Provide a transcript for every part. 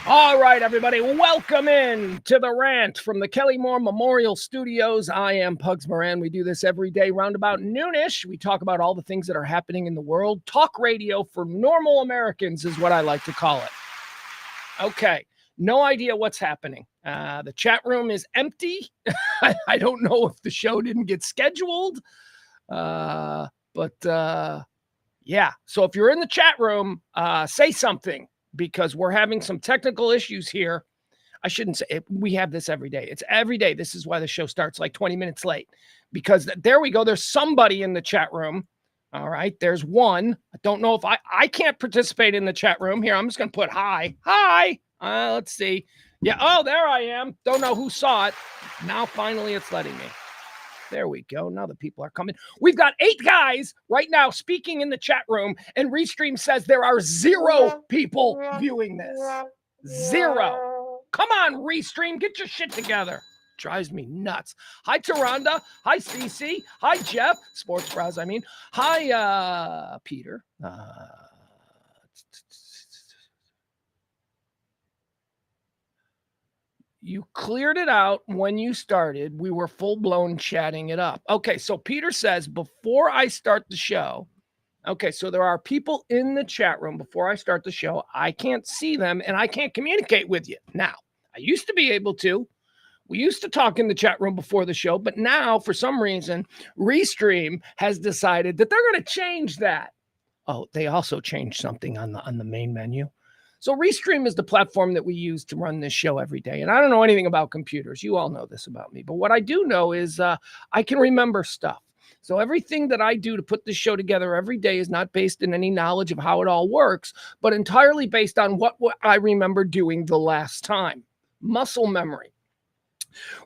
All right, everybody, welcome in to the Rant from the Kelly Moore Memorial Studios. I am Pugs Moran. We do this every day, round about noonish. We talk about all the things that are happening in the world. Talk radio for normal Americans is what I like to call it. Okay, no idea what's happening. The chat room is empty. I don't know if the show didn't get scheduled, but yeah. So if you're in the chat room, say something, because we're having some technical issues here. I shouldn't say it. We have this every day. It's every day. This is why the show starts like 20 minutes late, because there we go. There's somebody in the chat room. All right. There's one. I don't know if I can't participate in the chat room here. I'm just going to put hi. Hi. Let's see. Yeah. Oh, there I am. Don't know who saw it. Now finally it's letting me. There we go. Now the people are coming. We've got 8 guys right now speaking in the chat room, and Restream says there are 0 people viewing this. 0. Come on, Restream, get your shit together. Drives me nuts. Hi, Taronda. Hi, Cece. Hi, Jeff. Sports Bros, I mean. Hi, Peter. You cleared it out when you started. We were full-blown chatting it up. Okay, so Peter says, before I start the show, okay, so there are people in the chat room before I start the show. I can't see them, and I can't communicate with you. Now, I used to be able to. We used to talk in the chat room before the show, but now, for some reason, Restream has decided that they're going to change that. Oh, they also changed something on the main menu. So Restream is the platform that we use to run this show every day. And I don't know anything about computers. You all know this about me. But what I do know is I can remember stuff. So everything that I do to put this show together every day is not based in any knowledge of how it all works, but entirely based on what I remember doing the last time. Muscle memory.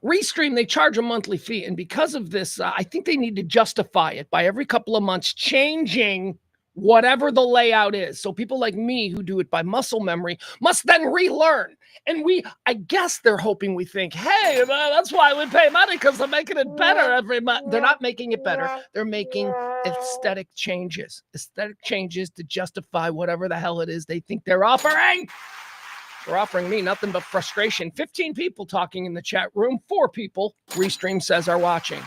Restream, they charge a monthly fee. And because of this, I think they need to justify it by every couple of months changing whatever the layout is. So people like me who do it by muscle memory must then relearn. And I guess they're hoping we think, hey, that's why we pay money, because they're making it better every month. They're not making it better. They're making aesthetic changes to justify whatever the hell it is they think they're offering. They're offering me nothing but frustration. 15 people talking in the chat room. 4 people, Restream says, are watching.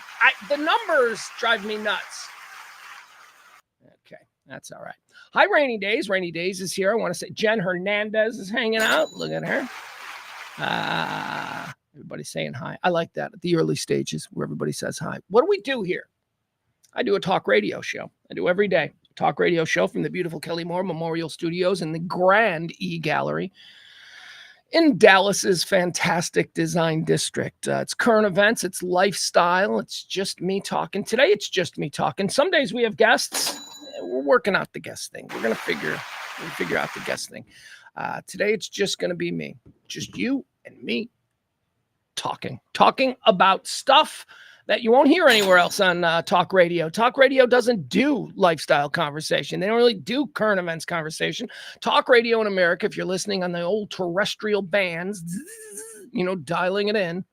The numbers drive me nuts. Okay, that's all right. Hi, Rainy Days. Rainy Days is here. I want to say Jen Hernandez is hanging out. Look at her. Everybody's saying hi. I like that at the early stages where everybody says hi. What do we do here? I do a talk radio show. I do every day. Talk radio show from the beautiful Kelly Moore Memorial Studios in the Grand E Gallery in Dallas's fantastic design district. It's current events, it's lifestyle, it's just me talking. Today, it's just me talking. Some days we have guests. We're working out the guest thing. We're gonna figure out the guest thing. Today, it's just gonna be me, just you and me talking about stuff that you won't hear anywhere else on talk radio. Talk radio doesn't do lifestyle conversation. They don't really do current events conversation. Talk radio in America, if you're listening on the old terrestrial bands, dialing it in,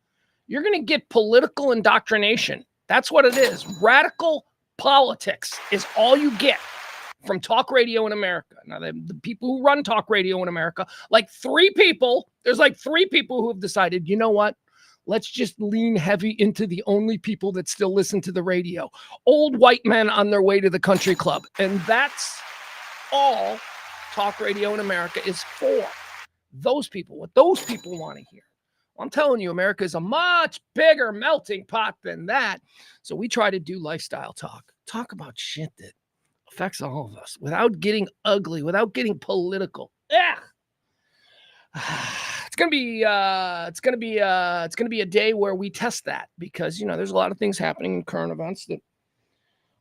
you're going to get political indoctrination. That's what it is. Radical politics is all you get from talk radio in America. Now, the people who run talk radio in America, there's like 3 people who have decided, you know what? Let's just lean heavy into the only people that still listen to the radio. Old white men on their way to the country club. And that's all talk radio in America is for. Those people, what those people want to hear. Well, I'm telling you, America is a much bigger melting pot than that. So we try to do lifestyle talk about shit that affects all of us without getting ugly, without getting political. Yeah. It's gonna be a day where we test that, because there's a lot of things happening in current events that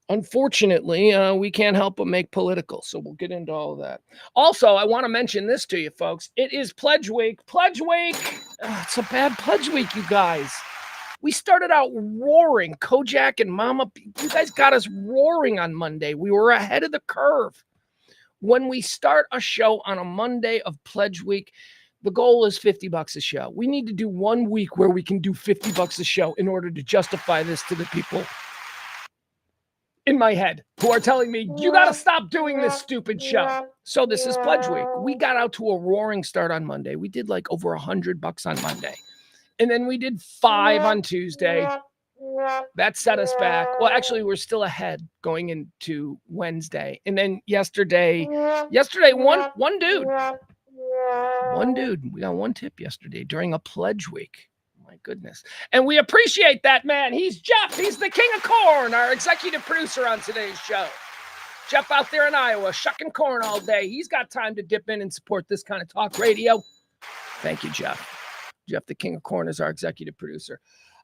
unfortunately we can't help but make political. So we'll get into all of that. Also, I want to mention this to you folks. It is Pledge Week. It's a bad Pledge Week, you guys. We started out roaring. Kojak and Mama, you guys got us roaring on Monday. We were ahead of the curve. When we start a show on a Monday of Pledge Week, the goal is $50 a show. We need to do 1 week where we can do $50 a show in order to justify this to the people in my head who are telling me, you got to stop doing this stupid show. So this is Pledge Week. We got out to a roaring start on Monday. We did like over $100 on Monday. And then we did 5 on Tuesday. That set us back. Well, actually, we're still ahead going into Wednesday. And then yesterday, one dude, we got 1 tip yesterday during a Pledge Week. My goodness. And we appreciate that, man. He's Jeff. He's the king of corn, our executive producer on today's show. Jeff out there in Iowa, shucking corn all day. He's got time to dip in and support this kind of talk radio. Thank you, Jeff. Jeff, the king of corn, is our executive producer.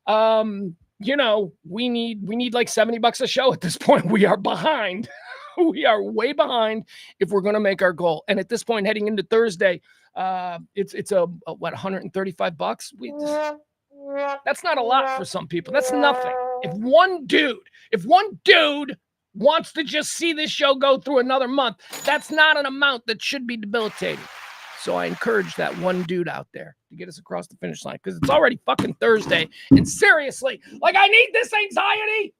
We need like $70 a show at this point. We are behind. We are way behind if we're going to make our goal. And at this point, heading into Thursday, it's what, $135? That's not a lot for some people. That's nothing. If one dude wants to just see this show go through another month, that's not an amount that should be debilitating. So I encourage that one dude out there to get us across the finish line, because it's already fucking Thursday. And seriously, like, I need this anxiety.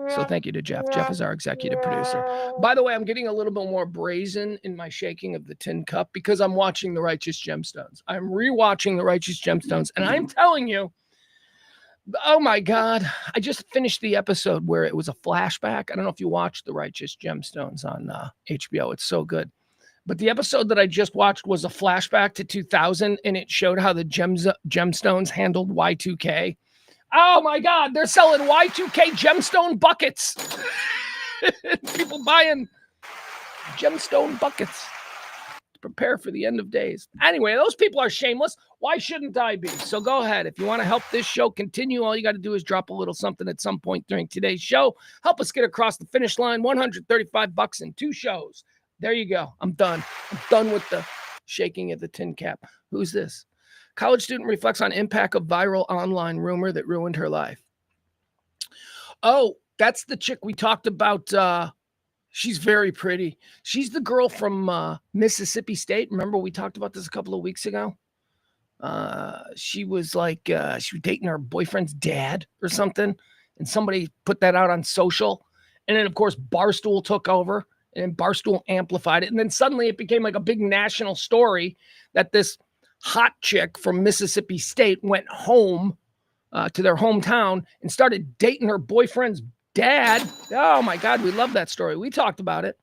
So thank you to Jeff. Jeff is our executive producer. By the way, I'm getting a little bit more brazen in my shaking of the tin cup because I'm watching The Righteous Gemstones. I'm rewatching The Righteous Gemstones, and I'm telling you, oh my God, I just finished the episode where it was a flashback. I don't know if you watched The Righteous Gemstones on HBO. It's so good. But the episode that I just watched was a flashback to 2000, and it showed how the Gemstones handled Y2K. Oh my God, they're selling Y2K gemstone buckets. People buying gemstone buckets to prepare for the end of days. Anyway, those people are shameless. Why shouldn't I be? So go ahead. If you want to help this show continue, all you got to do is drop a little something at some point during today's show. Help us get across the finish line. $135 in 2 shows. There you go. I'm done. I'm done with the shaking of the tin cap. Who's this? College student reflects on impact of viral online rumor that ruined her life. Oh, that's the chick we talked about. She's very pretty. She's the girl from Mississippi State. Remember we talked about this a couple of weeks ago? She was like, she was dating her boyfriend's dad or something. And somebody put that out on social. And then, of course, Barstool took over. And Barstool amplified it. And then suddenly it became like a big national story that this hot chick from Mississippi State went home to their hometown and started dating her boyfriend's dad. Oh my God, we love that story. We talked about it.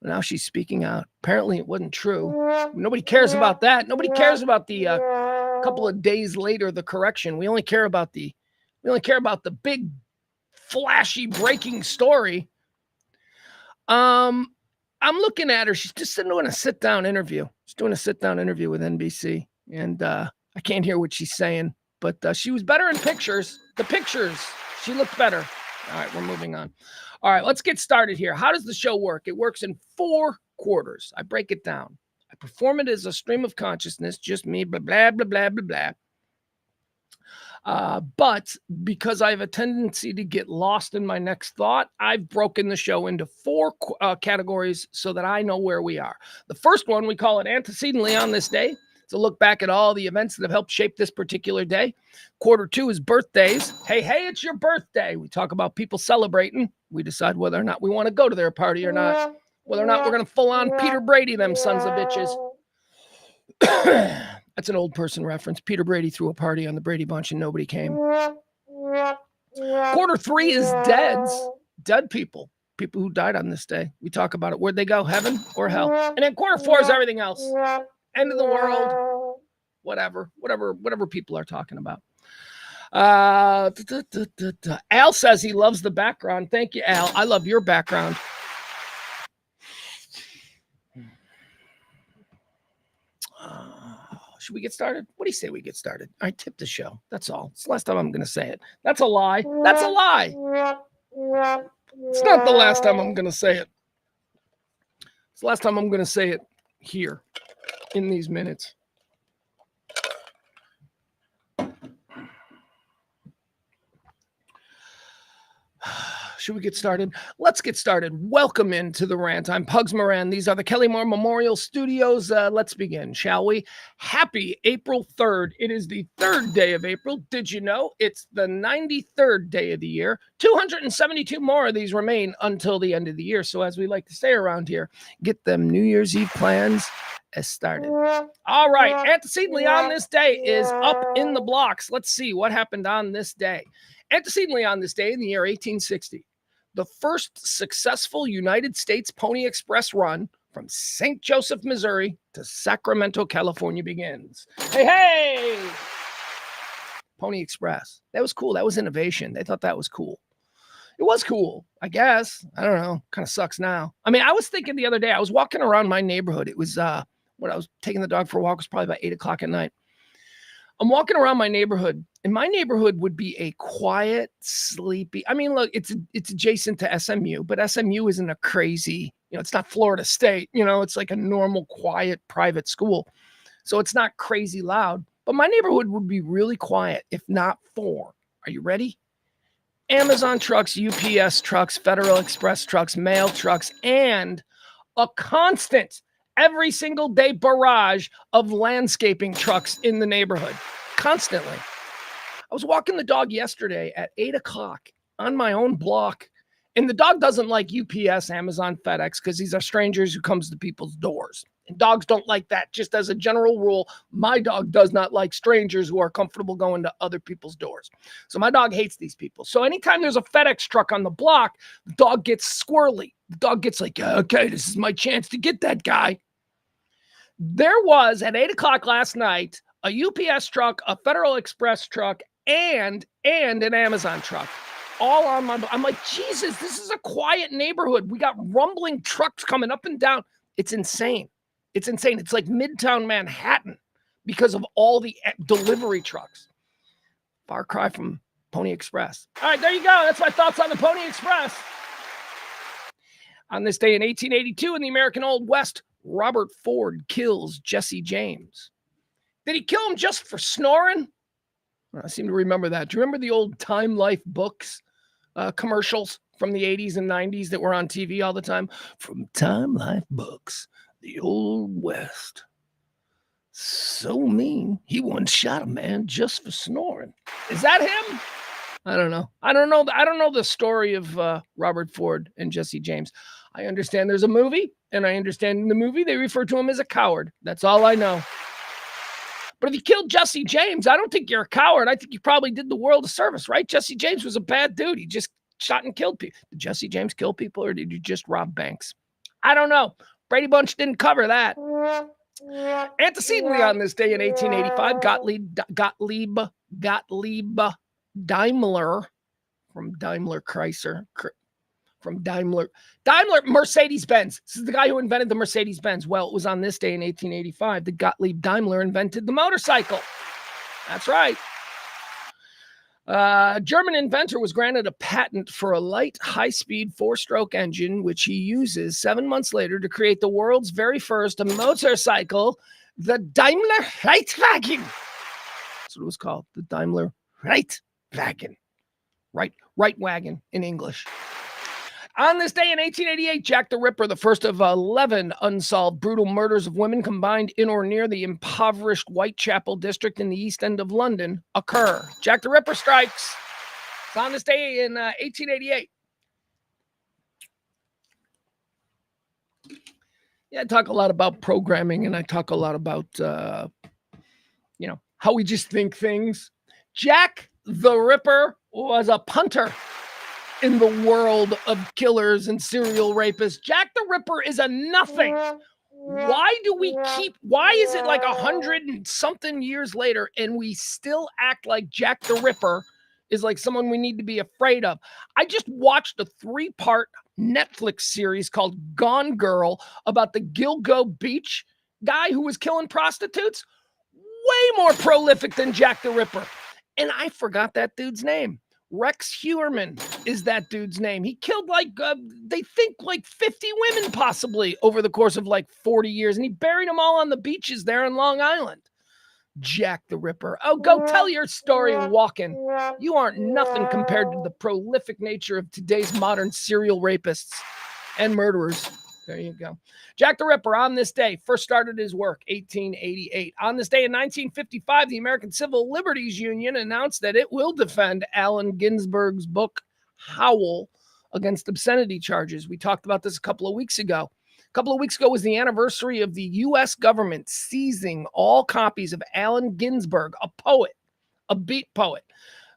Now she's speaking out. Apparently it wasn't true. Nobody cares about that. Nobody cares about the couple of days later, the correction. We only care about the big, flashy breaking story. I'm looking at her. She's just doing a sit-down interview. She's doing a sit-down interview with NBC, and I can't hear what she's saying, but she was better in pictures. The pictures, she looked better. All right, we're moving on. All right, let's get started here. How does the show work? It works in 4 quarters. I break it down. I perform it as a stream of consciousness, just me, blah, blah, blah, blah, blah, blah. But because I have a tendency to get lost in my next thought, I've broken the show into 4 categories so that I know where we are. The first one, we call it Antecedently on This Day. It's a look back at all the events that have helped shape this particular day. Quarter 2 is birthdays. Hey, it's your birthday. We talk about people celebrating. We decide whether or not we want to go to their party or not. Whether or not we're going to full on Peter Brady them sons of bitches. That's an old person reference. Peter Brady threw a party on the Brady Bunch and nobody came. Quarter 3 is dead people who died on this day. We talk about it. Where'd they go? Heaven or hell? And then quarter 4 is everything else. End of the world. Whatever people are talking about. Al says he loves the background. Thank you, Al. I love your background. Should we get started? What do you say we get started? I tip the show. That's all. It's the last time I'm going to say it. That's a lie. That's a lie. It's not the last time I'm going to say it. It's the last time I'm going to say it here in these minutes. Should we get started? Let's get started. Welcome into the Rant. I'm Pugs Moran. These are the Kelly Moore Memorial Studios. Let's begin, shall we? Happy April 3rd. It is the 3rd day of April. Did you know it's the 93rd day of the year? 272 more of these remain until the end of the year. So as we like to say around here, get them New Year's Eve plans started. All right. Antecedently on this day is up in the blocks. Let's see what happened on this day. Antecedently on this day in the year 1860, the first successful United States Pony Express run from St. Joseph, Missouri to Sacramento, California begins. Hey, hey! Pony Express. That was cool. That was innovation. They thought that was cool. It was cool, I guess. I don't know. Kind of sucks now. I mean, I was thinking the other day, I was walking around my neighborhood. It was when I was taking the dog for a walk, it was probably about 8 o'clock at night. I'm walking around my neighborhood, and my neighborhood would be a quiet, sleepy. I mean, look, it's adjacent to SMU, but SMU isn't a crazy, it's not Florida State, it's like a normal, quiet, private school. So it's not crazy loud, but my neighborhood would be really quiet, if not for, are you ready? Amazon trucks, UPS trucks, Federal Express trucks, mail trucks, and a constant every single day barrage of landscaping trucks in the neighborhood, constantly. I was walking the dog yesterday at 8 o'clock on my own block, and the dog doesn't like UPS, Amazon, FedEx, because these are strangers who comes to people's doors. And dogs don't like that. Just as a general rule, my dog does not like strangers who are comfortable going to other people's doors. So my dog hates these people. So anytime there's a FedEx truck on the block, the dog gets squirrely. The dog gets like, okay, this is my chance to get that guy. There was, at 8 o'clock last night, a UPS truck, a Federal Express truck, and an Amazon truck. All on my... I'm like, Jesus, this is a quiet neighborhood. We got rumbling trucks coming up and down. It's insane. It's insane. It's like Midtown Manhattan because of all the delivery trucks. Far cry from Pony Express. All right, there you go. That's my thoughts on the Pony Express. On this day in 1882 in the American Old West, Robert Ford kills Jesse James. Did he kill him just for snoring? I seem to remember that. Do you remember the old Time Life books commercials from the 80s and 90s that were on TV all the time? From Time Life books, the Old West. So mean, he once shot a man just for snoring. Is that him? I don't know. I don't know the story of Robert Ford and Jesse James. I understand there's a movie, and I understand in the movie they refer to him as a coward. That's all I know. But if you killed Jesse James, I don't think you're a coward. I think you probably did the world a service, right? Jesse James was a bad dude. He just shot and killed people. Did Jesse James kill people, or did you just rob banks? I don't know. Brady Bunch didn't cover that. Antecedently on this day in 1885, Gottlieb Daimler from Daimler Chrysler, from Daimler Mercedes-Benz. This is the guy who invented the Mercedes-Benz. Well, it was on this day in 1885 that Gottlieb Daimler invented the motorcycle. That's right. German inventor was granted a patent for a light, high-speed four-stroke engine, which he uses 7 months later to create the world's very first motorcycle, the Daimler Reitwagen. That's what it was called, the Daimler Reitwagen. Right wagon in English. On this day in 1888, Jack the Ripper, the first of 11 unsolved brutal murders of women combined in or near the impoverished Whitechapel district in the East End of London, occur. Jack the Ripper strikes. It's on this day in 1888. Yeah, I talk a lot about programming, and I talk a lot about, how we just think things. Jack the Ripper was a punter in the world of killers and serial rapists. Jack the Ripper is a nothing. Why is it like 100 and something years later and we still act like Jack the Ripper is like someone we need to be afraid of? I just watched a 3-part Netflix series called Gone Girl about the Gilgo Beach guy who was killing prostitutes. Way more prolific than Jack the Ripper. And I forgot that dude's name. Rex Heuermann is that dude's name. He killed they think 50 women possibly over the course of 40 years. And he buried them all on the beaches there in Long Island. Jack the Ripper. Oh, go tell your story walking. You aren't nothing compared to the prolific nature of today's modern serial rapists and murderers. There you go. Jack the Ripper, on this day, first started his work, 1888. On this day in 1955, the American Civil Liberties Union announced that it will defend Allen Ginsberg's book, Howl, against obscenity charges. We talked about this a couple of weeks ago. A couple of weeks ago was the anniversary of the U.S. government seizing all copies of Allen Ginsberg, a poet, a beat poet.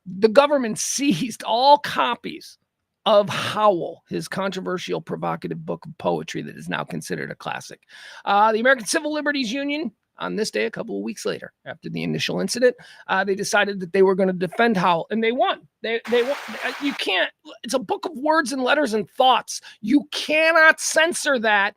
The government seized all copies of Howl, his controversial, provocative book of poetry that is now considered a classic. The American Civil Liberties Union, on this day, a couple of weeks later, after the initial incident, they decided that they were going to defend Howl, and they won. They won. You can't. It's a book of words and letters and thoughts. You cannot censor that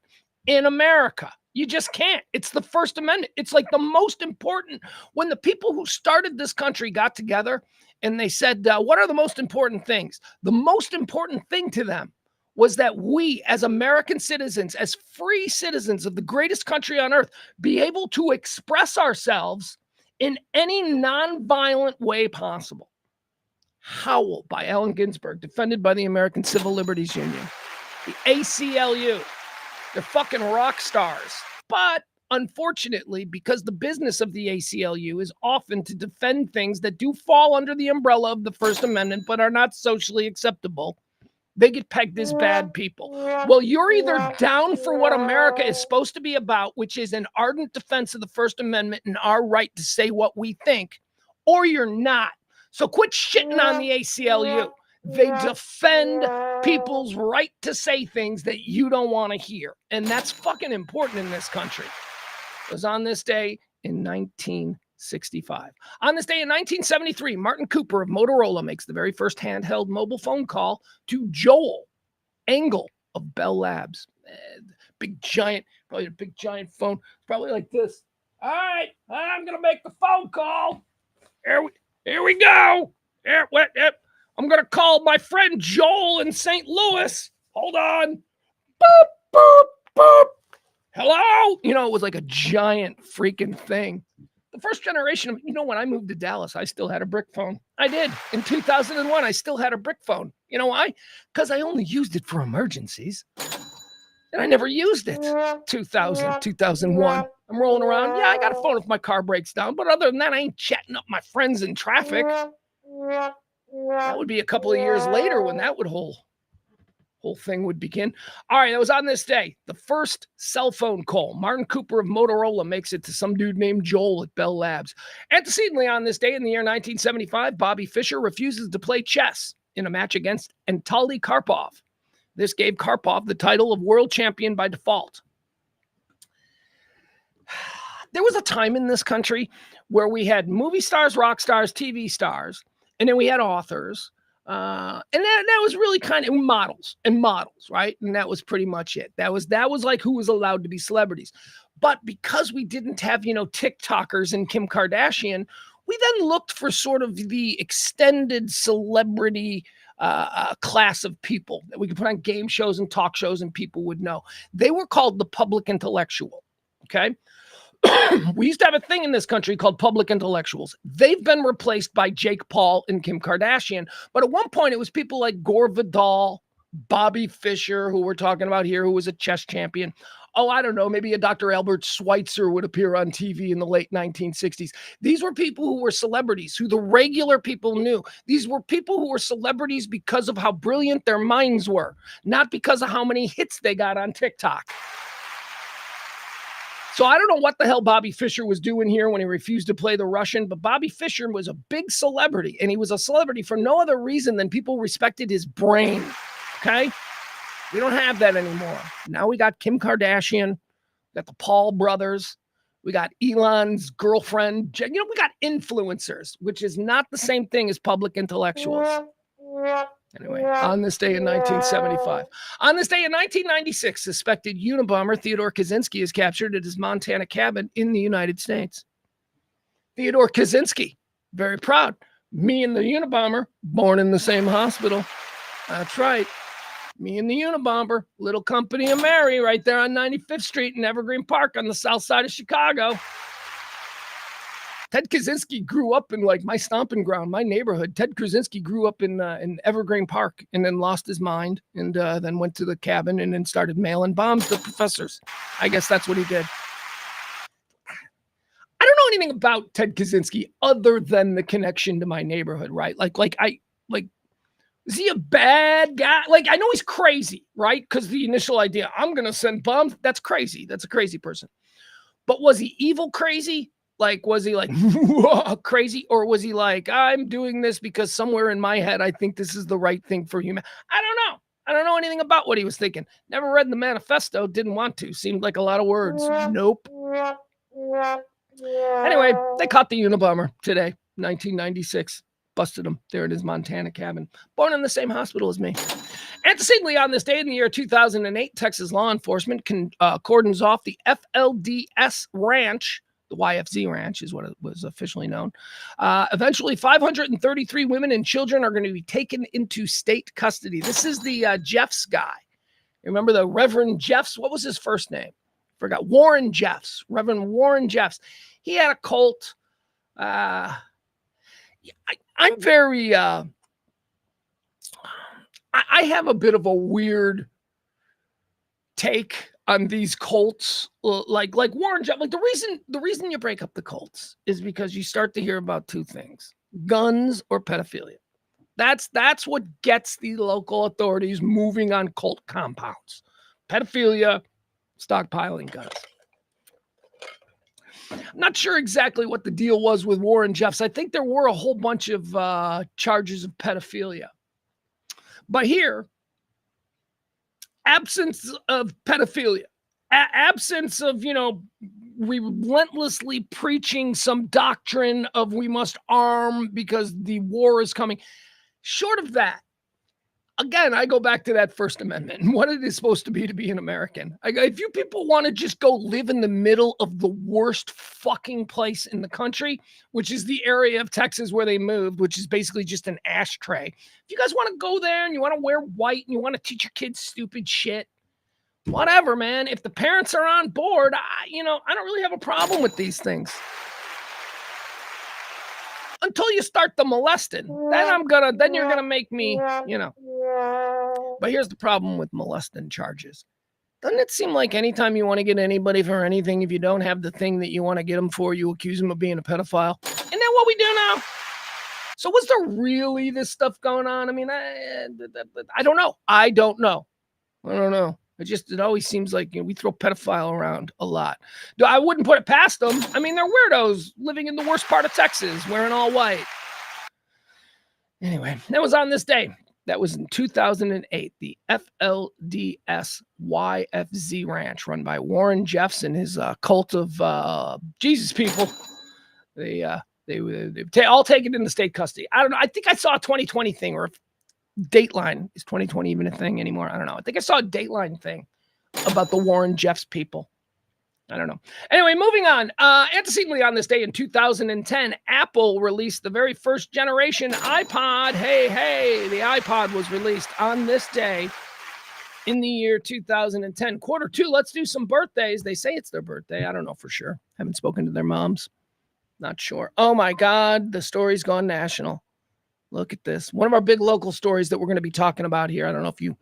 in America. You just can't. It's the First Amendment. It's like the most important. When the people who started this country got together and they said, what are the most important things? The most important thing to them was that we, as American citizens, as free citizens of the greatest country on earth, be able to express ourselves in any nonviolent way possible. Howl by Allen Ginsberg, defended by the American Civil Liberties Union. The ACLU. They're fucking rock stars. But unfortunately, because the business of the ACLU is often to defend things that do fall under the umbrella of the First Amendment but are not socially acceptable, they get pegged as bad people. Well, you're either down for what America is supposed to be about, which is an ardent defense of the First Amendment and our right to say what we think, or you're not. So quit shitting on the ACLU. They defend people's right to say things that you don't want to hear. And that's fucking important in this country. It was on this day in 1965. On this day in 1973, Martin Cooper of Motorola makes the very first handheld mobile phone call to Joel Engel of Bell Labs. Big giant, probably a big giant phone, probably like this. All right, I'm going to make the phone call. Here we go. I'm going to call my friend Joel in St. Louis. Hold on. Boop, boop, boop. Hello? You know, it was like a giant freaking thing. The first generation of, when I moved to Dallas, I still had a brick phone. I did. In 2001, I still had a brick phone. You know why? Because I only used it for emergencies. And I never used it. 2000, 2001. I'm rolling around. Yeah, I got a phone if my car breaks down. But other than that, I ain't chatting up my friends in traffic. That would be a couple of years later when that whole thing would begin. All right, that was on this day. The first cell phone call. Martin Cooper of Motorola makes it to some dude named Joel at Bell Labs. Antecedently on this day in the year 1975, Bobby Fischer refuses to play chess in a match against Anatoly Karpov. This gave Karpov the title of world champion by default. There was a time in this country where we had movie stars, rock stars, TV stars, and then we had authors, and that was really kind of models, right? And that was pretty much it. That was like who was allowed to be celebrities. But because we didn't have, TikTokers and Kim Kardashian, we then looked for sort of the extended celebrity class of people that we could put on game shows and talk shows and people would know. They were called the public intellectual, okay? We used to have a thing in this country called public intellectuals. They've been replaced by Jake Paul and Kim Kardashian. But at one point, it was people like Gore Vidal, Bobby Fischer, who we're talking about here, who was a chess champion. Oh, I don't know, maybe a Dr. Albert Schweitzer would appear on TV in the late 1960s. These were people who were celebrities, who the regular people knew. These were people who were celebrities because of how brilliant their minds were, not because of how many hits they got on TikTok. So I don't know what the hell Bobby Fischer was doing here when he refused to play the Russian, but Bobby Fischer was a big celebrity, and he was a celebrity for no other reason than people respected his brain, okay? We don't have that anymore. Now we got Kim Kardashian, we got the Paul brothers, we got Elon's girlfriend. We got influencers, which is not the same thing as public intellectuals. Anyway, on this day in 1975. On this day in 1996, suspected Unabomber Theodore Kaczynski is captured at his Montana cabin in the United States. Theodore Kaczynski, very proud. Me and the Unabomber, born in the same hospital. That's right. Me and the Unabomber, Little Company of Mary, right there on 95th Street in Evergreen Park on the south side of Chicago. Ted Kaczynski grew up in like my stomping ground, my neighborhood. Ted Kaczynski grew up in Evergreen Park and then lost his mind and then went to the cabin and then started mailing bombs to professors. I guess that's what he did. I don't know anything about Ted Kaczynski other than the connection to my neighborhood, right? Is he a bad guy? Like, I know he's crazy, right? Because the initial idea, I'm going to send bombs, that's crazy. That's a crazy person. But was he evil crazy? Like, was he like crazy? Or was he like, I'm doing this because somewhere in my head, I think this is the right thing for human? I don't know. I don't know anything about what he was thinking. Never read the manifesto. Didn't want to. Seemed like a lot of words. Nope. Anyway, they caught the Unabomber today, 1996. Busted him there in his Montana cabin. Born in the same hospital as me. Antecedently on this day in the year 2008, Texas law enforcement cordons off the FLDS ranch. The YFZ ranch is what it was officially known. Eventually, 533 women and children are going to be taken into state custody. This is the Jeffs guy. Remember the Reverend Jeffs? What was his first name? Forgot. Warren Jeffs. Reverend Warren Jeffs. He had a cult. I'm very, I have a bit of a weird take on these cults, like Warren Jeffs. Like the reason you break up the cults is because you start to hear about two things: guns or pedophilia. That's what gets the local authorities moving on cult compounds. Pedophilia, stockpiling guns. I'm not sure exactly what the deal was with Warren Jeffs. I think there were a whole bunch of charges of pedophilia. But here, absence of pedophilia, absence of, relentlessly preaching some doctrine of we must arm because the war is coming. Short of that, again, I go back to that First Amendment and what it is supposed to be an American. If you people want to just go live in the middle of the worst fucking place in the country, which is the area of Texas where they moved, which is basically just an ashtray. If you guys want to go there and you want to wear white and you want to teach your kids stupid shit, whatever, man. If the parents are on board, I don't really have a problem with these things. Until you start the molesting, then you're gonna make me, But here's the problem with molesting charges. Doesn't it seem like anytime you want to get anybody for anything, if you don't have the thing that you want to get them for, you accuse them of being a pedophile? Isn't that what we do now? So was there really this stuff going on? I mean, I don't know. I don't know. It always seems like we throw pedophile around a lot. I wouldn't put it past them. I mean, they're weirdos living in the worst part of Texas, wearing all white. Anyway, that was on this day. That was in 2008, the FLDS YFZ Ranch, run by Warren Jeffs and his cult of Jesus people. They all taken into state custody. I don't know. I think I saw a 2020 thing, or Dateline. Is 2020 even a thing anymore? I don't know. I think I saw a Dateline thing about the Warren Jeffs people. I don't know. Anyway, moving on. Antecedently on this day in 2010, Apple released the very first generation iPod. Hey, the iPod was released on this day in the year 2010. Quarter two, let's do some birthdays. They say it's their birthday. I don't know for sure. Haven't spoken to their moms. Not sure. Oh my God, the story's gone national. Look at this. One of our big local stories that we're going to be talking about here. I don't know if you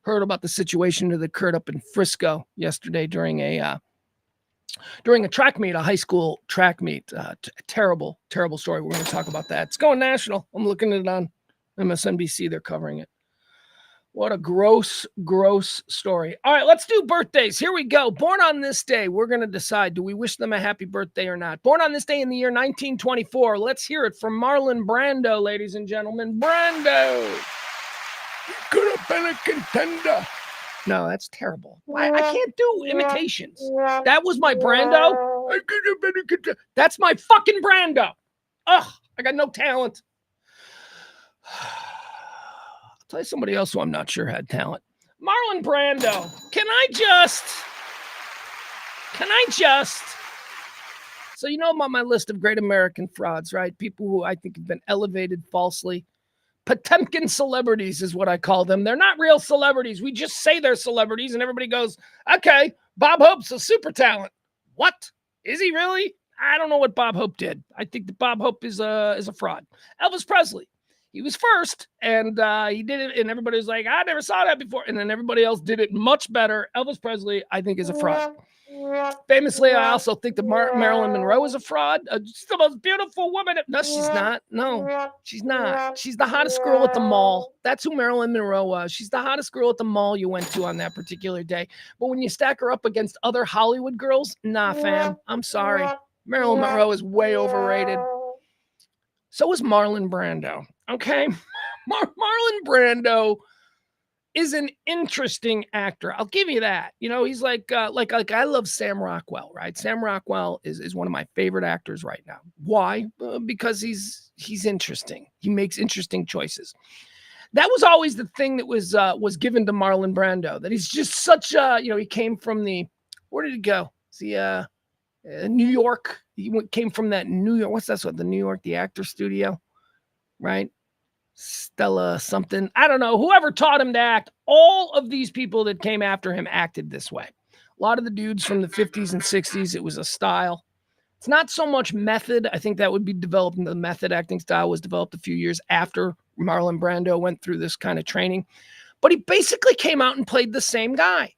heard about the situation that occurred up in Frisco yesterday during a track meet, a high school track meet. Terrible story. We're going to talk about that. It's going national. I'm looking at it on MSNBC. They're covering it. What a gross story. All right, let's do birthdays. Here we go. Born on this day, we're going to decide, do we wish them a happy birthday or not? Born on this day in the year 1924. Let's hear it from Marlon Brando, ladies and gentlemen. Brando. You could have been a contender. No, that's terrible. I can't do imitations. That was my Brando. I could have been a contender. That's my fucking Brando. Ugh, I got no talent. I'll tell you somebody else who I'm not sure had talent. Marlon Brando. Can I just? So you know I'm on my list of great American frauds, right? People who I think have been elevated falsely. Potemkin celebrities is what I call them. They're not real celebrities. We just say they're celebrities and everybody goes, okay, Bob Hope's a super talent. What? Is he really? I don't know what Bob Hope did. I think that Bob Hope is a fraud. Elvis Presley, he was first, and he did it, and everybody was like, I never saw that before. And then everybody else did it much better. Elvis Presley, I think, is a fraud. Famously, I also think that Marilyn Monroe is a fraud. She's the most beautiful woman. No, she's not. No, she's not. She's the hottest girl at the mall. That's who Marilyn Monroe was. She's the hottest girl at the mall you went to on that particular day. But when you stack her up against other Hollywood girls, nah, fam. I'm sorry. Marilyn Monroe is way overrated. So is Marlon Brando. Okay? Marlon Brando is an interesting actor. I'll give you that. You know, he's like I love Sam Rockwell, right? Sam Rockwell is one of my favorite actors right now. Why? Because he's interesting. He makes interesting choices. That was always the thing that was given to Marlon Brando, that he's just such a, he came from where did he go? See, New York. He came from that New York. What's that? The New York, the actor studio, right? Stella something. I don't know. Whoever taught him to act, all of these people that came after him acted this way. A lot of the dudes from the 50s and 60s, it was a style. It's not so much method. I think that would be developed. The method acting style was developed a few years after Marlon Brando went through this kind of training. But he basically came out and played the same guy.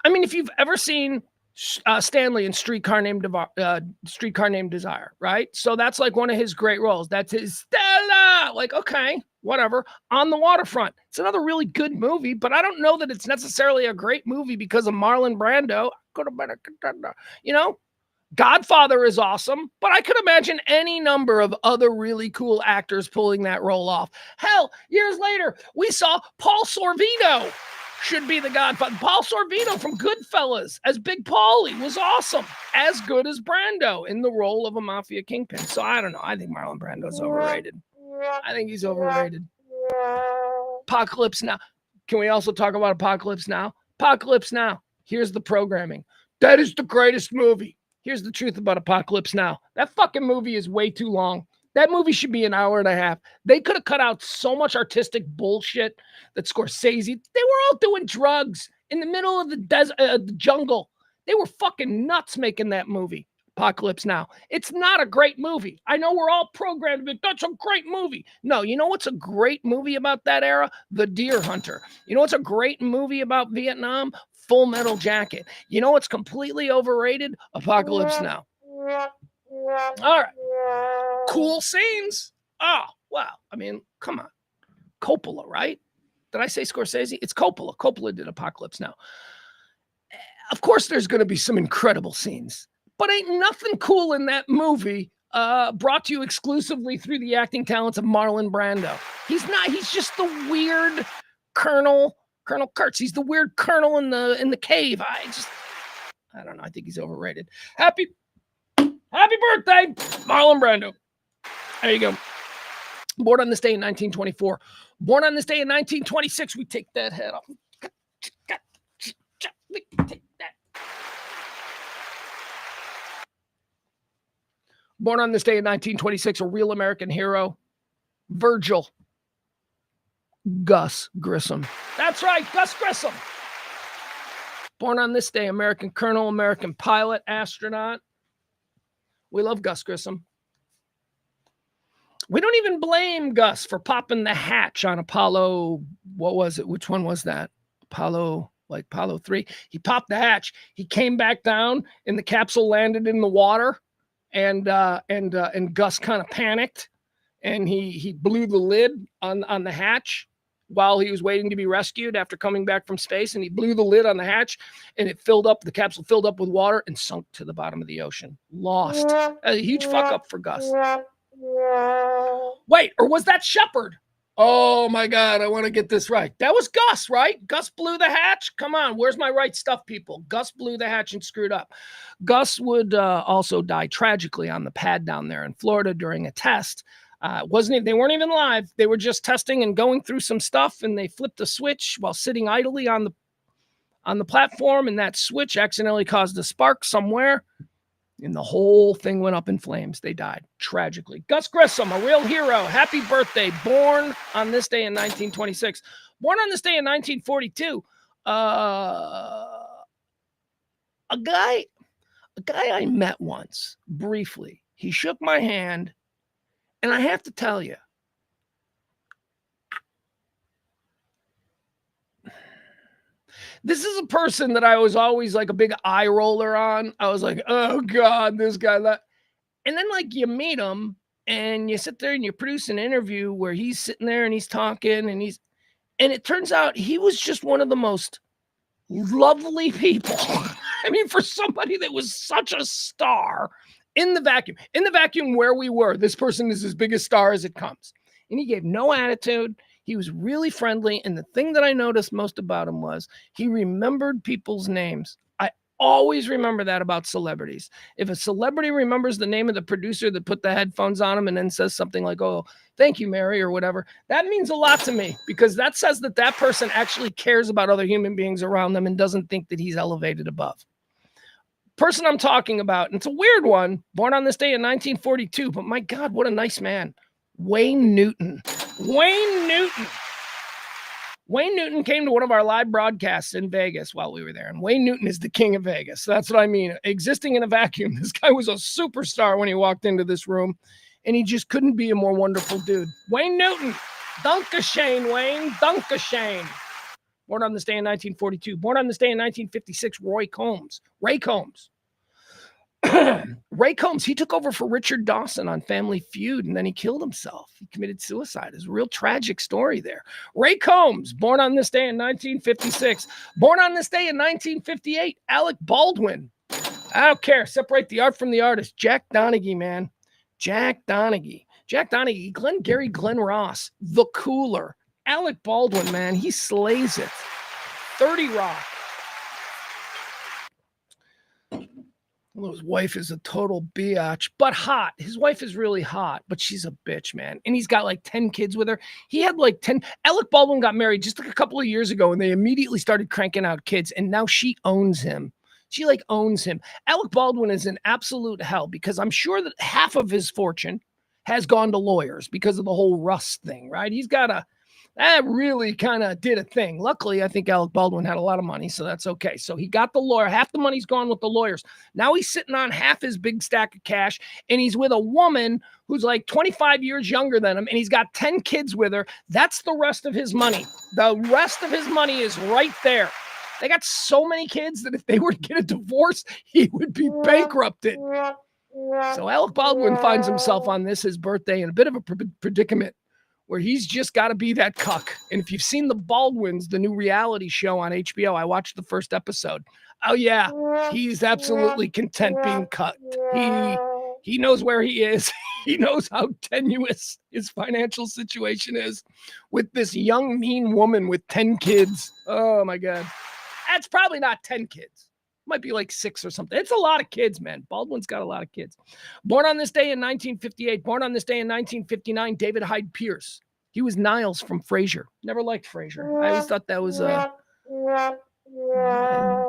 I mean, if you've ever seen Stanley in Streetcar Named Desire, right? So that's like one of his great roles. That's his Stella. Like, okay, whatever. On the Waterfront. It's another really good movie, but I don't know that it's necessarily a great movie because of Marlon Brando. Could have been a contender. Godfather is awesome, but I could imagine any number of other really cool actors pulling that role off. Hell, years later, we saw Paul Sorvino should be the Godfather. Paul Sorvino from Goodfellas as Big Paulie was awesome, as good as Brando in the role of a mafia kingpin. So I don't know. I think Marlon Brando's overrated. I think he's overrated. Apocalypse Now. Can we also talk about Apocalypse Now? Apocalypse Now. Here's the programming. That is the greatest movie. Here's the truth about Apocalypse Now. That fucking movie is way too long. That movie should be an hour and a half. They could have cut out so much artistic bullshit that Scorsese, they were all doing drugs in the middle of the desert, the jungle. They were fucking nuts making that movie, Apocalypse Now. It's not a great movie. I know we're all programmed, but that's a great movie. No, you know what's a great movie about that era? The Deer Hunter. You know what's a great movie about Vietnam? Full Metal Jacket. You know what's completely overrated? Apocalypse Now. All right. Cool scenes. Oh, wow. I mean, come on. Coppola, right? Did I say Scorsese? It's Coppola. Coppola did Apocalypse Now. Of course, there's going to be some incredible scenes, but ain't nothing cool in that movie brought to you exclusively through the acting talents of Marlon Brando. He's not. He's just the weird Colonel Kurtz. He's the weird colonel in the cave. I don't know. I think he's overrated. Happy birthday, Marlon Brando. There you go. Born on this day in 1924. Born on this day in 1926. We take that head off. We take that. Born on this day in 1926, a real American hero, Virgil Gus Grissom. That's right, Gus Grissom. Born on this day, American colonel, American pilot, astronaut. We love Gus Grissom. We don't even blame Gus for popping the hatch on Apollo. What was it? Which one was that? Apollo 3. He popped the hatch. He came back down, and the capsule landed in the water, and Gus kind of panicked, and he blew the lid on the hatch while he was waiting to be rescued after coming back from space, and he blew the lid on the hatch, and the capsule filled up with water and sunk to the bottom of the ocean. Lost. A huge fuck up for Gus. Wait, or was that Shepard? Oh my God, I want to get this right. That was Gus, right? Gus blew the hatch? Come on, where's my right stuff, people? Gus blew the hatch and screwed up. Gus would also die tragically on the pad down there in Florida during a test. They weren't even live. They were just testing and going through some stuff, and they flipped a switch while sitting idly on the platform, and that switch accidentally caused a spark somewhere, and the whole thing went up in flames. They died tragically. Gus Grissom, a real hero. Happy birthday. Born on this day in 1926. Born on this day in 1942. A A guy I met once, briefly, he shook my hand, and I have to tell you, this is a person that I was always like a big eye roller on. I was like, oh God, this guy. And then like you meet him and you sit there and you produce an interview where he's sitting there and he's talking and it turns out he was just one of the most lovely people. I mean, for somebody that was such a star in the vacuum where we were, this person is as big a star as it comes. And he gave no attitude. He was really friendly. And the thing that I noticed most about him was he remembered people's names. I always remember that about celebrities. If a celebrity remembers the name of the producer that put the headphones on him and then says something like, oh, thank you, Mary, or whatever, that means a lot to me because that says that that person actually cares about other human beings around them and doesn't think that he's elevated above. Person I'm talking about, and it's a weird one, born on this day in 1942, but my God, what a nice man. Wayne Newton. Wayne Newton came to one of our live broadcasts in Vegas while we were there, and Wayne Newton is the king of Vegas. So that's what I mean. Existing in a vacuum, this guy was a superstar when he walked into this room, and he just couldn't be a more wonderful dude. Wayne Newton. Dankeschön, Wayne. Dankeschön. Born on this day in 1942. Born on this day in 1956, Ray Combs. Ray Combs, he took over for Richard Dawson on Family Feud, and then he killed himself. He committed suicide. It's a real tragic story there. Ray Combs, born on this day in 1956. Born on this day in 1958, Alec Baldwin. I don't care. Separate the art from the artist. Jack Donaghy, man. Jack Donaghy. Glenn Ross, the cooler. Alec Baldwin, man, he slays it. 30 Rock. Well, his wife is a total biatch, but hot. His wife is really hot, but she's a bitch, man. And he's got like 10 kids with her. He had like 10. Alec Baldwin got married just like a couple of years ago, and they immediately started cranking out kids, and now she owns him. She like owns him. Alec Baldwin is in absolute hell because I'm sure that half of his fortune has gone to lawyers because of the whole Rust thing, right? He's got that really kind of did a thing. Luckily, I think Alec Baldwin had a lot of money, so that's okay. So he got the lawyer. Half the money's gone with the lawyers. Now he's sitting on half his big stack of cash, and he's with a woman who's like 25 years younger than him, and he's got 10 kids with her. That's the rest of his money. The rest of his money is right there. They got so many kids that if they were to get a divorce, he would be bankrupted. So Alec Baldwin finds himself on his birthday in a bit of a predicament where he's just got to be that cuck. And if you've seen The Baldwins, the new reality show on HBO, I watched the first episode. Oh, yeah, he's absolutely content being cut. He knows where he is. He knows how tenuous his financial situation is with this young, mean woman with 10 kids. Oh, my God. That's probably not 10 kids. Might be like 6 or something. It's a lot of kids, man. Baldwin's got a lot of kids. Born on this day in 1958. Born on this day in 1959, David Hyde Pierce. He was Niles from Frasier. Never liked Frasier. I always thought that was I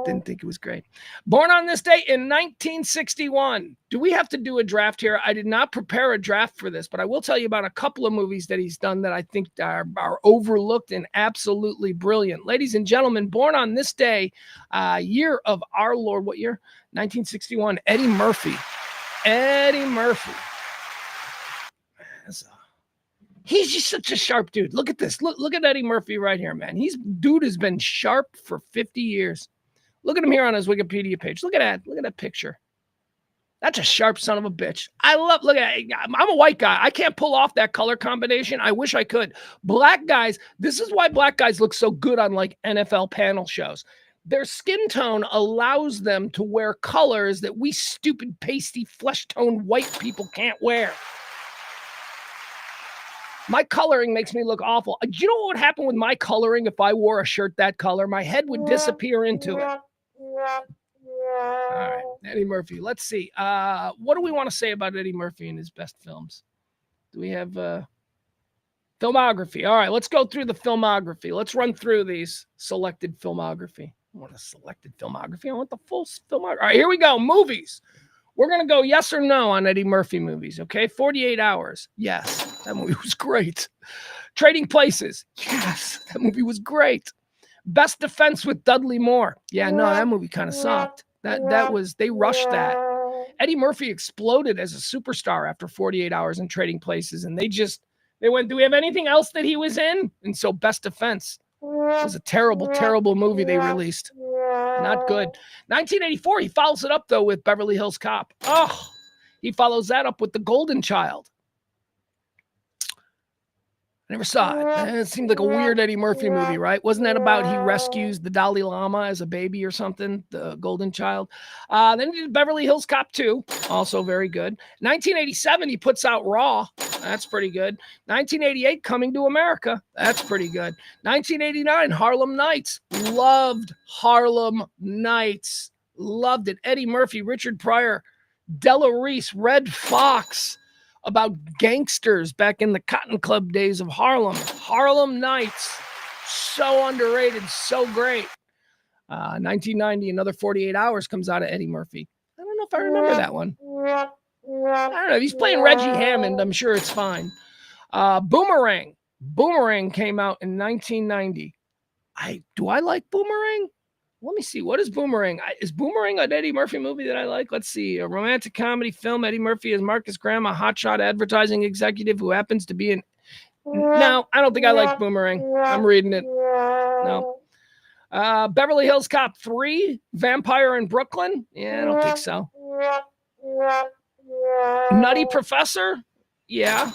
didn't think it was great. Born on this day in 1961. Do we have to do a draft here? I did not prepare a draft for this, but I will tell you about a couple of movies that he's done that I think are overlooked and absolutely brilliant. Ladies and gentlemen, born on this day, year of our Lord, what year? 1961, Eddie Murphy. Eddie Murphy. He's just such a sharp dude. Look at this. Look at Eddie Murphy right here, man. Dude has been sharp for 50 years. Look at him here on his Wikipedia page. Look at that. Look at that picture. That's a sharp son of a bitch. Look at it. I'm a white guy. I can't pull off that color combination. I wish I could. Black guys, this is why black guys look so good on like NFL panel shows. Their skin tone allows them to wear colors that we stupid, pasty, flesh-toned white people can't wear. My coloring makes me look awful. Do you know what would happen with my coloring if I wore a shirt that color? My head would disappear into it. All right, Eddie Murphy. Let's see. What do we want to say about Eddie Murphy and his best films? Do we have filmography? All right, let's go through the filmography. Let's run through these selected filmography. I want a selected filmography. I want the full filmography. All right, here we go. Movies. We're going to go yes or no on Eddie Murphy movies, okay? 48 Hours. Yes, that movie was great. Trading Places. Yes, that movie was great. Best Defense with Dudley Moore. Yeah, no, that movie kind of sucked. They rushed that. Eddie Murphy exploded as a superstar after 48 Hours and Trading Places, and they went, do we have anything else that he was in? And so Best Defense was a terrible, terrible movie they released. Not good. 1984, he follows it up, though, with Beverly Hills Cop. Oh, he follows that up with The Golden Child. I never saw it. It seemed like a weird Eddie Murphy movie, right? Wasn't that about he rescues the Dalai Lama as a baby or something, the Golden Child? Then he did Beverly Hills Cop 2, also very good. 1987, he puts out Raw. That's pretty good. 1988, Coming to America. That's pretty good. 1989, Harlem Nights. Loved Harlem Nights. Loved it. Eddie Murphy, Richard Pryor, Della Reese, Red Fox, about gangsters back in the Cotton Club days of Harlem. Harlem Nights. So underrated, so great. 1990, another 48 Hours comes out of Eddie Murphy. I don't know if I remember that one. I don't know. If he's playing Reggie Hammond, I'm sure it's fine. Boomerang. Boomerang came out in 1990. Do I like Boomerang? Let me see. What is Boomerang? Is Boomerang an Eddie Murphy movie that I like? Let's see. A romantic comedy film. Eddie Murphy as Marcus Graham, a hotshot advertising executive who happens to be in... No, I don't think I like Boomerang. I'm reading it. No. Beverly Hills Cop 3, Vampire in Brooklyn. Yeah, I don't think so. Nutty Professor. Yeah.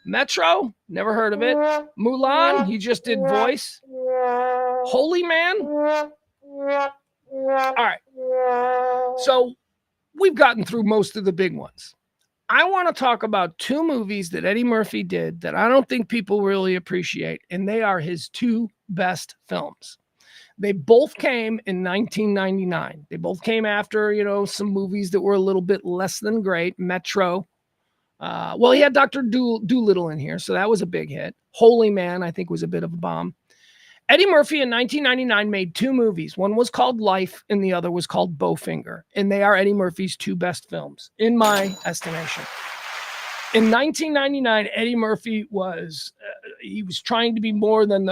Metro. Never heard of it. Mulan. He just did voice. Holy Man. All right. So we've gotten through most of the big ones. I want to talk about two movies that Eddie Murphy did that I don't think people really appreciate, and they are his two best films. They both came in 1999. They both came after, some movies that were a little bit less than great. Metro. He had Dr. Dolittle in here, so that was a big hit. Holy Man, I think, was a bit of a bomb. Eddie Murphy in 1999 made two movies. One was called Life and the other was called Bowfinger. And they are Eddie Murphy's two best films, in my estimation. In 1999, Eddie Murphy was trying to be more than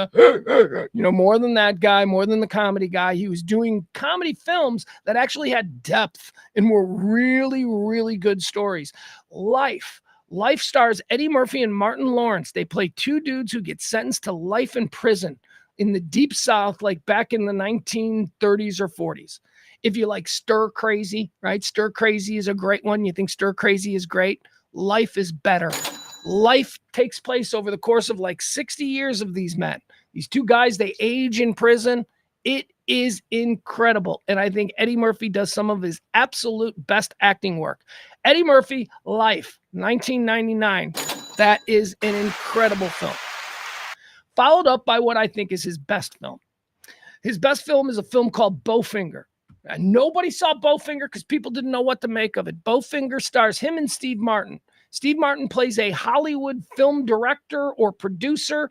more than that guy, more than the comedy guy. He was doing comedy films that actually had depth and were really, really good stories. Life stars Eddie Murphy and Martin Lawrence. They play two dudes who get sentenced to life in prison in the deep South, like back in the 1930s or 40s. If you like Stir Crazy, right? Stir Crazy is a great one. You think Stir Crazy is great? Life is better. Life takes place over the course of like 60 years of these men. These two guys, they age in prison. It is incredible. And I think Eddie Murphy does some of his absolute best acting work. Eddie Murphy, Life, 1999. That is an incredible film. Followed up by what I think is his best film. His best film is a film called Bowfinger. And nobody saw Bowfinger because people didn't know what to make of it. Bowfinger stars him and Steve Martin. Steve Martin plays a Hollywood film director or producer,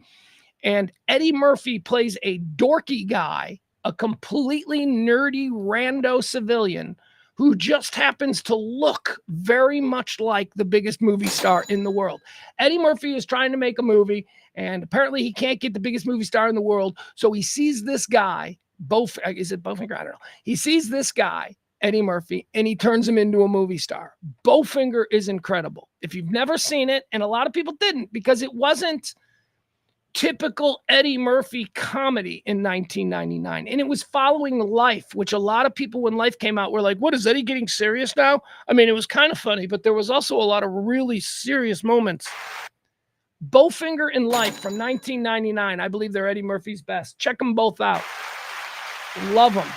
and Eddie Murphy plays a dorky guy, a completely nerdy rando civilian who just happens to look very much like the biggest movie star in the world. Eddie Murphy is trying to make a movie, and apparently he can't get the biggest movie star in the world, so he sees this guy, is it Bowfinger? I don't know. He sees this guy, Eddie Murphy, and he turns him into a movie star. Bowfinger is incredible. If you've never seen it, and a lot of people didn't, because it wasn't typical Eddie Murphy comedy in 1999. And it was following Life, which a lot of people, when Life came out, were like, what, is Eddie getting serious now? I mean, it was kind of funny, but there was also a lot of really serious moments. Bowfinger and Life from 1999. I believe they're Eddie Murphy's best. Check them both out. Love them.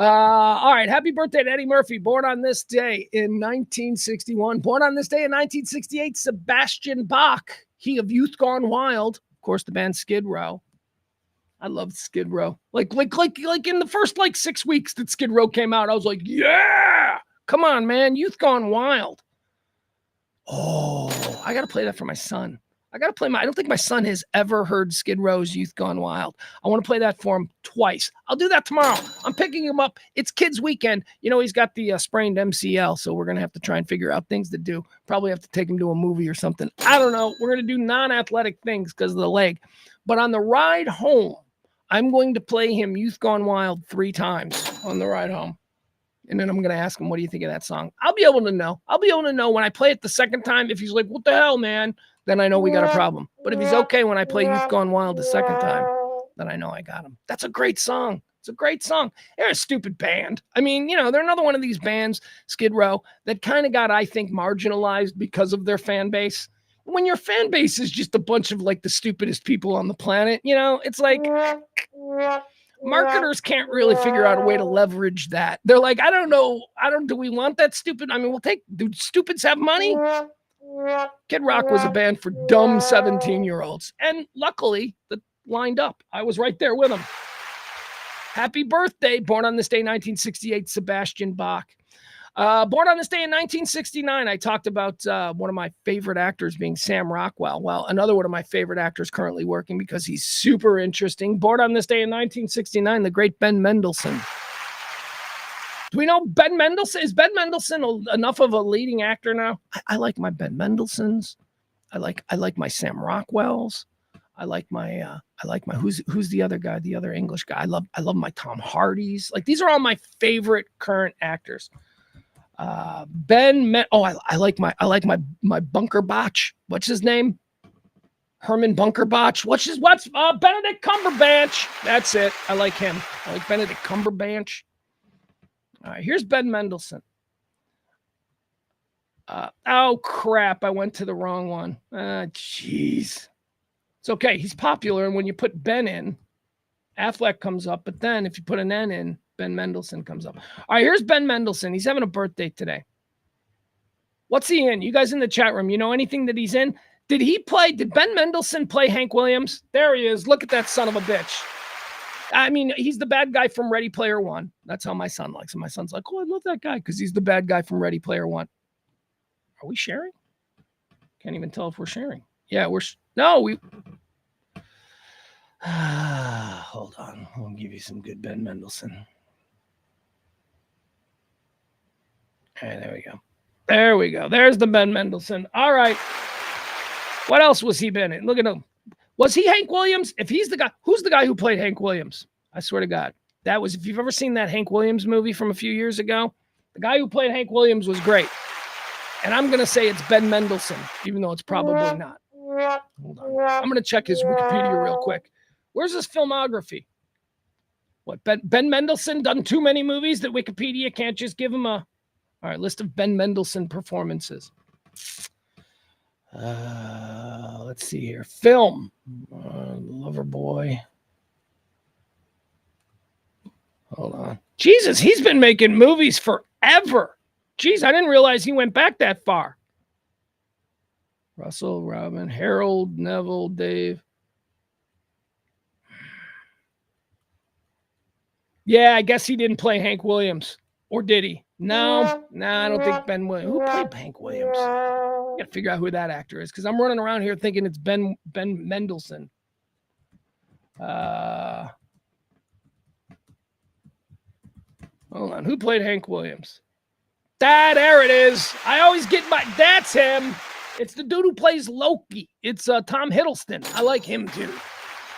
All right. Happy birthday to Eddie Murphy. Born on this day in 1961. Born on this day in 1968, Sebastian Bach. He of Youth Gone Wild. Of course, the band Skid Row. I loved Skid Row. Like in the first 6 weeks that Skid Row came out, I was like, yeah, come on, man. Youth Gone Wild. Oh, I got to play that for my son. I don't think my son has ever heard Skid Row's Youth Gone Wild. I want to play that for him twice. I'll do that tomorrow. I'm picking him up. It's kids weekend. He's got the sprained MCL, so we're going to have to try and figure out things to do. Probably have to take him to a movie or something. I don't know. We're going to do non-athletic things because of the leg. But on the ride home, I'm going to play him Youth Gone Wild 3 times on the ride home. And then I'm going to ask him, what do you think of that song? I'll be able to know. I'll be able to know when I play it the second time. If he's like, what the hell, man? Then I know we got a problem. But if he's okay when I play Youth Gone Wild the second time, then I know I got him. That's a great song. It's a great song. They're a stupid band. I mean, they're another one of these bands, Skid Row, that kind of got, I think, marginalized because of their fan base. When your fan base is just a bunch of like the stupidest people on the planet, it's like marketers can't really figure out a way to leverage that. They're like, I don't know. Do we want that stupid? I mean, do stupids have money? Kid Rock was a band for dumb 17-year-olds. And luckily, that lined up. I was right there with them. Happy birthday, born on this day, 1968, Sebastian Bach. Born on this day in 1969, I talked about one of my favorite actors being Sam Rockwell. Well, another one of my favorite actors currently working because he's super interesting. Born on this day in 1969, the great Ben Mendelsohn. Do we know Ben Mendelsohn? Is Ben Mendelsohn enough of a leading actor now? I like my Ben Mendelsohns. I like my Sam Rockwells. I like my who's the other guy, the other English guy. I love my Tom Hardys. Like, these are all my favorite current actors. I like my Bunker Botch. What's his name? Herman Bunker Botch. What's Benedict Cumberbatch. That's it. I like him. I like Benedict Cumberbatch. All right, here's Ben Mendelsohn. Oh crap, I went to the wrong one. Jeez. It's okay. He's popular, and when you put Ben in, Affleck comes up, but then if you put an N in, Ben Mendelsohn comes up. All right, here's Ben Mendelsohn. He's having a birthday today. What's he in? You guys in the chat room, you know anything that he's in? Did Ben Mendelsohn play Hank Williams? There he is. Look at that son of a bitch. I mean, he's the bad guy from Ready Player One. That's how my son likes him. My son's like, oh, I love that guy because he's the bad guy from Ready Player One. Are we sharing? Can't even tell if we're sharing. Yeah, we... Hold on. I'll give you some good Ben Mendelsohn. All right, there we go. There we go. There's the Ben Mendelsohn. All right. What else was he been in? Look at him. Was he Hank Williams? If he's the guy, who's the guy who played Hank Williams? I swear to God. That was, if you've ever seen that Hank Williams movie from a few years ago, the guy who played Hank Williams was great. And I'm going to say it's Ben Mendelsohn, even though it's probably not. Hold on. I'm going to check his Wikipedia real quick. Where's his filmography? What, Ben Mendelsohn done too many movies that Wikipedia can't just give him a... All right, list of Ben Mendelsohn performances. Let's see here. Film. Loverboy. Hold on. Jesus, he's been making movies forever. Jeez, I didn't realize he went back that far. Russell, Robin, Harold, Neville, Dave. Yeah, I guess he didn't play Hank Williams. Or did he? No, I don't think Ben Williams. Who played Hank Williams? I got to figure out who that actor is because I'm running around here thinking it's Ben Mendelsohn. Hold on. Who played Hank Williams? There it is. I always get that's him. It's the dude who plays Loki. It's Tom Hiddleston. I like him too.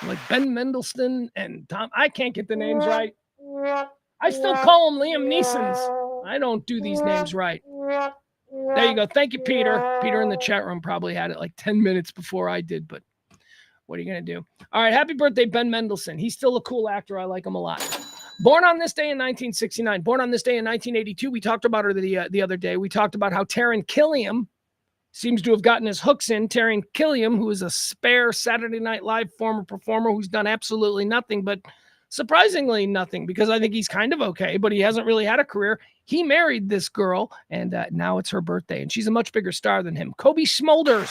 I like Ben Mendelsohn and Tom. I can't get the names right. I still call them Liam Neeson's. I don't do these names right. There you go. Thank you, Peter. Peter in the chat room probably had it like 10 minutes before I did, but what are you going to do? All right. Happy birthday, Ben Mendelsohn. He's still a cool actor. I like him a lot. Born on this day in 1969. Born on this day in 1982. We talked about her the other day. We talked about how Taron Killam seems to have gotten his hooks in. Taron Killam, who is a spare Saturday Night Live former performer who's done absolutely nothing, but surprisingly nothing, because I think he's kind of okay, but he hasn't really had a career. He married this girl, and now it's her birthday, and she's a much bigger star than him. Colby Smulders.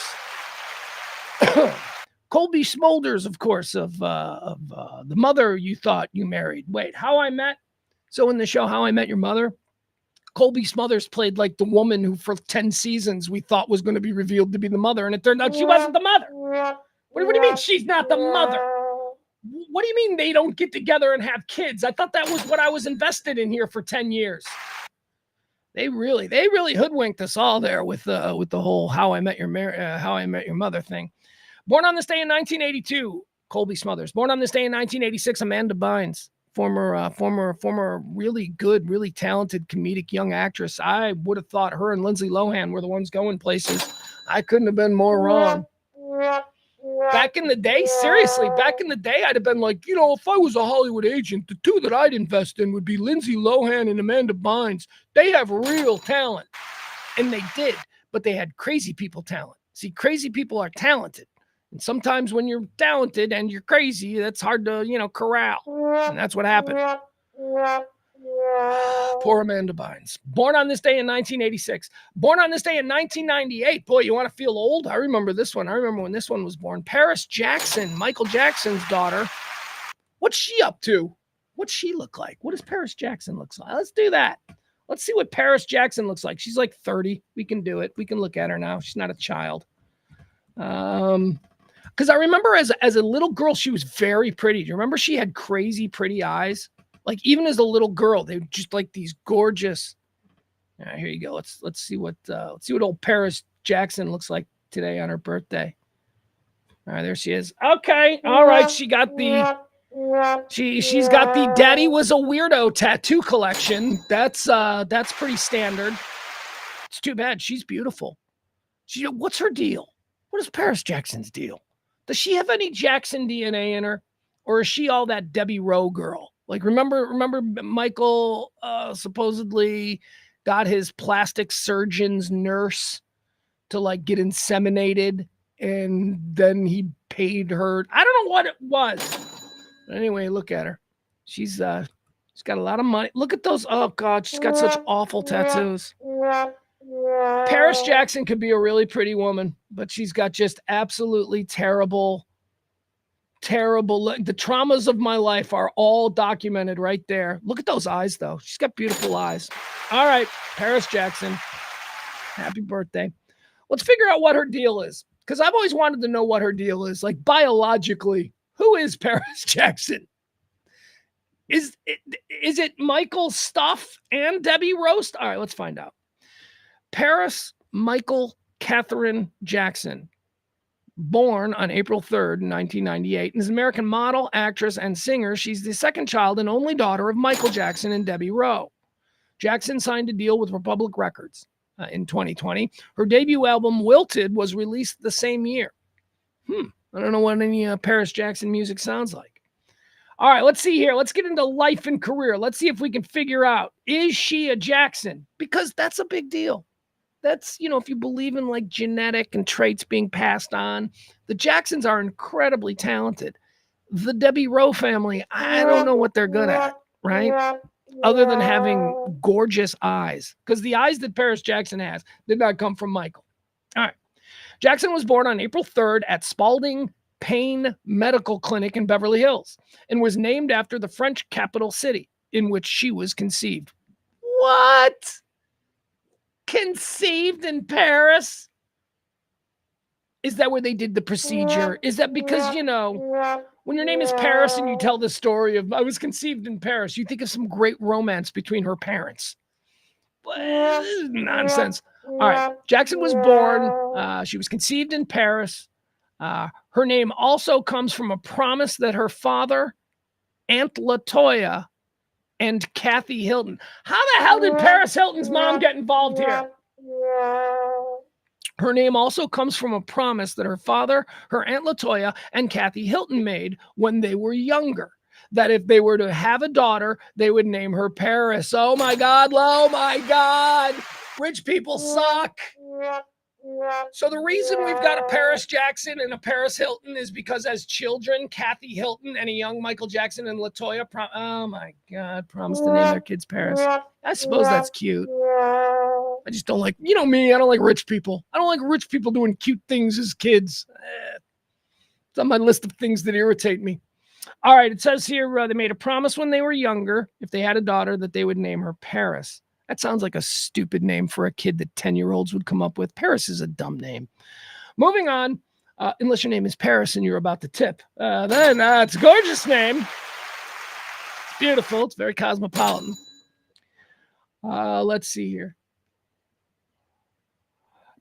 Colby Smulders, of course, of The Mother You Thought You Married. Wait, How I Met? So in the show How I Met Your Mother, Colby Smulders played like the woman who for 10 seasons we thought was going to be revealed to be the mother, and it turned out she wasn't the mother. What do you mean she's not the mother? What do you mean they don't get together and have kids? I thought that was what I was invested in here for 10 years. They really hoodwinked us all there with the whole How I Met Your Mother thing. Born on this day in 1982, Colby Smothers. Born on this day in 1986, Amanda Bynes, former really good, really talented comedic young actress. I would have thought her and Lindsay Lohan were the ones going places. I couldn't have been more wrong. Back in the day, seriously, I'd have been like, if I was a Hollywood agent, the two that I'd invest in would be Lindsay Lohan and Amanda Bynes. They have real talent. And they did, but they had crazy people talent. See, crazy people are talented. And sometimes when you're talented and you're crazy, that's hard to, corral. And that's what happened. Poor Amanda Bynes. Born on this day in 1986. Born on this day in 1998. Boy, you want to feel old? I remember this one. I remember when this one was born. Paris Jackson, Michael Jackson's daughter. What's she up to? What's she look like? What does Paris Jackson look like? Let's do that. Let's see what Paris Jackson looks like. She's like 30. We can do it. We can look at her now. She's not a child. Because I remember as a little girl, she was very pretty. Do you remember she had crazy pretty eyes? Like even as a little girl, they were just like these gorgeous. Here you go. Let's see what old Paris Jackson looks like today on her birthday. All right, there she is. Okay, all right. She got she's got the Daddy Was a Weirdo tattoo collection. That's pretty standard. It's too bad. She's beautiful. What's her deal? What is Paris Jackson's deal? Does she have any Jackson DNA in her, or is she all that Debbie Rowe girl? Like remember Michael supposedly got his plastic surgeon's nurse to like get inseminated, and then he paid her. I don't know what it was. But anyway, look at her. She's got a lot of money. Look at those. Oh God, she's got such awful tattoos. Paris Jackson could be a really pretty woman, but she's got just absolutely terrible. The traumas of my life are all documented right there. Look at those eyes, though. She's got beautiful eyes. All right, Paris Jackson. Happy birthday. Let's figure out what her deal is, because I've always wanted to know what her deal is. Like biologically, who is Paris Jackson? Is it Michael Stuff and Debbie Roast? All right, let's find out. Paris Michael Catherine Jackson. Born on April 3rd, 1998, and is an American model, actress, and singer. She's the second child and only daughter of Michael Jackson and Debbie Rowe. Jackson signed a deal with Republic Records in 2020. Her debut album, Wilted, was released the same year. I don't know what any Paris Jackson music sounds like. All right, let's see here. Let's get into life and career. Let's see if we can figure out, is she a Jackson? Because that's a big deal. That's, if you believe in like genetic and traits being passed on, the Jacksons are incredibly talented. The Debbie Rowe family, I don't know what they're good at, right? Other than having gorgeous eyes, because the eyes that Paris Jackson has did not come from Michael. All right. Jackson was born on April 3rd at Spalding Payne Medical Clinic in Beverly Hills and was named after the French capital city in which she was conceived. What? Conceived in Paris? Is that where they did the procedure? Is that because, when your name is Paris and you tell the story of I was conceived in Paris, you think of some great romance between her parents? Well, this is nonsense. All right. Jackson was born. She was conceived in Paris. Her name also comes from a promise that her father, Aunt LaToya, and Kathy Hilton. How the hell did Paris Hilton's mom get involved here? Her name also comes from a promise that her father, her Aunt LaToya, and Kathy Hilton made when they were younger. That if they were to have a daughter, they would name her Paris. Oh my God. Oh my God. Rich people suck. So the reason we've got a Paris Jackson and a Paris Hilton is because as children, Kathy Hilton and a young Michael Jackson and LaToya, promised to name their kids Paris. I suppose that's cute. I just don't like, me, I don't like rich people. I don't like rich people doing cute things as kids. It's on my list of things that irritate me. All right, it says here they made a promise when they were younger, if they had a daughter, that they would name her Paris. That sounds like a stupid name for a kid that 10-year-olds would come up with. Paris is a dumb name. Moving on, unless your name is Paris and you're about to tip. Then it's a gorgeous name. It's beautiful. It's very cosmopolitan. Let's see here.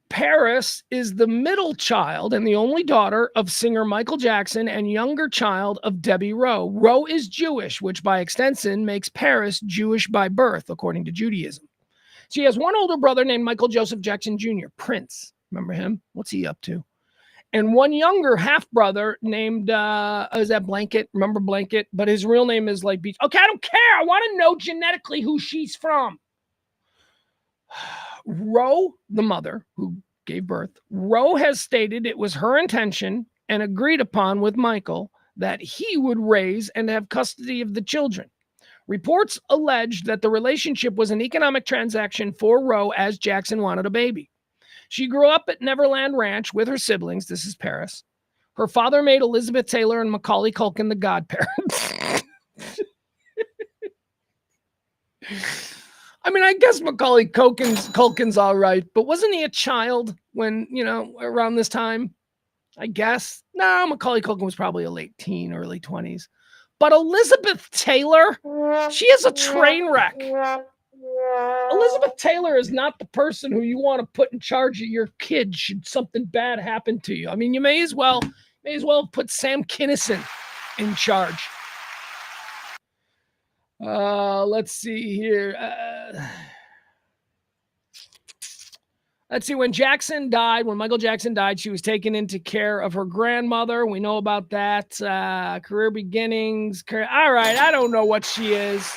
Paris is the middle child and the only daughter of singer Michael Jackson and younger child of Debbie Rowe. Rowe is Jewish, which by extension makes Paris Jewish by birth, according to Judaism. She has one older brother named Michael Joseph Jackson Jr., Prince. Remember him? What's he up to? And one younger half-brother named, is that Blanket? Remember Blanket? But his real name is like Beach. Okay, I don't care. I want to know genetically who she's from. Rowe, the mother who gave birth, Rowe has stated it was her intention and agreed upon with Michael that he would raise and have custody of the children. Reports alleged that the relationship was an economic transaction for Rowe as Jackson wanted a baby. She grew up at Neverland Ranch with her siblings. This is Paris. Her father made Elizabeth Taylor and Macaulay Culkin the godparents. I mean, I guess Macaulay Culkin's all right, but wasn't he a child when, around this time? I guess. No, Macaulay Culkin was probably a late teen, early 20s. But Elizabeth Taylor, she is a train wreck. Elizabeth Taylor is not the person who you want to put in charge of your kid should something bad happen to you. I mean, you may as well put Sam Kinison in charge. Let's see here. Let's see. When Michael Jackson died, she was taken into care of her grandmother. We know about that. Career beginnings. All right. I don't know what she is.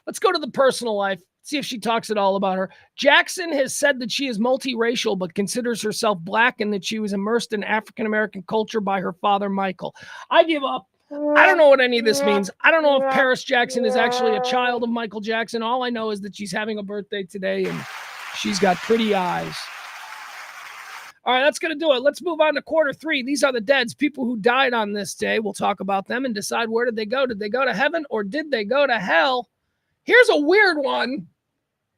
Let's go to the personal life. See if she talks at all about her. Jackson has said that she is multiracial, but considers herself Black and that she was immersed in African-American culture by her father, Michael. I give up. I don't know what any of this means. I don't know if Paris Jackson is actually a child of Michael Jackson. All I know is that she's having a birthday today and she's got pretty eyes. All right, that's going to do it. Let's move on to quarter three. These are the deads, people who died on this day. We'll talk about them and decide where did they go. Did they go to heaven or did they go to hell? Here's a weird one.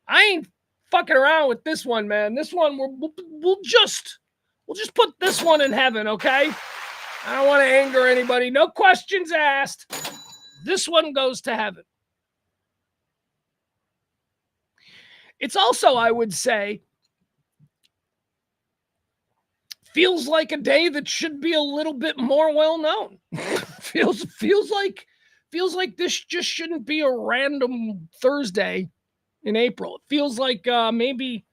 I ain't fucking around with this one, man. This one, we'll just put this one in heaven, okay? I don't want to anger anybody. No questions asked. This one goes to heaven. It's also, I would say, feels like a day that should be a little bit more well known. feels like this just shouldn't be a random Thursday in April. It feels like maybe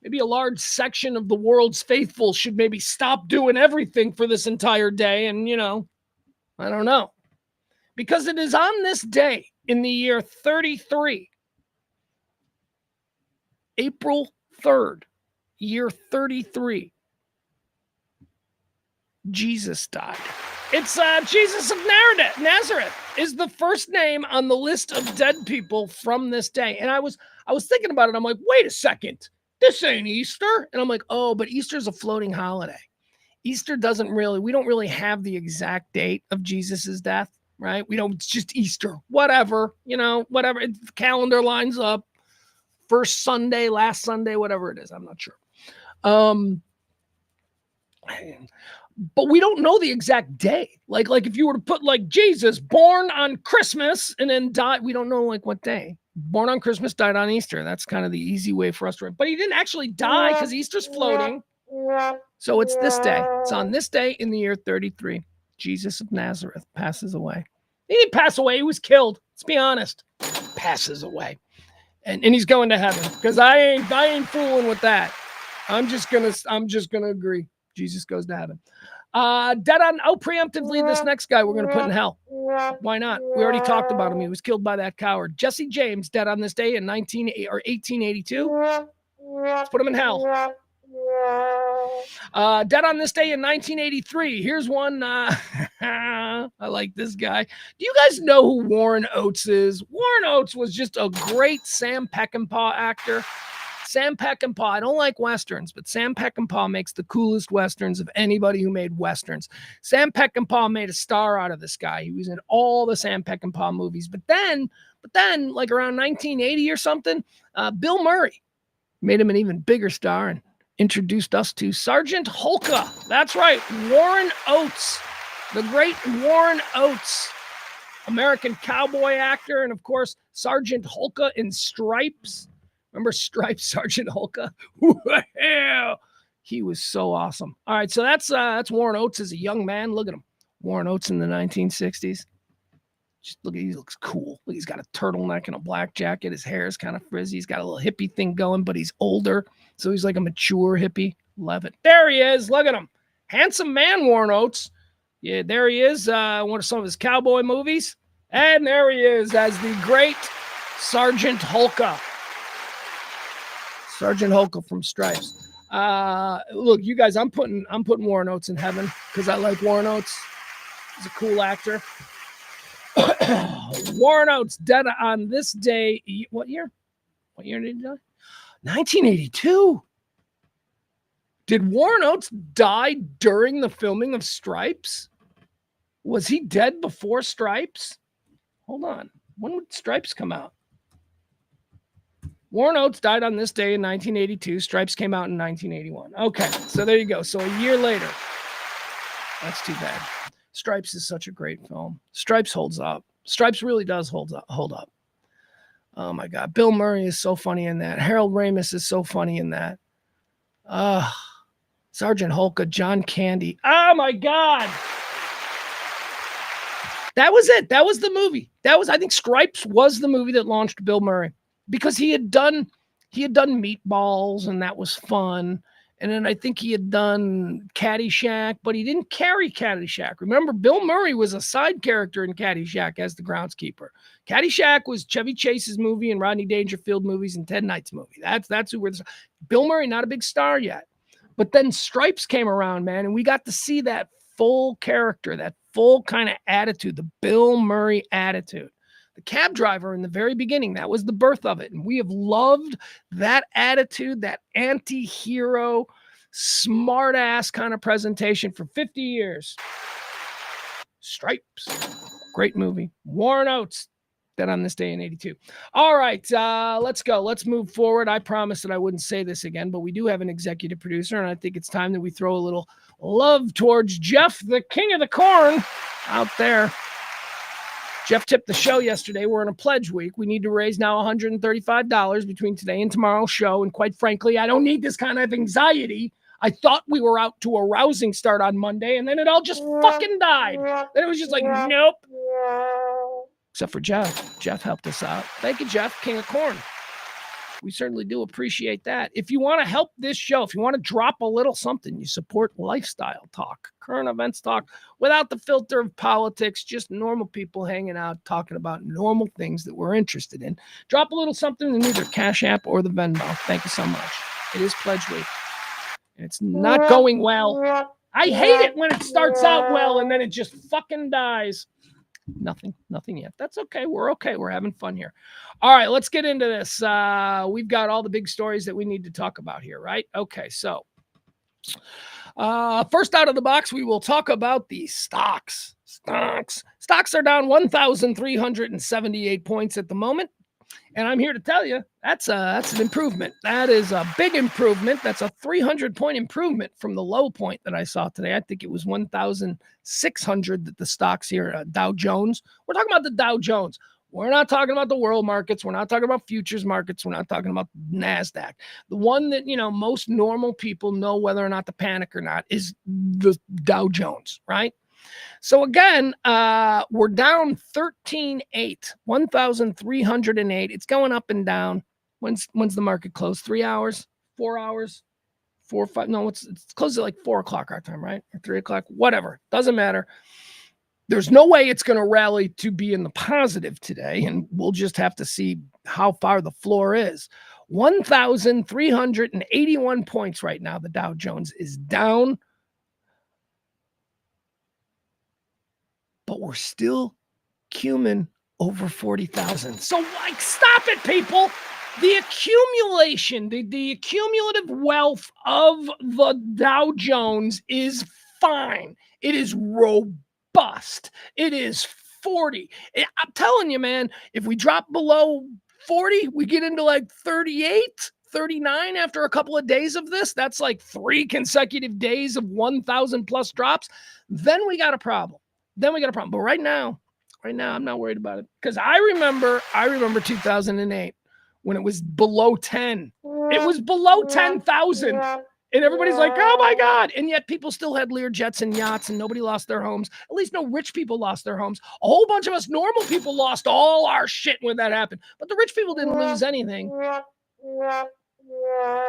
a large section of the world's faithful should maybe stop doing everything for this entire day. And, I don't know. Because it is on this day in the year 33, April 3rd, year 33, Jesus died. It's Jesus of Nazareth is the first name on the list of dead people from this day. And I was thinking about it. I'm like, wait a second. This ain't Easter. And I'm like, oh, but Easter's a floating holiday. Easter we don't really have the exact date of Jesus's death, right? It's just Easter, whatever, whatever. The calendar lines up. First Sunday, last Sunday, whatever it is. I'm not sure. But we don't know the exact day. Like if you were to put like Jesus born on Christmas and then died, we don't know like what day. Born on Christmas, died on Easter. That's kind of the easy way for us to. But he didn't actually die because Easter's floating. So it's this day. It's on this day in the year 33. Jesus of Nazareth passes away. He didn't pass away. He was killed. Let's be honest. Passes away. And he's going to heaven because I ain't fooling with that. I'm just gonna agree. Jesus goes to heaven. Dead on preemptively. This next guy we're gonna put in hell. Why not? We already talked about him. He was killed by that coward. Jesse James, dead on this day in 1882. Let's put him in hell. Dead on this day in 1983. Here's one. I like this guy. Do you guys know who Warren Oates is? Warren Oates was just a great Sam Peckinpah actor. Sam Peckinpah, I don't like Westerns, but Sam Peckinpah makes the coolest Westerns of anybody who made Westerns. Sam Peckinpah made a star out of this guy. He was in all the Sam Peckinpah movies. But then, like around 1980 or something, Bill Murray made him an even bigger star and introduced us to Sergeant Hulka. That's right, Warren Oates, the great Warren Oates, American cowboy actor, and of course, Sergeant Hulka in Stripes. Remember Stripes, Sergeant Hulka? Wow. He was so awesome. All right, so that's Warren Oates as a young man. Look at him. Warren Oates in the 1960s. Just look at, he looks cool. Look, he's got a turtleneck and a black jacket. His hair is kind of frizzy. He's got a little hippie thing going, but he's older. So he's like a mature hippie. Love it. There he is. Look at him. Handsome man, Warren Oates. Yeah, there he is. One of some of his cowboy movies. And there he is as the great Sergeant Hulka. Sergeant Hulka from Stripes. Look, you guys, I'm putting Warren Oates in heaven because I like Warren Oates. He's a cool actor. Warren Oates dead on this day. What year? What year did he die? 1982. Did Warren Oates die during the filming of Stripes? Was he dead before Stripes? Hold on. When would Stripes come out? Warren Oates died on this day in 1982. Stripes came out in 1981. Okay, so there you go. So a year later. That's too bad. Stripes is such a great film. Stripes holds up. Stripes really does hold up. Oh my God. Bill Murray is so funny in that. Harold Ramis is so funny in that. Sergeant Hulka, John Candy. Oh my God. That was it. That was the movie. I think Stripes was the movie that launched Bill Murray because he had done Meatballs and that was fun. And then I think he had done Caddyshack, but he didn't carry Caddyshack. Remember, Bill Murray was a side character in Caddyshack as the groundskeeper. Caddyshack was Chevy Chase's movie and Rodney Dangerfield movies and Ted Knight's movie. That's who we're. Bill Murray, not a big star yet. But then Stripes came around, man, and we got to see that full character, that full kind of attitude, the Bill Murray attitude. The cab driver in the very beginning, that was the birth of it. And we have loved that attitude, that anti-hero, smart-ass kind of presentation for 50 years. Stripes. Great movie. Warren Oates, dead on this day in 82. All right, let's go. Let's move forward. I promised that I wouldn't say this again, but we do have an executive producer, and I think it's time that we throw a little love towards Jeff, the king of the corn, out there. Jeff tipped the show yesterday. We're in a pledge week. We need to raise now $135 between today and tomorrow's show. And quite frankly, I don't need this kind of anxiety. I thought we were out to a rousing start on Monday, and then it all just fucking died. Then it was just like, nope. Except for Jeff. Jeff helped us out. Thank you, Jeff, king of corn. We certainly do appreciate that. If you want to help this show, if you want to drop a little something, you support lifestyle talk, current events talk, without the filter of politics, just normal people hanging out, talking about normal things that we're interested in. Drop a little something in either Cash App or the Venmo. Thank you so much. It is Pledge Week. It's not going well. I hate it when it starts out well and then it just fucking dies. Nothing yet. That's okay. We're okay. We're having fun here. All right, let's get into this. We've got all the big stories that we need to talk about here, right? Okay, so first out of the box, we will talk about the stocks. Stocks are down 1,378 points at the moment. And I'm here to tell you that's an improvement. That is a big improvement. That's a 300-point improvement from the low point that I saw today. I think it was 1,600 that the stocks here, Dow Jones. We're talking about the Dow Jones. We're not talking about the world markets. We're not talking about futures markets. We're not talking about NASDAQ. The one that, most normal people know whether or not to panic or not is the Dow Jones, right? So again, we're down 13.8, 1,308. It's going up and down. When's the market close? 3 hours, 4 hours, 4 or 5. No, it's closed at like 4 o'clock our time, right? Or 3 o'clock, whatever. Doesn't matter. There's no way it's going to rally to be in the positive today, and we'll just have to see how far the floor is. 1,381 points right now. The Dow Jones is down. But we're still cuming over 40,000. So, stop it, people. The accumulation, the cumulative wealth of the Dow Jones is fine. It is robust. It is 40. I'm telling you, man, if we drop below 40, we get into like 38, 39 after a couple of days of this. That's like 3 consecutive days of 1,000 plus drops. Then we got a problem. But right now, I'm not worried about it because I remember 2008 when it was below 10. It was below 10,000. And everybody's like, oh my God. And yet people still had Lear jets and yachts and nobody lost their homes. At least no rich people lost their homes. A whole bunch of us normal people lost all our shit when that happened. But the rich people didn't lose anything.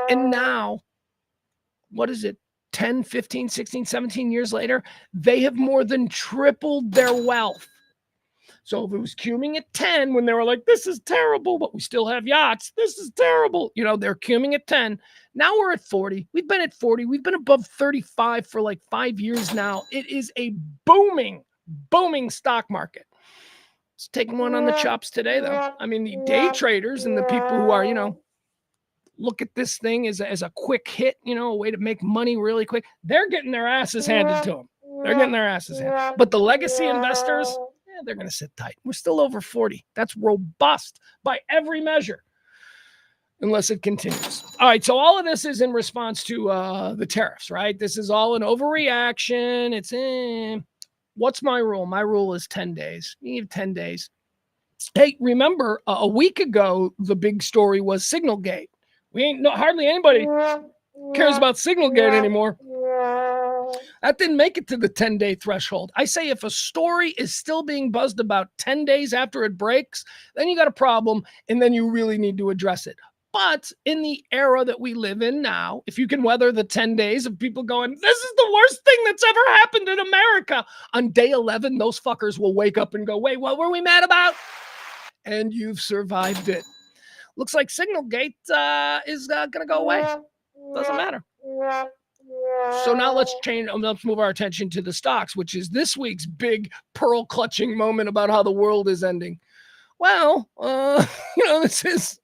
And now, what is it? 10, 15, 16, 17 years later, they have more than tripled their wealth. So if it was cuming at 10 when they were like, this is terrible, but we still have yachts. This is terrible. You know, they're cuming at 10. Now we're at 40. We've been at 40. We've been above 35 for like 5 years now. It is a booming stock market. It's taking one on the chops today, though. I mean, the day traders and the people who are, you know, look at this thing as a quick hit, you know, a way to make money really quick. They're getting their asses handed to them. They're getting their asses handed. But the legacy investors, they're going to sit tight. We're still over 40. That's robust by every measure, unless it continues. All right, so all of this is in response to the tariffs, right? This is all an overreaction. It's what's my rule? My rule is 10 days. You have 10 days. Hey, remember a week ago, the big story was Signalgate. Hardly anybody cares about Signalgate anymore. That didn't make it to the 10-day threshold. I say if a story is still being buzzed about 10 days after it breaks, then you got a problem, and then you really need to address it. But in the era that we live in now, if you can weather the 10 days of people going, this is the worst thing that's ever happened in America, on day 11, those fuckers will wake up and go, wait, what were we mad about? And you've survived it. Looks like Signalgate is going to go away. Doesn't matter. So now let's move our attention to the stocks, which is this week's big pearl clutching moment about how the world is ending. Well, this is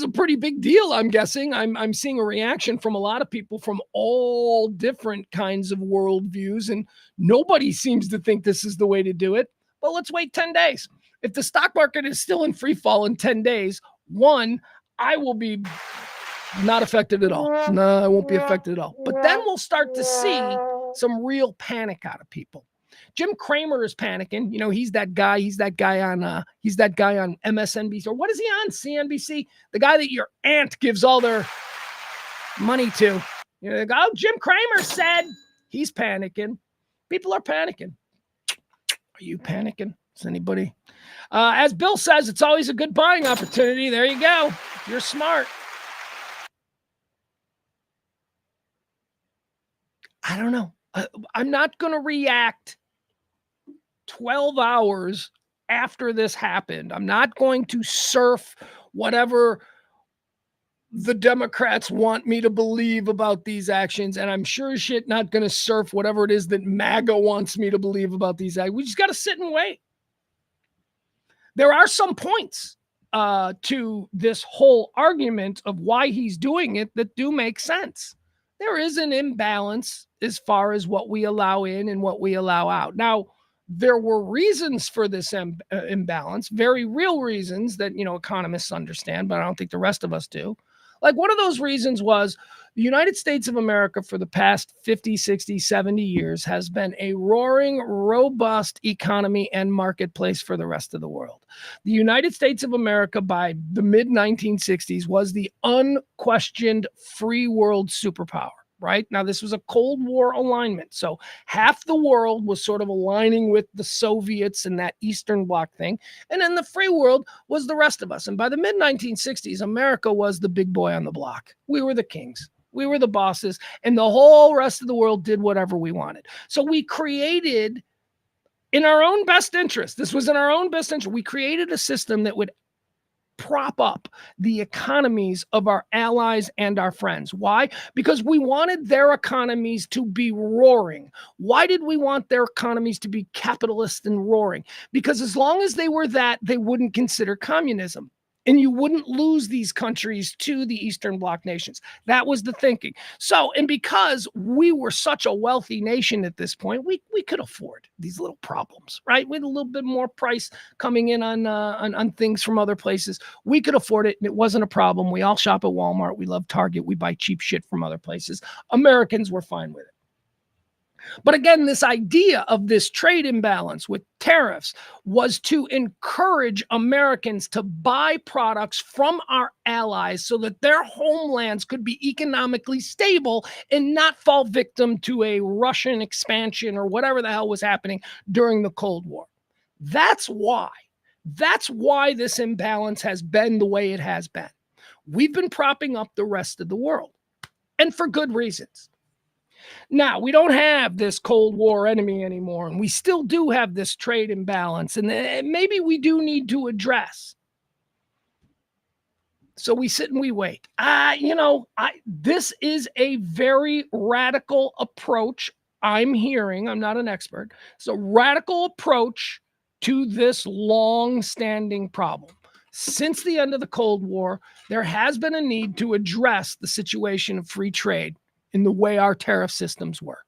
a pretty big deal, I'm guessing. I'm seeing a reaction from a lot of people from all different kinds of worldviews, and nobody seems to think this is the way to do it. But let's wait 10 days. If the stock market is still in free fall in 10 days, I will be not affected at all. No, I won't be affected at all. But then we'll start to see some real panic out of people. Jim Cramer is panicking. You know, he's that guy on MSNBC, or what is he on? CNBC? The guy that your aunt gives all their money to. You know, they go, oh, Jim Cramer said. He's panicking. People are panicking. Are you panicking? Is anybody? As Bill says, it's always a good buying opportunity. There you go. You're smart. I don't know. I'm not going to react 12 hours after this happened. I'm not going to surf whatever the Democrats want me to believe about these actions. And I'm sure as shit not going to surf whatever it is that MAGA wants me to believe about these actions. We just got to sit and wait. There are some points to this whole argument of why he's doing it that do make sense. There is an imbalance as far as what we allow in and what we allow out. Now, there were reasons for this imbalance, very real reasons that, economists understand, but I don't think the rest of us do. Like, one of those reasons was the United States of America for the past 50, 60, 70 years has been a roaring, robust economy and marketplace for the rest of the world. The United States of America by the mid-1960s was the unquestioned free world superpower. Right? Now, this was a Cold War alignment. So half the world was sort of aligning with the Soviets and that Eastern Bloc thing. And then the free world was the rest of us. And by the mid-1960s, America was the big boy on the block. We were the kings. We were the bosses. And the whole rest of the world did whatever we wanted. So we created, in our own best interest, this was in our own best interest, we created a system that would prop up the economies of our allies and our friends. Why? Because we wanted their economies to be roaring. Why did we want their economies to be capitalist and roaring? Because as long as they were that, they wouldn't consider communism. And you wouldn't lose these countries to the Eastern Bloc nations. That was the thinking. So, and because we were such a wealthy nation at this point, we could afford these little problems, right? We had a little bit more price coming in on things from other places. We could afford it, and it wasn't a problem. We all shop at Walmart. We love Target. We buy cheap shit from other places. Americans were fine with it. But again, this idea of this trade imbalance with tariffs was to encourage Americans to buy products from our allies so that their homelands could be economically stable and not fall victim to a Russian expansion or whatever the hell was happening during the Cold War. That's why. That's why this imbalance has been the way it has been. We've been propping up the rest of the world, and for good reasons. Now, we don't have this Cold War enemy anymore, and we still do have this trade imbalance, and maybe we do need to address. So we sit and we wait. This is a very radical approach I'm hearing. I'm not an expert. It's a radical approach to this long-standing problem. Since the end of the Cold War, there has been a need to address the situation of free trade in the way our tariff systems work.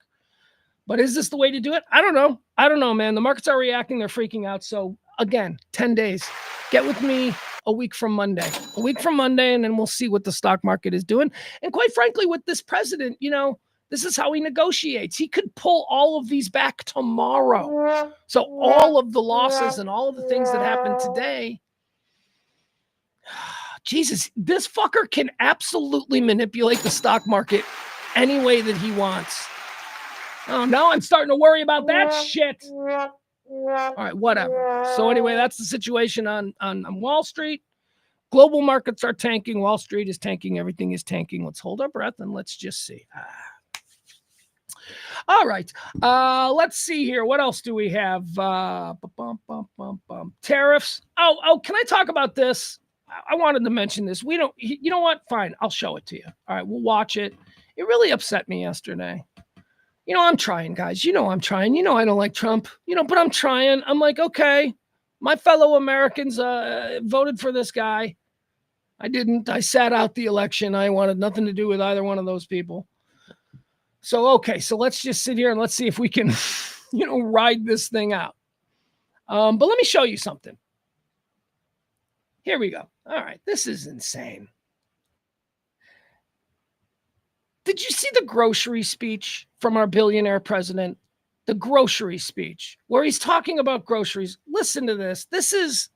But is this the way to do it? I don't know. I don't know, man. The markets are reacting. They're freaking out. So again, 10 days. Get with me a week from Monday. A week from Monday, and then we'll see what the stock market is doing. And quite frankly, with this president, this is how he negotiates. He could pull all of these back tomorrow. So all of the losses and all of the things that happened today, Jesus, this fucker can absolutely manipulate the stock market any way that he wants. Oh, now I'm starting to worry about that shit. All right, whatever. So anyway, that's the situation on Wall Street. Global markets are tanking. Wall Street is tanking. Everything is tanking. Let's hold our breath and let's just see. All right. Let's see here. What else do we have? Tariffs. Oh, can I talk about this? I wanted to mention this. We don't, you know what? Fine. I'll show it to you. All right. We'll watch it. It really upset me yesterday. I'm trying, guys. I'm trying. I don't like Trump, but I'm trying. I'm like, okay, my fellow Americans voted for this guy. I didn't. I sat out the election. I wanted nothing to do with either one of those people. So, okay, so let's just sit here and let's see if we can, ride this thing out. But let me show you something. Here we go. All right, this is insane. Did you see the grocery speech from our billionaire president? The grocery speech where he's talking about groceries. Listen to this. This is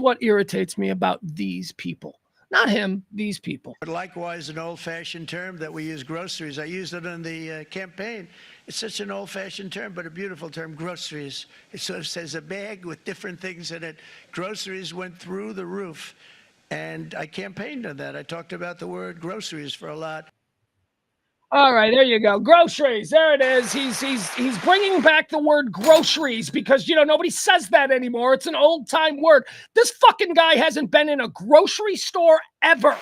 what irritates me about these people. Not him, these people. But likewise, an old-fashioned term that we use, groceries. I used it in the campaign. It's such an old-fashioned term, but a beautiful term, groceries. It sort of says a bag with different things in it. Groceries went through the roof, and I campaigned on that. I talked about the word groceries for a lot. All right, there you go. Groceries. There it is. He's bringing back the word groceries because, nobody says that anymore. It's an old-time word. This fucking guy hasn't been in a grocery store ever.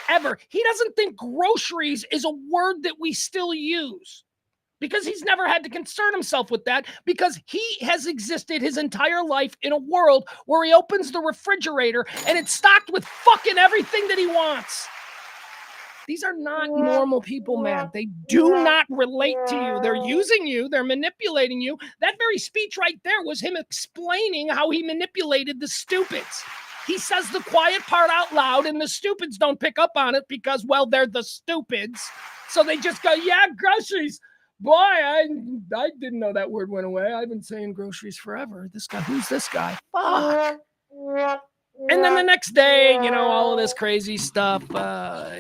Ever. He doesn't think groceries is a word that we still use because he's never had to concern himself with that because he has existed his entire life in a world where he opens the refrigerator and it's stocked with fucking everything that he wants. These are not normal people, man. They do not relate to you. They're using you. They're manipulating you. That very speech right there was him explaining how he manipulated the stupids. He says the quiet part out loud, and the stupids don't pick up on it because, well, they're the stupids. So they just go, yeah, groceries. Boy, I didn't know that word went away. I've been saying groceries forever. This guy, who's this guy? Fuck. And then the next day, all of this crazy stuff.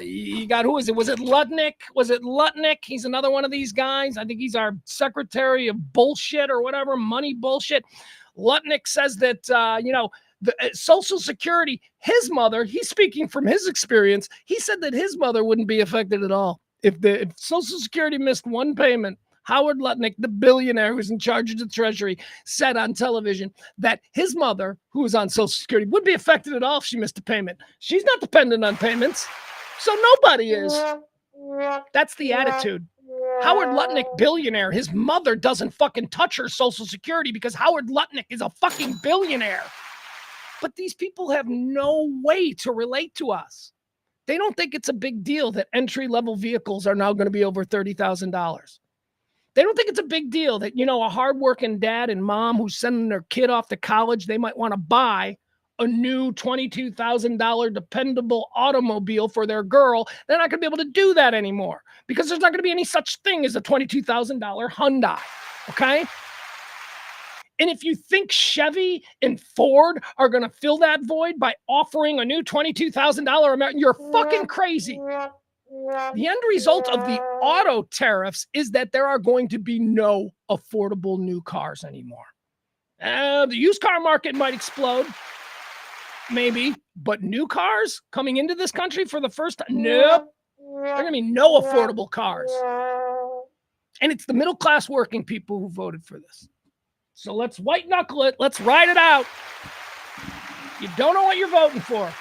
You got, who is it? Was it Lutnick? He's another one of these guys. I think he's our secretary of bullshit or whatever, money bullshit. Lutnick says that, the Social Security, his mother, he's speaking from his experience. He said that his mother wouldn't be affected at all. If Social Security missed one payment, Howard Lutnick, the billionaire who's in charge of the Treasury, said on television that his mother, who was on Social Security, would be affected at all if she missed a payment. She's not dependent on payments, so nobody is. That's the attitude. Howard Lutnick, billionaire, his mother doesn't fucking touch her Social Security because Howard Lutnick is a fucking billionaire. But these people have no way to relate to us. They don't think it's a big deal that entry-level vehicles are now going to be over $30,000. They don't think it's a big deal that, a hardworking dad and mom who's sending their kid off to college, they might want to buy a new $22,000 dependable automobile for their girl, they're not going to be able to do that anymore because there's not going to be any such thing as a $22,000 Hyundai. Okay. And if you think Chevy and Ford are going to fill that void by offering a new $22,000 amount, you're fucking crazy. The end result of the auto tariffs is that there are going to be no affordable new cars anymore. The used car market might explode, maybe, but new cars coming into this country for the first time, nope. There are going to be no affordable cars. And it's the middle class working people who voted for this. So let's white knuckle it. Let's ride it out. You don't know what you're voting for.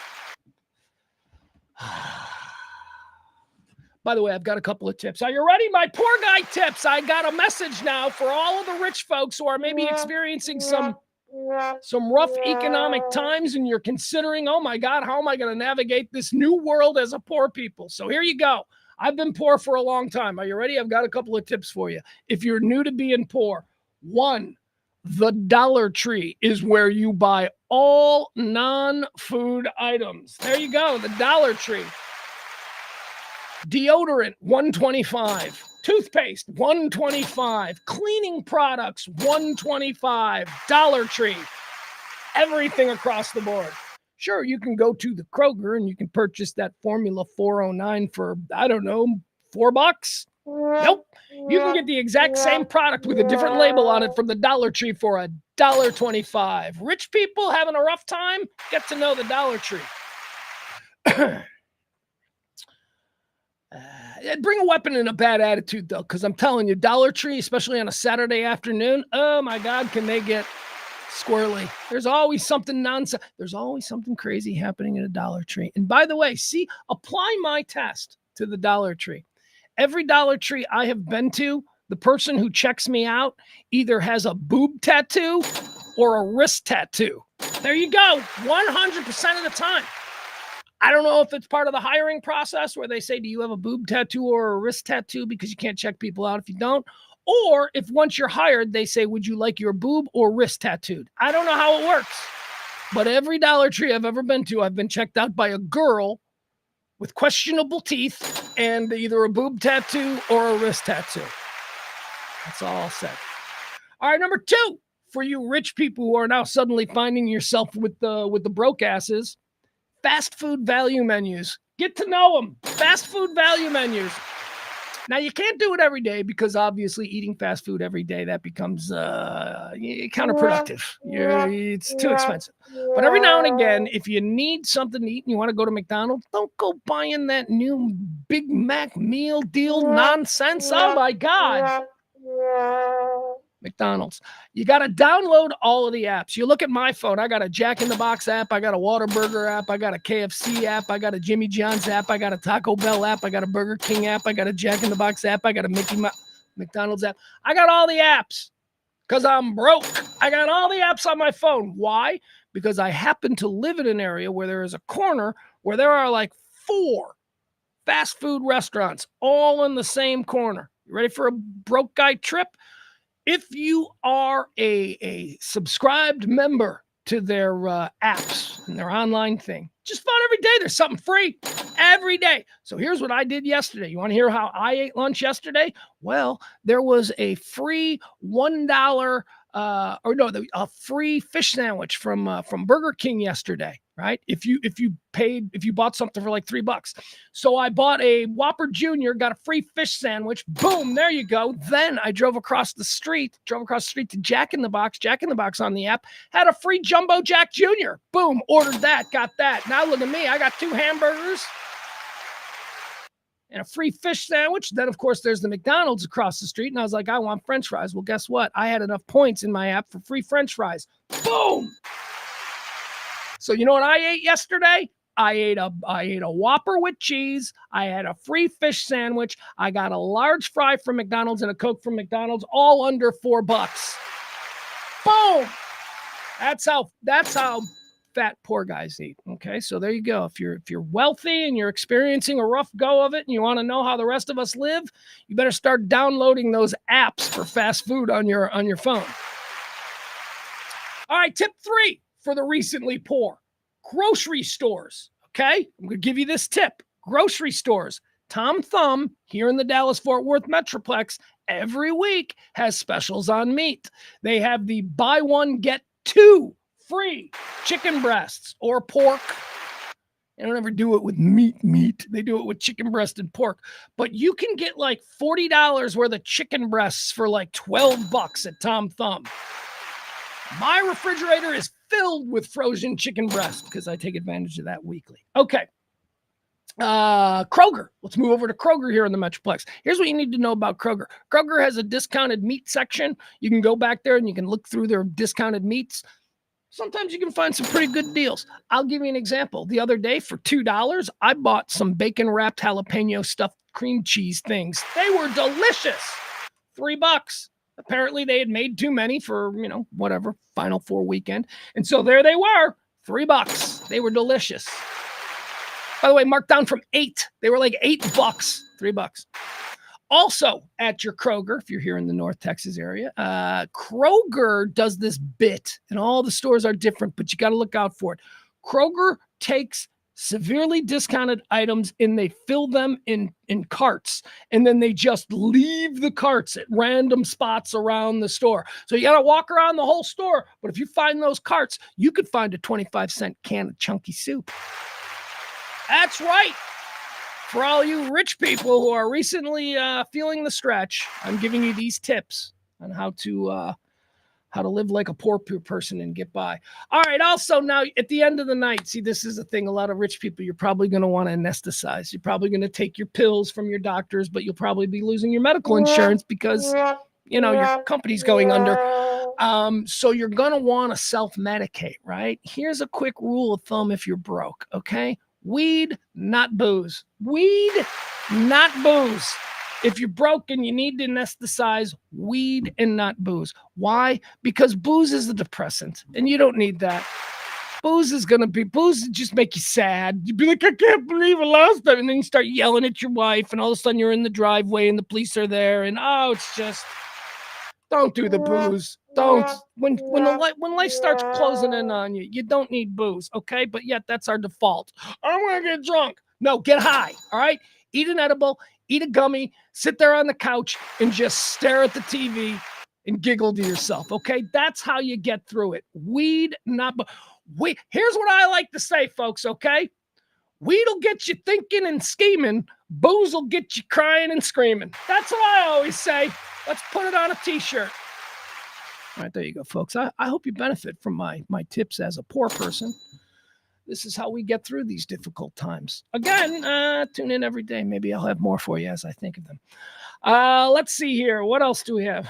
By the way, I've got a couple of tips. Are you ready? My poor guy tips. I got a message now for all of the rich folks who are maybe experiencing some rough economic times and you're considering, oh my God, how am I going to navigate this new world as a poor people? So here you go. I've been poor for a long time. Are you ready? I've got a couple of tips for you. If you're new to being poor, one, the Dollar Tree is where you buy all non-food items. There you go, the Dollar Tree. Deodorant, $1.25. Toothpaste, $1.25. Cleaning products, $1.25. Dollar Tree. Everything across the board. Sure, you can go to the Kroger and you can purchase that Formula 409 for, I don't know, $4. Nope. You can get the exact same product with a different label on it from the Dollar Tree for $1.25. Rich people having a rough time? Get to know the Dollar Tree. Bring a weapon and a bad attitude, though, because I'm telling you, Dollar Tree, especially on a Saturday afternoon, oh, my God, can they get squirrely. There's always something nonsense. There's always something crazy happening at a Dollar Tree. And by the way, see, apply my test to the Dollar Tree. Every Dollar Tree I have been to, the person who checks me out either has a boob tattoo or a wrist tattoo. There you go, 100% of the time. I don't know if it's part of the hiring process where they say, do you have a boob tattoo or a wrist tattoo? Because you can't check people out if you don't. Or if once you're hired, they say, would you like your boob or wrist tattooed? I don't know how it works. But every Dollar Tree I've ever been to, I've been checked out by a girl with questionable teeth and either a boob tattoo or a wrist tattoo. That's all I'll say. All right, number 2, for you rich people who are now suddenly finding yourself with the broke asses, fast food value menus. Get to know them. Fast food value menus. Now, you can't do it every day because obviously eating fast food every day, that becomes counterproductive. It's too expensive. But every now and again, if you need something to eat and you want to go to McDonald's, don't go buying that new Big Mac meal deal nonsense. Oh, my God. McDonald's. You got to download all of the apps. You look at my phone. I got a Jack in the Box app. I got a Whataburger app. I got a KFC app. I got a Jimmy John's app. I got a Taco Bell app. I got a Burger King app. I got a Jack in the Box app. I got a McDonald's app. I got all the apps because I'm broke. I got all the apps on my phone. Why? Because I happen to live in an area where there is a corner where there are like 4 fast food restaurants all in the same corner. You ready for a broke guy trip? If you are a subscribed member to their apps and their online thing, just about every day there's something free every day. So here's what I did yesterday. You want to hear how I ate lunch yesterday? Well, there was a free $1 a free fish sandwich from Burger King yesterday, right? If you bought something for like $3. So I bought a Whopper Junior, got a free fish sandwich. Boom, there you go. Then I drove across the street to Jack in the Box. Jack in the Box on the app had a free Jumbo Jack Junior. Boom, ordered that, got that. Now look at me. I got 2 hamburgers and a free fish sandwich. Then, of course, there's the McDonald's across the street. And I was like, I want French fries. Well, guess what? I had enough points in my app for free French fries. Boom! So you know what I ate yesterday? I ate a Whopper with cheese. I had a free fish sandwich. I got a large fry from McDonald's and a Coke from McDonald's, all under $4. Boom! That's how fat poor guys eat. Okay, so there you go. If you're wealthy and you're experiencing a rough go of it and you want to know how the rest of us live, you better start downloading those apps for fast food on your phone. All right, tip 3 for the recently poor. Grocery stores, okay? I'm going to give you this tip. Grocery stores. Tom Thumb, here in the Dallas-Fort Worth Metroplex, every week has specials on meat. They have the buy one, get two free chicken breasts or pork. They don't ever do it with meat. They do it with chicken breast and pork. But you can get like $40 worth of chicken breasts for like $12 at Tom Thumb. My refrigerator is filled with frozen chicken breast because I take advantage of that weekly. Okay. Kroger. Let's move over to Kroger here in the Metroplex. Here's what you need to know about Kroger. Kroger has a discounted meat section. You can go back there and you can look through their discounted meats. Sometimes you can find some pretty good deals. I'll give you an example. The other day for $2, I bought some bacon wrapped jalapeno stuffed cream cheese things. They were delicious. $3. Apparently they had made too many for, whatever, Final Four weekend. And so there they were, $3. They were delicious. By the way, marked down from $8. They were like $8, $3. Also at your Kroger, if you're here in the North Texas area, Kroger does this bit, and all the stores are different, but you got to look out for it. Kroger takes severely discounted items and they fill them in carts, and then they just leave the carts at random spots around the store. So you got to walk around the whole store, but if you find those carts, you could find a 25-cent can of chunky soup. That's right. For all you rich people who are recently feeling the stretch, I'm giving you these tips on how to live like a poor person and get by. All right. Also, now at the end of the night, see, this is the thing. A lot of rich people, you're probably going to want to anesthetize. You're probably going to take your pills from your doctors, but you'll probably be losing your medical insurance because, your company's going under. So you're going to want to self-medicate, right? Here's a quick rule of thumb if you're broke, okay? Weed, not booze. Weed, not booze. If you're broke and you need to anesthetize, weed and not booze. Why? Because booze is a depressant, and you don't need that. Booze just make you sad. You'd be like, I can't believe it last time. And then you start yelling at your wife, and all of a sudden you're in the driveway and the police are there, and it's just, don't do the booze. Don't. When life starts closing in on you, you don't need booze, okay? But yet that's our default. I want to get drunk. No, get high, all right? Eat an edible, eat a gummy, sit there on the couch and just stare at the TV and giggle to yourself, okay? That's how you get through it. Weed, not weed. Here's what I like to say, folks, okay? Weed will get you thinking and scheming. Booze will get you crying and screaming. That's what I always say. Let's put it on a t-shirt. All right, there you go, folks. I hope you benefit from my tips as a poor person. This is how we get through these difficult times. Again, tune in every day. Maybe I'll have more for you as I think of them. Let's see here. What else do we have?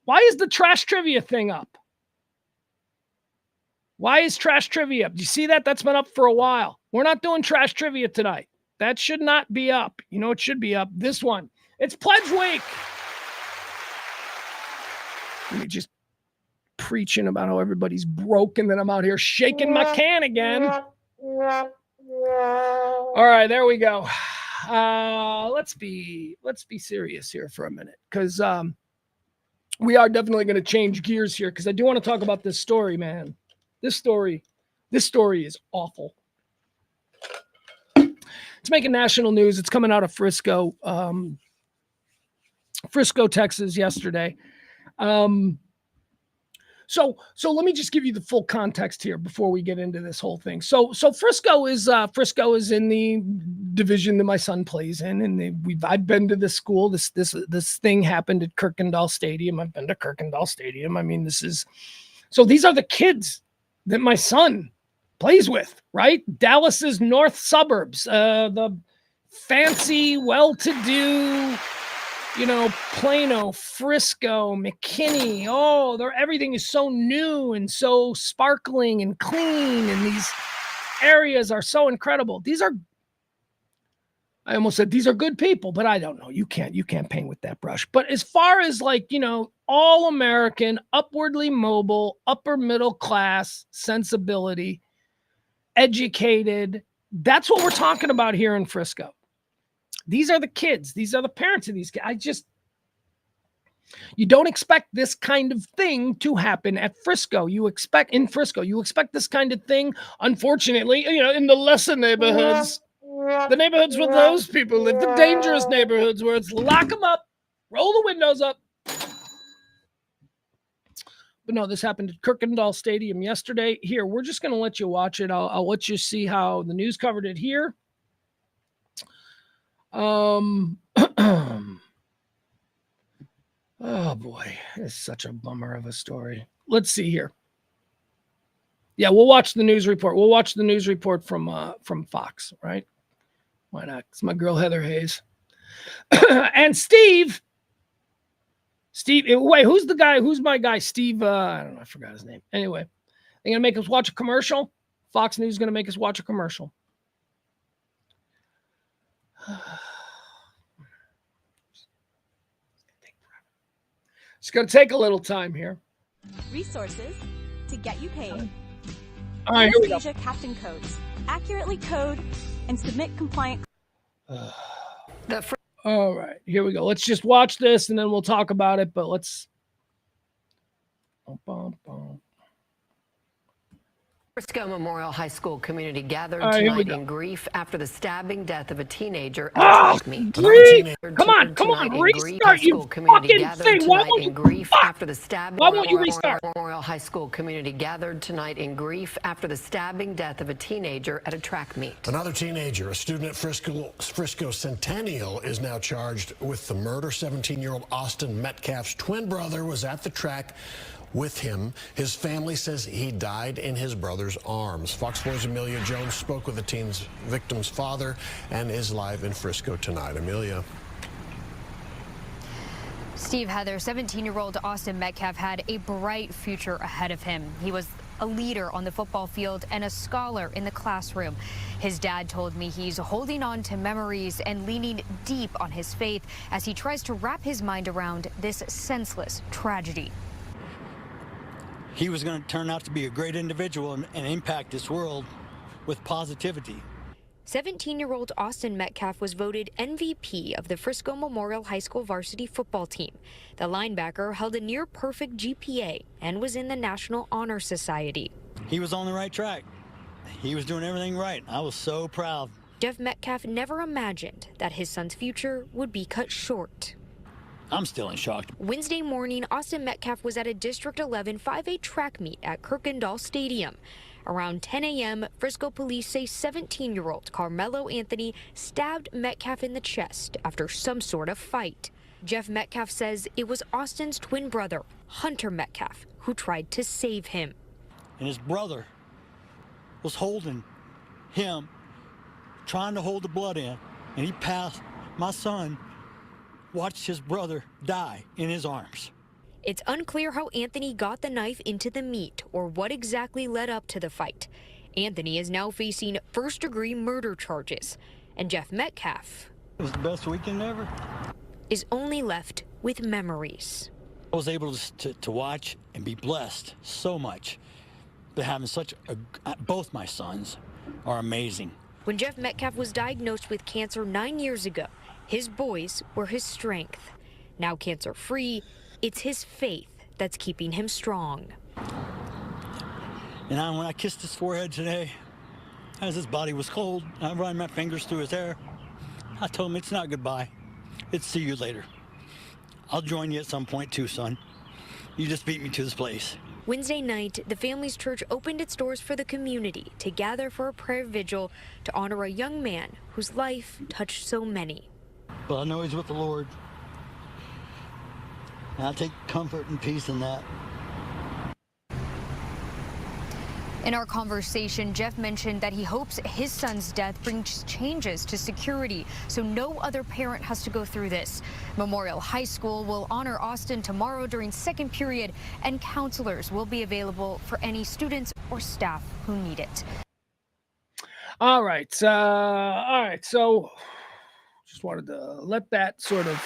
Why is the trash trivia thing up? Why is trash trivia up? Do you see that? That's been up for a while. We're not doing trash trivia tonight. That should not be up. You know it should be up. This one. It's Pledge Week. You're just preaching about how everybody's broke, and then I'm out here shaking my can again. All right, there we go. Let's be serious here for a minute, because we are definitely going to change gears here, because I do want to talk about this story, man. This story is awful. It's making national news. It's coming out of Frisco, Texas yesterday. So let me just give you the full context here before we get into this whole thing. So Frisco is in the division that my son plays in, and I've been to this school. This thing happened at Kirkendall Stadium. I've been to Kirkendall Stadium. I mean, these are the kids that my son plays with, right? Dallas's north suburbs, the fancy, well-to-do, Plano, Frisco, McKinney. Everything is so new and so sparkling and clean, and these areas are so incredible. I almost said these are good people, but I don't know. You can't paint with that brush. But as far as all American, upwardly mobile, upper middle class sensibility, educated, that's what we're talking about here in Frisco. These are the kids. These are the parents of these kids. You don't expect this kind of thing to happen at Frisco. You expect this kind of thing, unfortunately, in the lesser neighborhoods, the neighborhoods where those people live, the dangerous neighborhoods where it's lock them up, roll the windows up. But no, this happened at Kirkendall Stadium yesterday. Here, we're just going to let you watch it. I'll let you see how the news covered it here. Oh boy, it's such a bummer of a story. Let's see here. Yeah, we'll watch the news report. We'll watch the news report from Fox, right? Why not? It's my girl Heather Hayes. And Steve, wait, who's the guy? Who's my guy? Steve, I don't know, I forgot his name. Anyway, they're gonna make us watch a commercial. Fox News is gonna make us watch a commercial. It's going to take a little time here. Resources to get you paid. All right, here we go. Anesthesia captain codes. Accurately code and submit compliant. All right, here we go. Let's just watch this and then we'll talk about it. But let's. Frisco Memorial High School community gathered tonight in grief after the stabbing death of a teenager at a track meet. Come on, restart, you fucking thing. Why won't you grief after the stabbing? Why won't you restart? Memorial High School community gathered tonight in grief after the stabbing death of a teenager at a track meet. Another teenager, a student at Frisco Centennial, is now charged with the murder. 17-year-old Austin Metcalf's twin brother was at the track with him. His family says he died in his brother's arms. Fox 4's Amelia Jones spoke with the victim's father and is live in Frisco tonight. Amelia. Steve, Heather, 17-year-old Austin Metcalf had a bright future ahead of him. He was a leader on the football field and a scholar in the classroom. His dad told me he's holding on to memories and leaning deep on his faith as he tries to wrap his mind around this senseless tragedy. He was going to turn out to be a great individual and impact this world with positivity. 17-year-old Austin Metcalf was voted MVP of the Frisco Memorial High School varsity football team. The linebacker held a near-perfect GPA and was in the National Honor Society. He was on the right track. He was doing everything right. I was so proud. Jeff Metcalf never imagined that his son's future would be cut short. I'm still in shock. Wednesday morning, Austin Metcalf was at a District 11 5A track meet at Kirkendall Stadium. Around 10 a.m., Frisco police say 17-year-old Carmelo Anthony stabbed Metcalf in the chest after some sort of fight. Jeff Metcalf says it was Austin's twin brother, Hunter Metcalf, who tried to save him. And his brother was holding him, trying to hold the blood in, and he passed my son. Watched his brother die in his arms. It's unclear how Anthony got the knife into the meat or what exactly led up to the fight. Anthony is now facing first-degree murder charges, and Jeff Metcalf It was the best weekend ever. Is only left with memories. I was able to watch and be blessed so much. But having both my sons are amazing. When Jeff Metcalf was diagnosed with cancer 9 years ago, his boys were his strength. Now cancer-free, it's his faith that's keeping him strong. And when I kissed his forehead today, as his body was cold, I ran my fingers through his hair. I told him, it's not goodbye. It's see you later. I'll join you at some point too, son. You just beat me to this place. Wednesday night, the family's church opened its doors for the community to gather for a prayer vigil to honor a young man whose life touched so many. But I know he's with the Lord. And I take comfort and peace in that. In our conversation, Jeff mentioned that he hopes his son's death brings changes to security so no other parent has to go through this. Memorial High School will honor Austin tomorrow during second period, and counselors will be available for any students or staff who need it. All right. So just wanted to let that sort of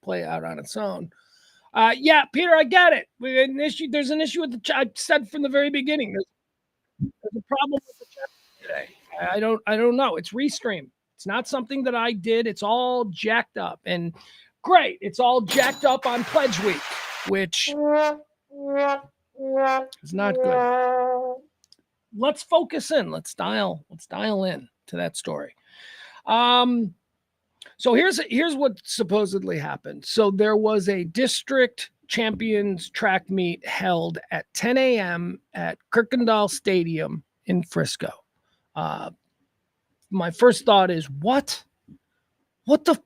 play out on its own. Yeah, Peter, I get it. There's an issue with the I said from the very beginning. There's a problem with the chat today. I don't know. It's Restream. It's not something that I did. It's all jacked up. And Great. It's all jacked up on Pledge Week, which is not good. Let's focus in. Let's dial in to that story. So here's what supposedly happened. So there was a district champions track meet held at 10 a.m. at Kirkendall Stadium in Frisco. My first thought is, what the,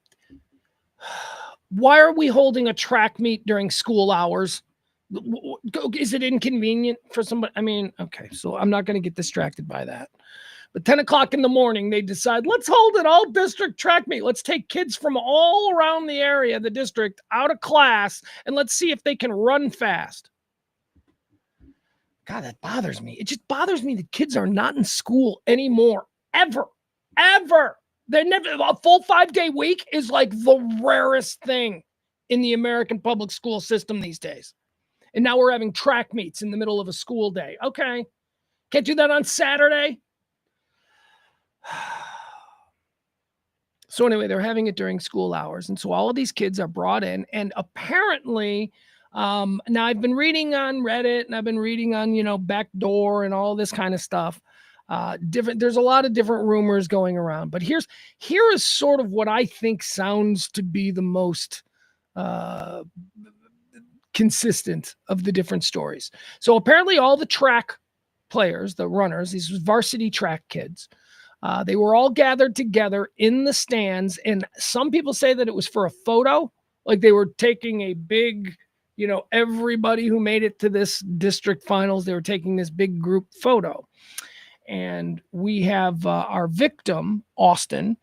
why are we holding a track meet during school hours? Is it inconvenient for somebody? I mean, okay, so I'm not going to get distracted by that. But 10 o'clock in the morning, they decide, let's hold an all district track meet. Let's take kids from all around the area, the district, out of class, and let's see if they can run fast. God, that bothers me. It just bothers me that kids are not in school anymore. Ever. They're never, a full 5-day week is like the rarest thing in the American public school system these days. And now we're having track meets in the middle of a school day. Okay. Can't do that on Saturday. So anyway, they're having it during school hours. And so all of these kids are brought in, and apparently, now I've been reading on Reddit and I've been reading on, Backdoor and all this kind of stuff. There's a lot of different rumors going around, but here is sort of what I think sounds to be the most, consistent of the different stories. So apparently all the track players, the runners, these varsity track kids, they were all gathered together in the stands. And some people say that it was for a photo, like they were taking a big, everybody who made it to this district finals, they were taking this big group photo. And we have our victim, Austin,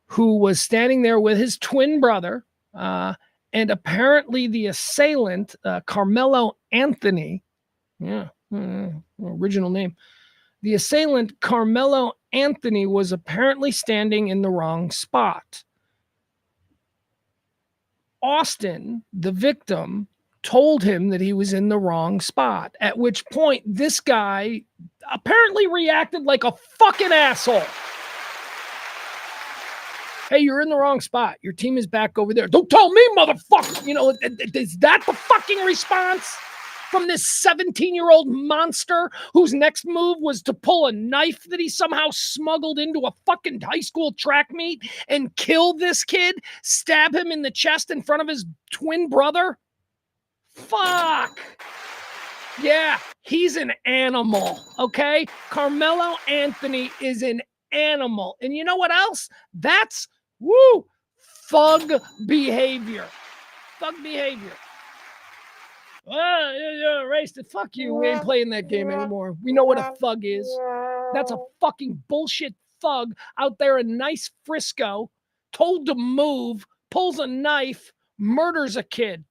who was standing there with his twin brother, and apparently the assailant, Carmelo Anthony, original name. The assailant, Carmelo Anthony, was apparently standing in the wrong spot. Austin, the victim, told him that he was in the wrong spot, at which point this guy apparently reacted like a fucking asshole. Hey, you're in the wrong spot. Your team is back over there. Don't tell me, motherfucker. Is that the fucking response from this 17-year-old monster whose next move was to pull a knife that he somehow smuggled into a fucking high school track meet and kill this kid, stab him in the chest in front of his twin brother? Fuck. Yeah, he's an animal, okay? Carmelo Anthony is an animal. And you know what else? That's thug behavior. Thug behavior. Erased it. Fuck you. We ain't playing that game anymore. We know what a thug is. That's a fucking bullshit thug out there in nice Frisco, told to move, pulls a knife, murders a kid,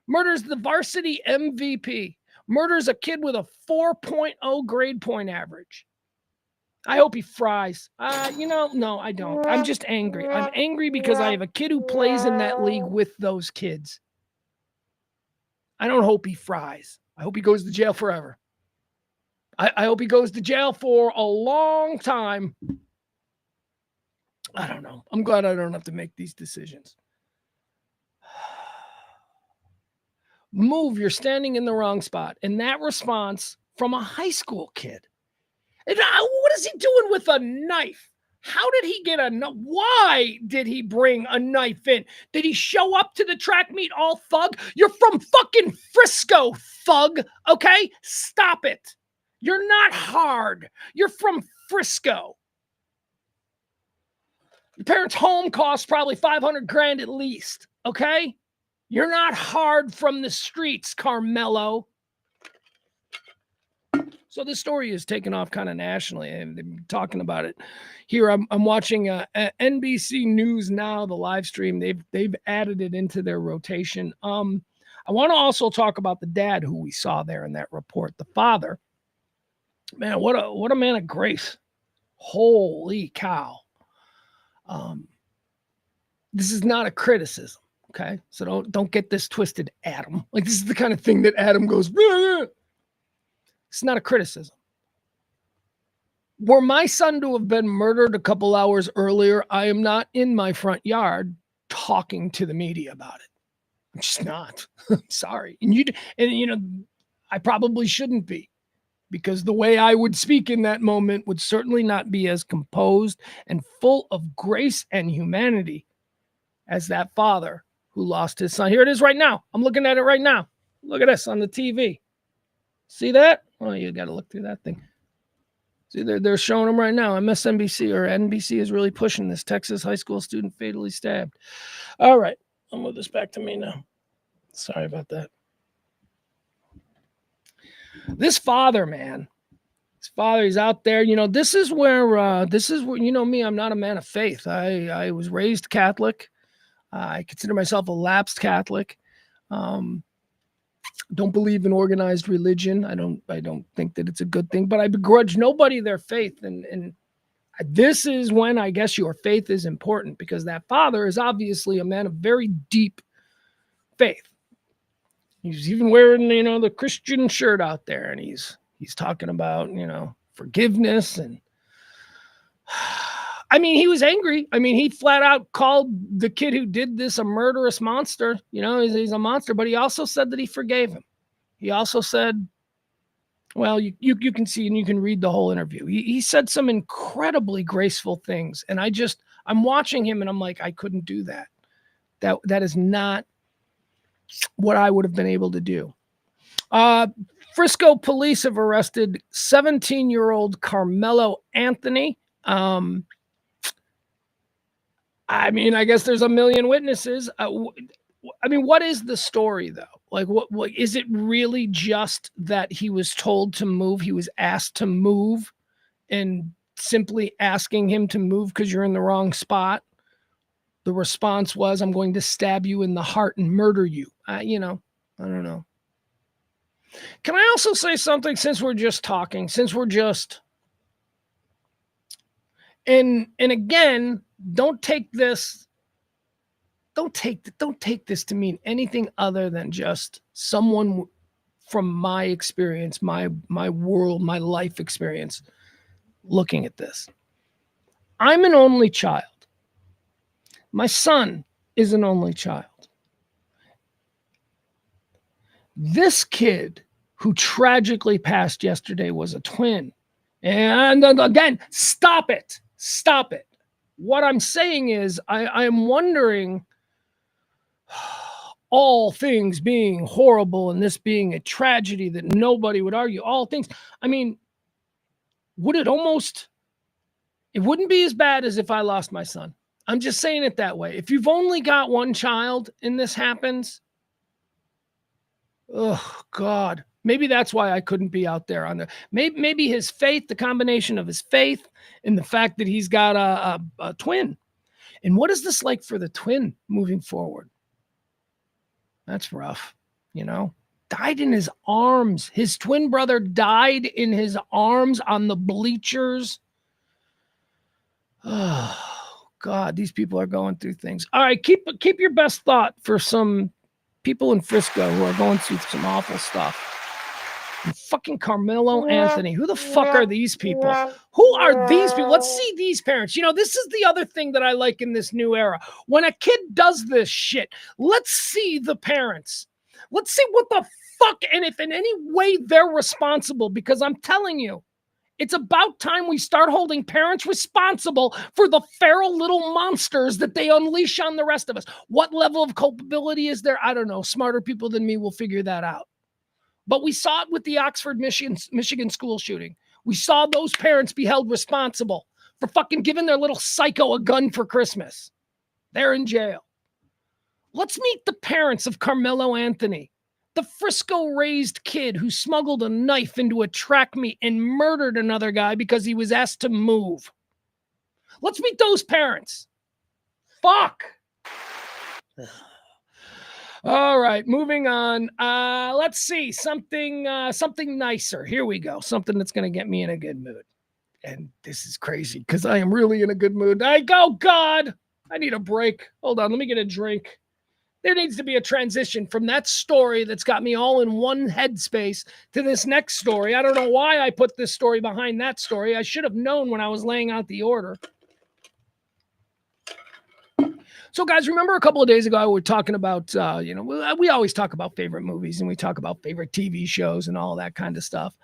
murders the varsity MVP, murders a kid with a 4.0 grade point average. I hope he fries. No, I don't. I'm just angry. I'm angry because I have a kid who plays in that league with those kids. I don't hope he fries. I hope he goes to jail forever. I hope he goes to jail for a long time. I don't know. I'm glad I don't have to make these decisions. Move, you're standing in the wrong spot. And that response from a high school kid. And what is he doing with a knife? How did he get a knife? Why did he bring a knife in? Did he show up to the track meet all thug? You're from fucking Frisco, thug. Okay? Stop it. You're not hard. You're from Frisco. Your parents' home costs probably $500,000 at least. Okay? You're not hard from the streets, Carmelo. So this story is taken off kind of nationally, and they've been talking about it here. I'm watching NBC News Now, the live stream. They've added it into their rotation. I want to also talk about the dad who we saw there in that report. The father, man, what a man of grace. Holy cow. This is not a criticism, okay? So don't get this twisted, Adam. Like, this is the kind of thing that Adam goes, bleh. It's not a criticism. Were my son to have been murdered a couple hours earlier, I am not in my front yard talking to the media about it. I'm just not. I'm sorry. And I probably shouldn't be, because the way I would speak in that moment would certainly not be as composed and full of grace and humanity as that father who lost his son. Here it is right now. I'm looking at it right now. Look at this on the TV. See that? Oh, you got to look through that thing. See, they're showing them right now. MSNBC or NBC is really pushing this. Texas high school student fatally stabbed. All right. I'll move this back to me now. Sorry about that. This father, man. His father, he's out there. This is where, me, I'm not a man of faith. I was raised Catholic. I consider myself a lapsed Catholic. Don't believe in organized religion. I don't think that it's a good thing, but I begrudge nobody their faith. And this is when I guess your faith is important, because that father is obviously a man of very deep faith. He's even wearing, the Christian shirt out there, and he's talking about, forgiveness. And I mean, he was angry. I mean, he flat out called the kid who did this a murderous monster. He's a monster, but he also said that he forgave him. He also said, well, you can see, and you can read the whole interview. He said some incredibly graceful things. And I'm watching him and I'm like, I couldn't do that. That is not what I would have been able to do. Frisco police have arrested 17-year-old Carmelo Anthony. I mean, I guess there's a million witnesses. What is the story, though? Like, what is it really just that he was told to move? He was asked to move, and simply asking him to move because you're in the wrong spot. The response was, I'm going to stab you in the heart and murder you. I don't know. Can I also say something, since we're just talking, and again, don't take this to mean anything other than just someone from my experience, my world, my life experience looking at this. I'm an only child. My son is an only child. This kid who tragically passed yesterday was a twin. And again, stop it. What I'm saying is, I'm wondering, all things being horrible and this being a tragedy that nobody would argue, all things, I mean, it wouldn't be as bad as if I lost my son. I'm just saying it that way. If you've only got one child and this happens, oh God, maybe that's why I couldn't be out there on there. Maybe his faith, the combination of his faith and the fact that he's got a twin. And what is this like for the twin moving forward? That's rough, Died in his arms. His twin brother died in his arms on the bleachers. Oh God, these people are going through things. All right, keep your best thought for some people in Frisco who are going through some awful stuff. And fucking Carmelo Anthony. Who the fuck are these people? Who are these people? Let's see these parents. This is the other thing that I like in this new era. When a kid does this shit, let's see the parents. Let's see what the fuck, and if in any way they're responsible, because I'm telling you, it's about time we start holding parents responsible for the feral little monsters that they unleash on the rest of us. What level of culpability is there? I don't know. Smarter people than me will figure that out. But we saw it with the Oxford, Michigan school shooting. We saw those parents be held responsible for fucking giving their little psycho a gun for Christmas. They're in jail. Let's meet the parents of Carmelo Anthony, the Frisco-raised kid who smuggled a knife into a track meet and murdered another guy because he was asked to move. Let's meet those parents. Fuck. All right, moving on. Let's see something nicer. Here we go. Something that's going to get me in a good mood. And this is crazy because I am really in a good mood. God, I need a break. Hold on, let me get a drink. There needs to be a transition from that story that's got me all in one headspace to this next story. I don't know why I put this story behind that story. I should have known when I was laying out the order. So, guys, remember a couple of days ago, we were talking about, we always talk about favorite movies and we talk about favorite TV shows and all that kind of stuff.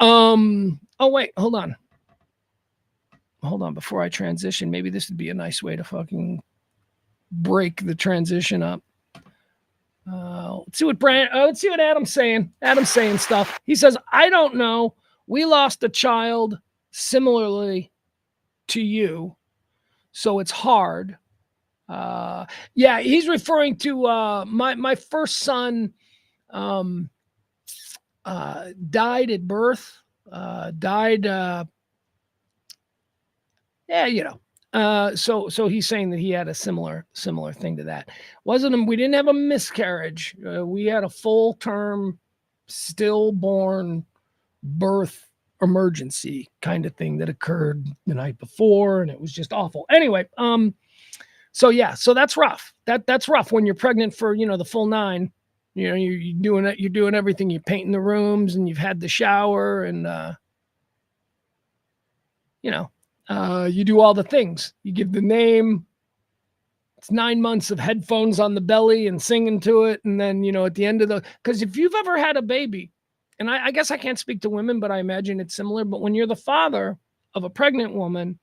Oh, wait, hold on. Before I transition, maybe this would be a nice way to fucking break the transition up. Let's see what Adam's saying. Adam's saying stuff. He says, I don't know. We lost a child similarly to you, so it's hard. Yeah, he's referring to my first son died at birth. So he's saying that he had a similar thing to that. We didn't have a miscarriage. We had a full term stillborn birth emergency kind of thing that occurred the night before, and it was just awful. Anyway, so that's rough. That's rough when you're pregnant for, the full 9. You're doing it. You're doing everything. You're painting the rooms, and you've had the shower, and you do all the things. You give the name. It's 9 months of headphones on the belly and singing to it, and then at the end of because if you've ever had a baby, and I guess I can't speak to women, but I imagine it's similar. But when you're the father of a pregnant woman,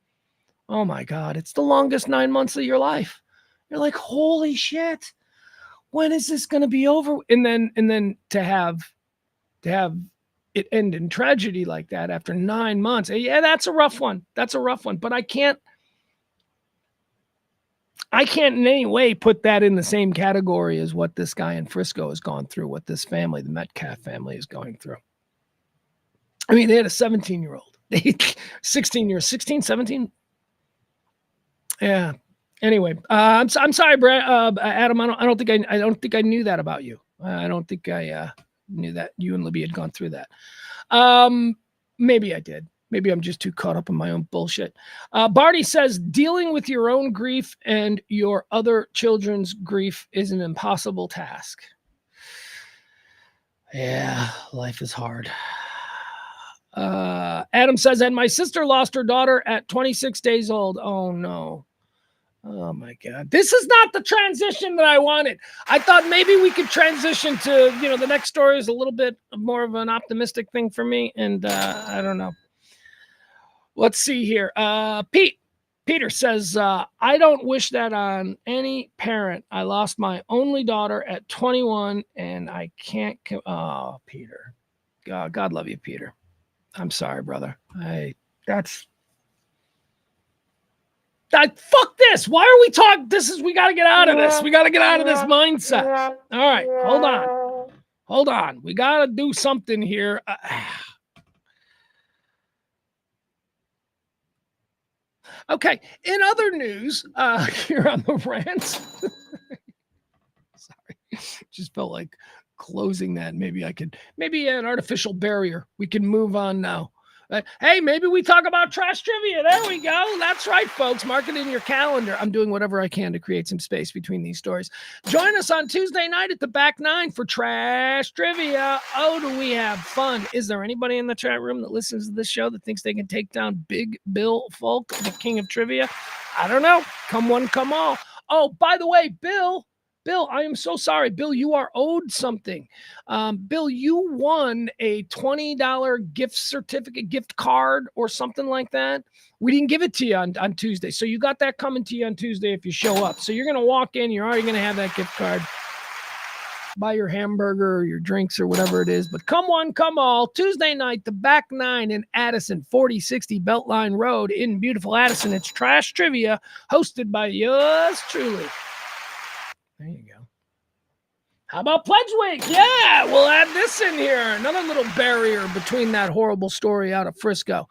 oh my God, it's the longest 9 months of your life. You're like, holy shit, when is this going to be over? And then to have it end in tragedy like that after 9 months. Yeah, that's a rough one. But I can't in any way put that in the same category as what this guy in Frisco has gone through, what this family, the Metcalf family, is going through. I mean, they had a 17-year-old, 16, 17. Yeah. Anyway, I'm sorry, Brad, Adam. I don't think I knew that about you. I don't think I knew that you and Libby had gone through that. Maybe I did. Maybe I'm just too caught up in my own bullshit. Barty says, dealing with your own grief and your other children's grief is an impossible task. Yeah, life is hard. Adam says, and my sister lost her daughter at 26 days old. Oh, no. Oh, my God. This is not the transition that I wanted. I thought maybe we could transition to, the next story is a little bit more of an optimistic thing for me. And I don't know. Let's see here. Peter says, I don't wish that on any parent. I lost my only daughter at 21 and I can't. Oh, Peter. God love you, Peter. I'm sorry, brother. Fuck this. Why are we talking? We got to get out of this. We got to get out of this mindset. All right. Hold on. We got to do something here. Okay. In other news, here on the Rant. Sorry. Just felt like closing that. Maybe an artificial barrier. We can move on now. Hey, maybe we talk about trash trivia. There we go. That's right, folks. Mark it in your calendar. I'm doing whatever I can to create some space between these stories. Join us on Tuesday night at the back 9 for trash trivia. Oh, do we have fun? Is there anybody in the chat room that listens to this show that thinks they can take down Big Bill Folk, the king of trivia? I don't know. Come one, come all. Oh, by the way, Bill, I am so sorry. Bill, you are owed something. Bill, you won a $20 gift card or something like that. We didn't give it to you on Tuesday. So you got that coming to you on Tuesday if you show up. So you're going to walk in. You're already going to have that gift card. Buy your hamburger or your drinks or whatever it is. But come one, come all. Tuesday night, the back 9 in Addison, 4060 Beltline Road in beautiful Addison. It's Trash Trivia, hosted by yours truly. There you go. How about Pledge Week? Yeah, we'll add this in here. Another little barrier between that horrible story out of Frisco.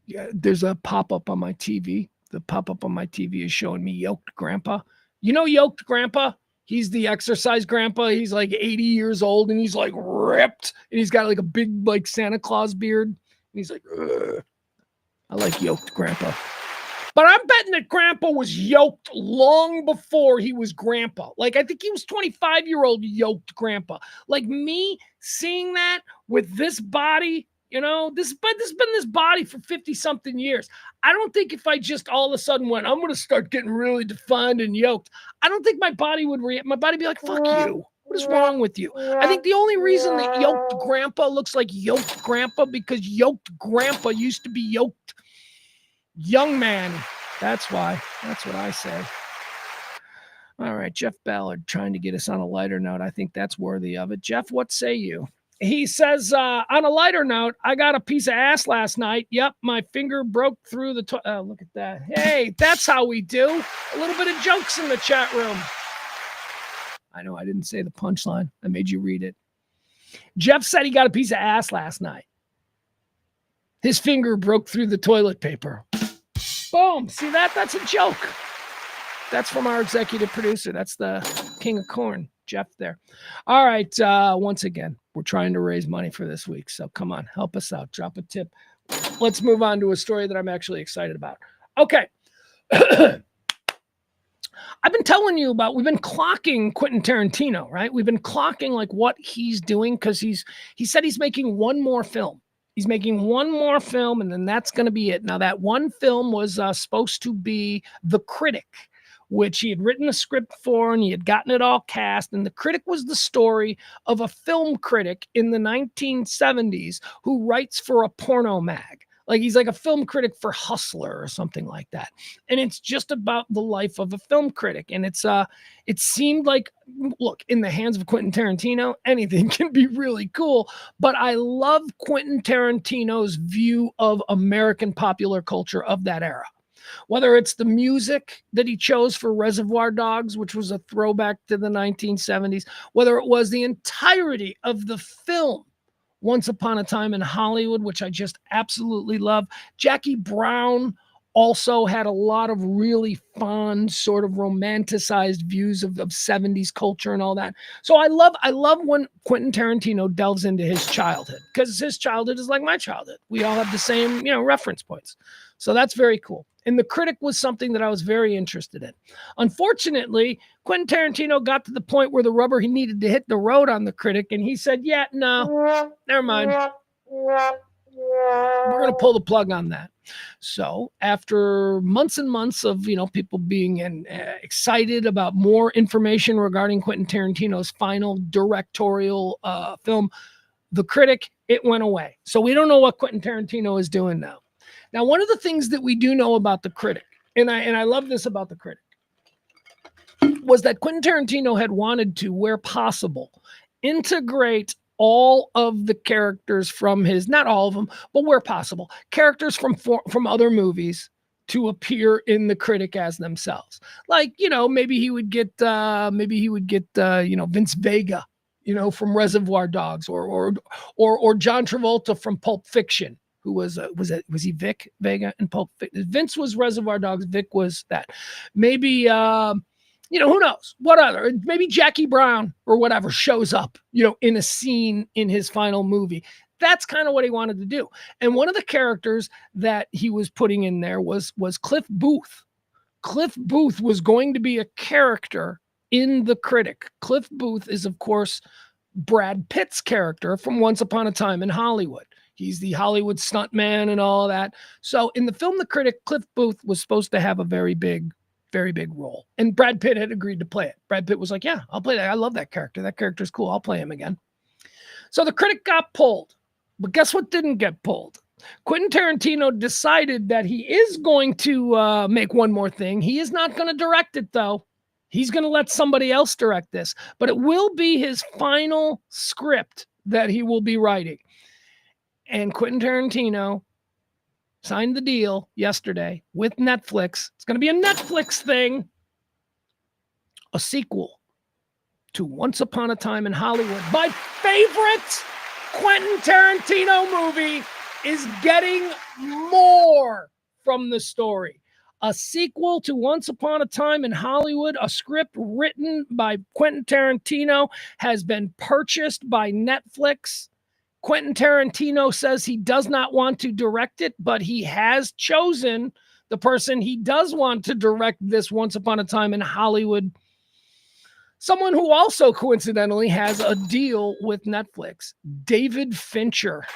Yeah, there's a pop-up on my TV. The pop-up on my TV is showing me Yoked Grandpa. You know Yoked Grandpa? He's the exercise grandpa. He's like 80 years old, and he's like ripped. And he's got like a big like Santa Claus beard. And he's like, ugh. I like Yoked Grandpa. But I'm betting that Grandpa was yoked long before he was Grandpa. Like, I think he was 25-year-old yoked Grandpa. Like, me seeing that with this body You know, this has been this body for 50 something years. I don't think if I just all of a sudden went, I'm going to start getting really defined and yoked, I don't think my body would react. My body would be like, fuck you. What is wrong with you? I think the only reason that yoked grandpa looks like yoked grandpa because yoked grandpa used to be yoked young man. That's why. That's what I say. All right, Jeff Ballard trying to get us on a lighter note. I think that's worthy of it. Jeff, what say you? He says, on a lighter note, I got a piece of ass last night. Yep, my finger broke through the look at that. Hey, that's how we do. A little bit of jokes in the chat room. I know I didn't say the punchline. I made you read it. Jeff said he got a piece of ass last night. His finger broke through the toilet paper. Boom. See that? That's a joke. That's from our executive producer. That's the king of corn, Jeff there. All right. Once again, we're trying to raise money for this week. So come on, help us out. Drop a tip. Let's move on to a story that I'm actually excited about. Okay. I've been telling you about, we've been clocking Quentin Tarantino, right? We've been clocking like what he's doing because he said he's making one more film. He's making one more film and then that's going to be it. Now that one film was supposed to be The Critic, which he had written a script for and he had gotten it all cast. And The Critic was the story of a film critic in the 1970s who writes for a porno mag. Like he's like a film critic for Hustler or something like that. And it's just about the life of a film critic. And it seemed like, look, in the hands of Quentin Tarantino, anything can be really cool. But I love Quentin Tarantino's view of American popular culture of that era. Whether it's the music that he chose for Reservoir Dogs, which was a throwback to the 1970s, whether it was the entirety of the film Once Upon a Time in Hollywood, which I just absolutely love. Jackie Brown also had a lot of really fond, sort of romanticized views of 70s culture and all that. So I love when Quentin Tarantino delves into his childhood because his childhood is like my childhood. We all have the same, reference points. So that's very cool. And The Critic was something that I was very interested in. Unfortunately, Quentin Tarantino got to the point where the rubber he needed to hit the road on The Critic, and he said, yeah, no, never mind. We're going to pull the plug on that. So after months and months of, people being excited about more information regarding Quentin Tarantino's final directorial film, The Critic, it went away. So we don't know what Quentin Tarantino is doing now. Now, one of the things that we do know about The Critic, and I love this about The Critic, was that Quentin Tarantino had wanted to, where possible, integrate all of the characters from his, not all of them, but where possible, characters from other movies to appear in The Critic as themselves. Like, maybe he would get Vince Vega, from Reservoir Dogs, or John Travolta from Pulp Fiction. Who was he Vic Vega in Pulp Fiction? Vince was Reservoir Dogs. Vic was that. Maybe, who knows? What other? Maybe Jackie Brown or whatever shows up, in a scene in his final movie. That's kind of what he wanted to do. And one of the characters that he was putting in there was Cliff Booth. Cliff Booth was going to be a character in The Critic. Cliff Booth is, of course, Brad Pitt's character from Once Upon a Time in Hollywood. He's the Hollywood stuntman and all that. So in the film The Critic, Cliff Booth was supposed to have a very big role. And Brad Pitt had agreed to play it. Brad Pitt was like, yeah, I'll play that. I love that character. That character's cool. I'll play him again. So The Critic got pulled. But guess what didn't get pulled? Quentin Tarantino decided that he is going to make one more thing. He is not going to direct it, though. He's going to let somebody else direct this. But it will be his final script that he will be writing. And Quentin Tarantino signed the deal yesterday with Netflix. It's going to be a Netflix thing. A sequel to Once Upon a Time in Hollywood. My favorite Quentin Tarantino movie is getting more from the story. A sequel to Once Upon a Time in Hollywood, a script written by Quentin Tarantino, has been purchased by Netflix. Quentin Tarantino says he does not want to direct it, but he has chosen the person he does want to direct this Once Upon a Time in Hollywood. Someone who also coincidentally has a deal with Netflix, David Fincher.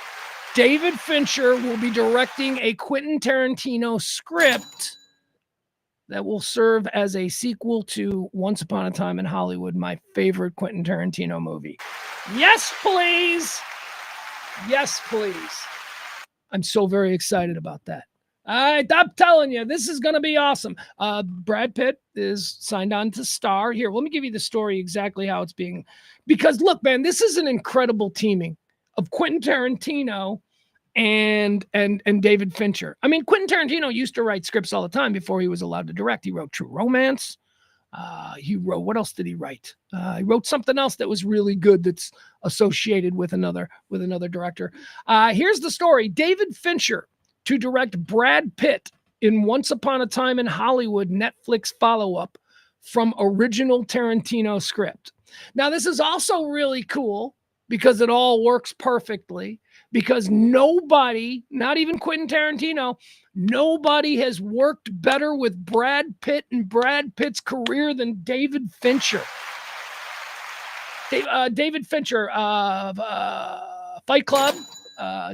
David Fincher will be directing a Quentin Tarantino script that will serve as a sequel to Once Upon a Time in Hollywood, my favorite Quentin Tarantino movie. Yes, please. Yes, please. I'm so very excited about that. I'm telling you, this is going to be awesome. Brad Pitt is signed on to star. Here, let me give you the story exactly how it's being. Because look, man, this is an incredible teaming of Quentin Tarantino and David Fincher. I mean, Quentin Tarantino used to write scripts all the time before he was allowed to direct. He wrote True Romance. He wrote, what else did he write? He wrote something else that was really good that's associated with another director. Here's the story. David Fincher to direct Brad Pitt in Once Upon a Time in Hollywood Netflix follow-up from original Tarantino script. Now, this is also really cool because it all works perfectly, because nobody, not even Quentin Tarantino, nobody has worked better with Brad Pitt and Brad Pitt's career than David Fincher. David Fincher of Fight Club,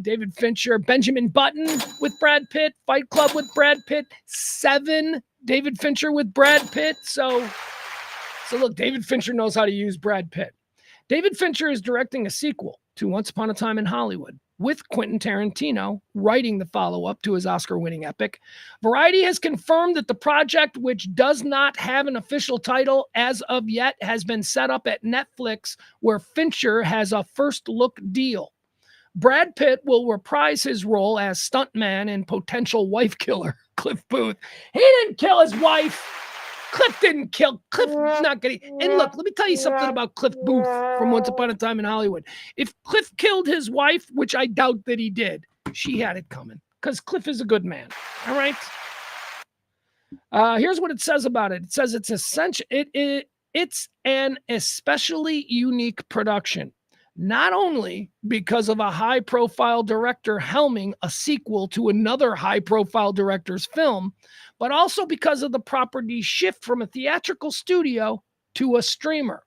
David Fincher, Benjamin Button with Brad Pitt, Fight Club with Brad Pitt, Seven, David Fincher with Brad Pitt. So look, David Fincher knows how to use Brad Pitt. David Fincher is directing a sequel to Once Upon a Time in Hollywood, with Quentin Tarantino writing the follow-up to his Oscar-winning epic. Variety has confirmed that the project, which does not have an official title as of yet, has been set up at Netflix, where Fincher has a first-look deal. Brad Pitt will reprise his role as stuntman and potential wife killer, Cliff Booth. He didn't kill his wife. Cliff didn't kill. Cliff's not getting. And look, let me tell you something about Cliff Booth from Once Upon a Time in Hollywood. If Cliff killed his wife, which I doubt that he did, she had it coming because Cliff is a good man. All right. Here's what it says about it. It says it's essential. It's an especially unique production, not only because of a high-profile director helming a sequel to another high-profile director's film, but also because of the property's shift from a theatrical studio to a streamer.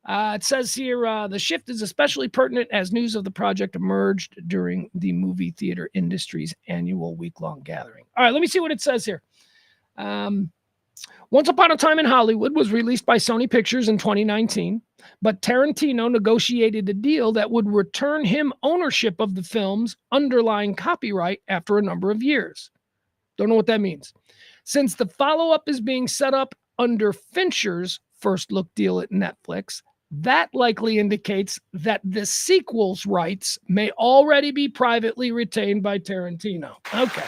It says here, the shift is especially pertinent as news of the project emerged during the movie theater industry's annual week-long gathering. All right, let me see what it says here. Once Upon a Time in Hollywood was released by Sony Pictures in 2019, but Tarantino negotiated a deal that would return him ownership of the film's underlying copyright after a number of years. Don't know what that means. Since the follow-up is being set up under Fincher's first look deal at Netflix, that likely indicates that the sequel's rights may already be privately retained by Tarantino. Okay.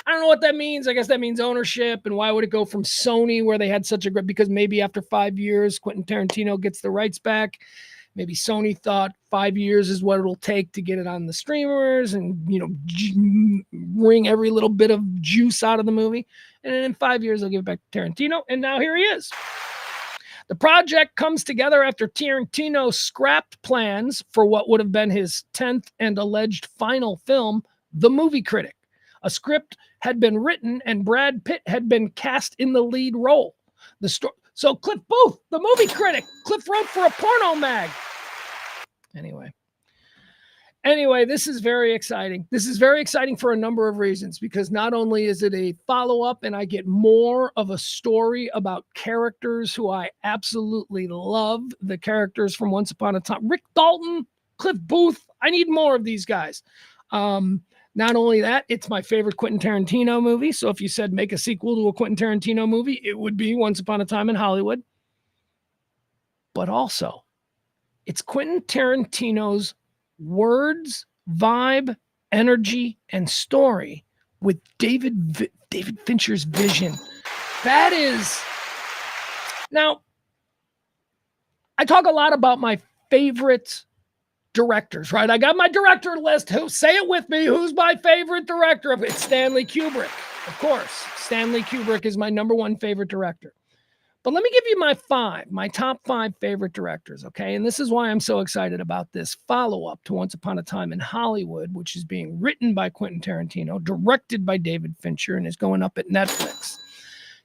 I don't know what that means. I guess that means ownership. And why would it go from Sony, where they had such a great, because maybe after 5 years, Quentin Tarantino gets the rights back. Maybe Sony thought 5 years is what it'll take to get it on the streamers and, wring every little bit of juice out of the movie. And then in 5 years, they'll give it back to Tarantino. And now here he is. The project comes together after Tarantino scrapped plans for what would have been his 10th and alleged final film, The Movie Critic. A script had been written and Brad Pitt had been cast in the lead role. So Cliff Booth, The Movie Critic, Cliff wrote for a porno mag. Anyway, this is very exciting. This is very exciting for a number of reasons, because not only is it a follow-up and I get more of a story about characters who I absolutely love, the characters from Once Upon a Time. Rick Dalton, Cliff Booth, I need more of these guys. Not only that, it's my favorite Quentin Tarantino movie. So if you said make a sequel to a Quentin Tarantino movie, it would be Once Upon a Time in Hollywood. But also, it's Quentin Tarantino's words, vibe, energy, and story with David Fincher's vision. That is... Now, I talk a lot about my favorite directors, right? I got my director list. Say it with me. Who's my favorite director? It's Stanley Kubrick. Of course, Stanley Kubrick is my number one favorite director. But let me give you my top 5 favorite directors, okay? And this is why I'm so excited about this follow-up to Once Upon a Time in Hollywood, which is being written by Quentin Tarantino, directed by David Fincher, and is going up at Netflix.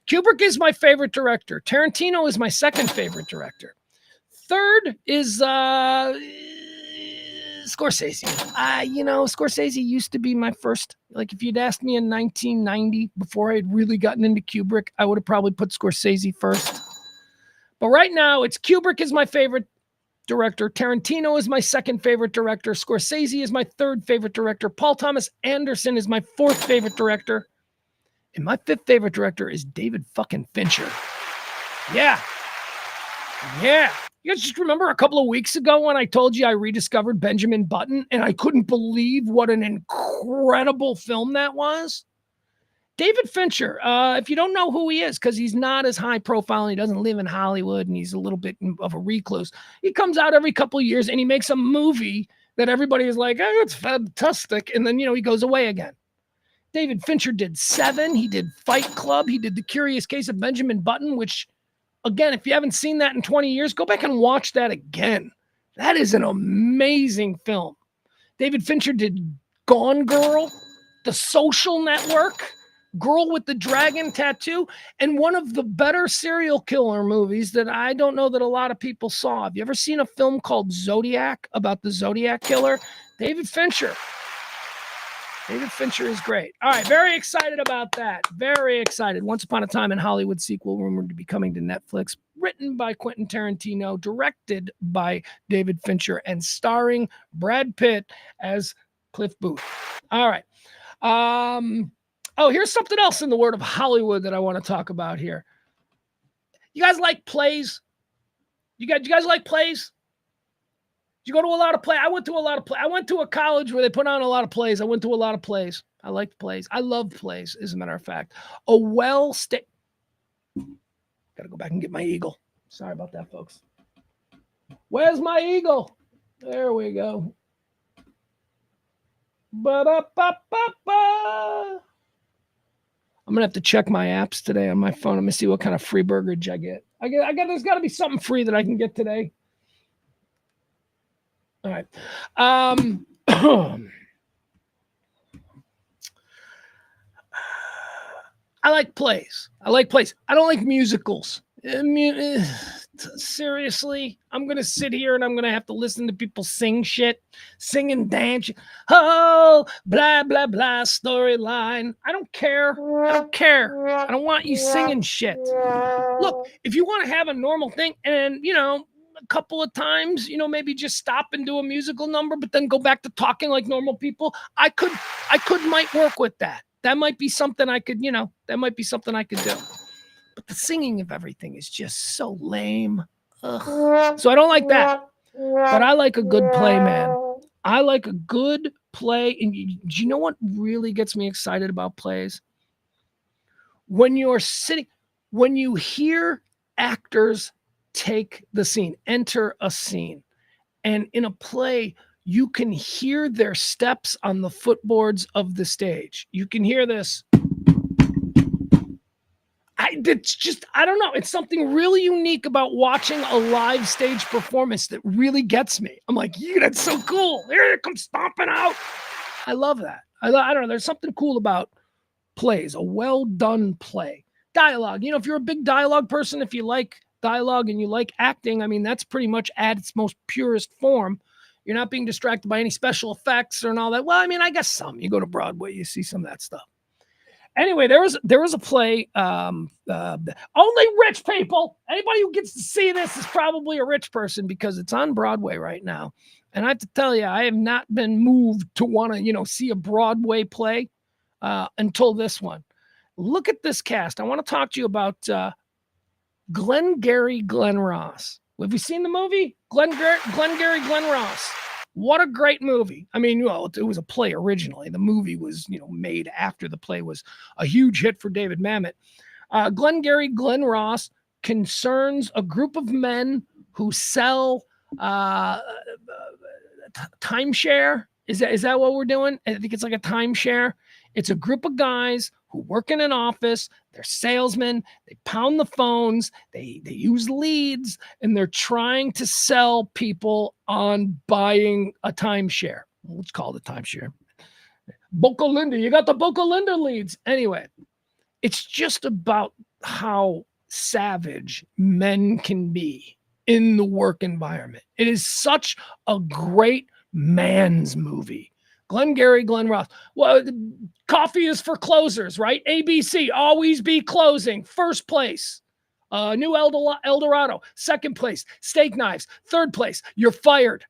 Kubrick is my favorite director. Tarantino is my second favorite director. Third is Scorsese. Scorsese used to be my first. Like, if you'd asked me in 1990, before I had really gotten into Kubrick, I would have probably put Scorsese first. But right now, it's Kubrick is my favorite director. Tarantino is my second favorite director. Scorsese is my third favorite director. Paul Thomas Anderson is my fourth favorite director. And my fifth favorite director is David fucking Fincher. Yeah. You guys just remember a couple of weeks ago when I told you I rediscovered Benjamin Button and I couldn't believe what an incredible film that was? David Fincher, if you don't know who he is, because he's not as high profile and he doesn't live in Hollywood and he's a little bit of a recluse, he comes out every couple of years and he makes a movie that everybody is like, oh, it's fantastic. And then, he goes away again. David Fincher did Seven. He did Fight Club. He did The Curious Case of Benjamin Button, which, again, if you haven't seen that in 20 years, go back and watch that again. That is an amazing film. David Fincher did Gone Girl, The Social Network, Girl with the Dragon Tattoo, and one of the better serial killer movies that I don't know that a lot of people saw. Have you ever seen a film called Zodiac about the Zodiac Killer? David Fincher. David Fincher is great. All right, very excited about that. Very excited. Once Upon a Time in Hollywood sequel rumored to be coming to Netflix, written by Quentin Tarantino, directed by David Fincher, and starring Brad Pitt as Cliff Booth. All right. Here's something else in the world of Hollywood that I want to talk about here. You guys like plays? You guys like plays? Did you go to a lot of plays? I went to a lot of plays. I went to a college where they put on a lot of plays. I went to a lot of plays. I liked plays. I love plays, as a matter of fact. Got to go back and get my eagle. Sorry about that, folks. Where's my eagle? There we go. Ba-da-ba-ba-ba. I'm going to have to check my apps today on my phone. I'm going to see what kind of free burgerage I get. There's got to be something free that I can get today. All right. I like plays. I don't like musicals. Seriously, I'm going to sit here and I'm going to have to listen to people sing and dance. Oh, blah, blah, blah, storyline. I don't care. I don't want you singing shit. Look, if you want to have a normal thing and, a couple of times, maybe just stop and do a musical number, but then go back to talking like normal people, might work with that. That might be something I could, do. But the singing of everything is just so lame. Ugh. So I don't like that. But I like a good play, man. I like a good play. And do you know what really gets me excited about plays? When you hear actors take the scene, enter a scene, and in a play, you can hear their steps on the footboards of the stage. You can hear this. I don't know. It's something really unique about watching a live stage performance that really gets me. I'm like, yeah, that's so cool. Here it comes stomping out. I love that. I don't know. There's something cool about plays, a well-done play. Dialogue. If you're a big dialogue person, if you like dialogue and you like acting, I mean, that's pretty much at its most purest form. You're not being distracted by any special effects or all that. Well, I mean, I guess some. You go to Broadway, you see some of that stuff. Anyway, there was a play. Only rich people. Anybody who gets to see this is probably a rich person because it's on Broadway right now. And I have to tell you, I have not been moved to want to, see a Broadway play until this one. Look at this cast. I want to talk to you about Glengarry Glen Ross. Have you seen the movie? Glengarry Glen Ross. What a great movie. I mean, it was a play originally. The movie was, made after the play was a huge hit for David Mamet. Glengarry Glen Ross concerns a group of men who sell timeshare. Is that what we're doing? I think it's like a timeshare. It's a group of guys who work in an office. They're salesmen. They pound the phones. They use leads, and they're trying to sell people on buying a timeshare. Let's call it a timeshare. Boca Linda. You got the Boca Linda leads. Anyway, it's just about how savage men can be in the work environment. It is such a great man's movie. Glengarry Glen Ross. Well, coffee is for closers, right? ABC, always be closing. First place. New El Dorado. Second place. Steak knives. Third place. You're fired.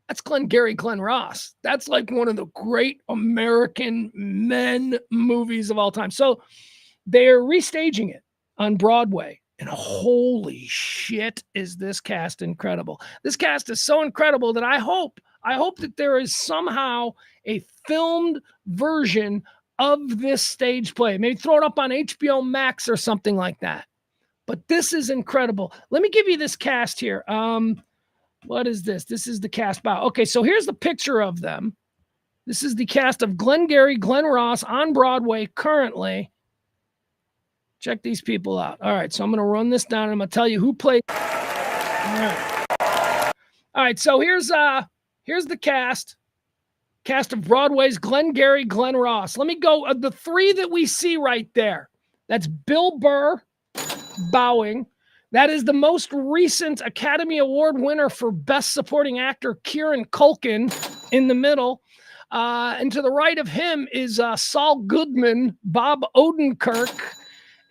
That's Glengarry Glen Ross. That's like one of the great American men movies of all time. So they're restaging it on Broadway. And holy shit, is this cast incredible. This cast is so incredible that I hope that there is somehow a filmed version of this stage play. Maybe throw it up on HBO Max or something like that. But this is incredible. Let me give you this cast here. What is this? This is the cast bio. Okay, so here's the picture of them. This is the cast of Glengarry Glen Ross on Broadway currently. Check these people out. All right, so I'm going to run this down. And I'm going to tell you who played. All right, so here's the cast of Broadway's Glengarry Glen Ross. Let me go. The three that we see right there. That's Bill Burr bowing. That is the most recent Academy Award winner for Best Supporting Actor, Kieran Culkin, in the middle. And to the right of him is Saul Goodman, Bob Odenkirk.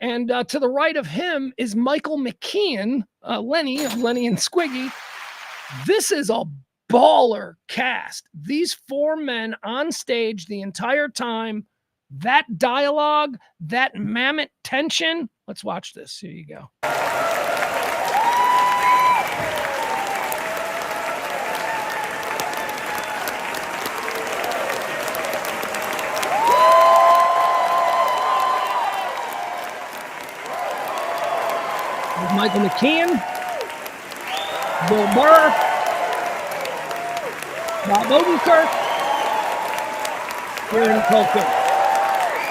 And to the right of him is Michael McKean, Lenny of Lenny and Squiggy. This is a baller cast. These four men on stage the entire time. That dialogue, that mammoth tension. Let's watch this. Here you go. Michael McKean, Bill Burr, Bob Odenkirk, Kieran Culkin.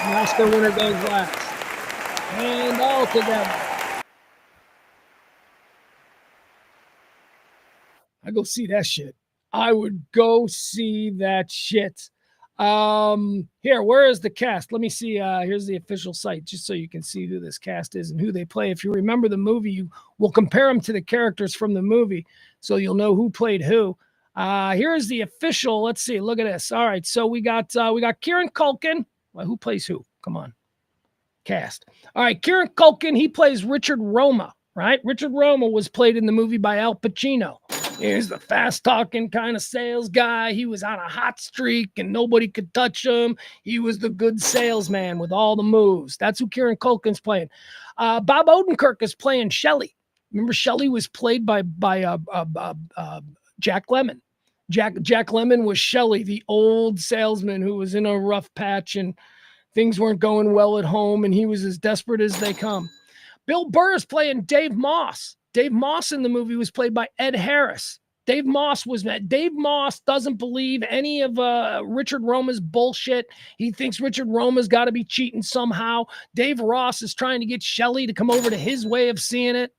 The Oscar winner goes last. And all together. I go see that shit. I would go see that shit. Here, where is the cast? Let me see. Here's the official site, just so you can see who this cast is and who they play. If you remember the movie, you will compare them to the characters from the movie, so you'll know who played who. Here is the official. Let's see. Look at this. All right, so we got Kieran Culkin. Well, who plays who? Come on, cast. All right, Kieran Culkin. He plays Richard Roma. Right? Richard Roma was played in the movie by Al Pacino. Here's the fast-talking kind of sales guy. He was on a hot streak, and nobody could touch him. He was the good salesman with all the moves. That's who Kieran Culkin's playing. Bob Odenkirk is playing Shelley. Remember, Shelley was played by Jack Lemmon. Jack Lemmon was Shelley, the old salesman who was in a rough patch, and things weren't going well at home, and he was as desperate as they come. Bill Burr is playing Dave Moss. Dave Moss in the movie was played by Ed Harris. Dave Moss doesn't believe any of Richard Roma's bullshit. He thinks Richard Roma's got to be cheating somehow. Dave Ross is trying to get Shelley to come over to his way of seeing it.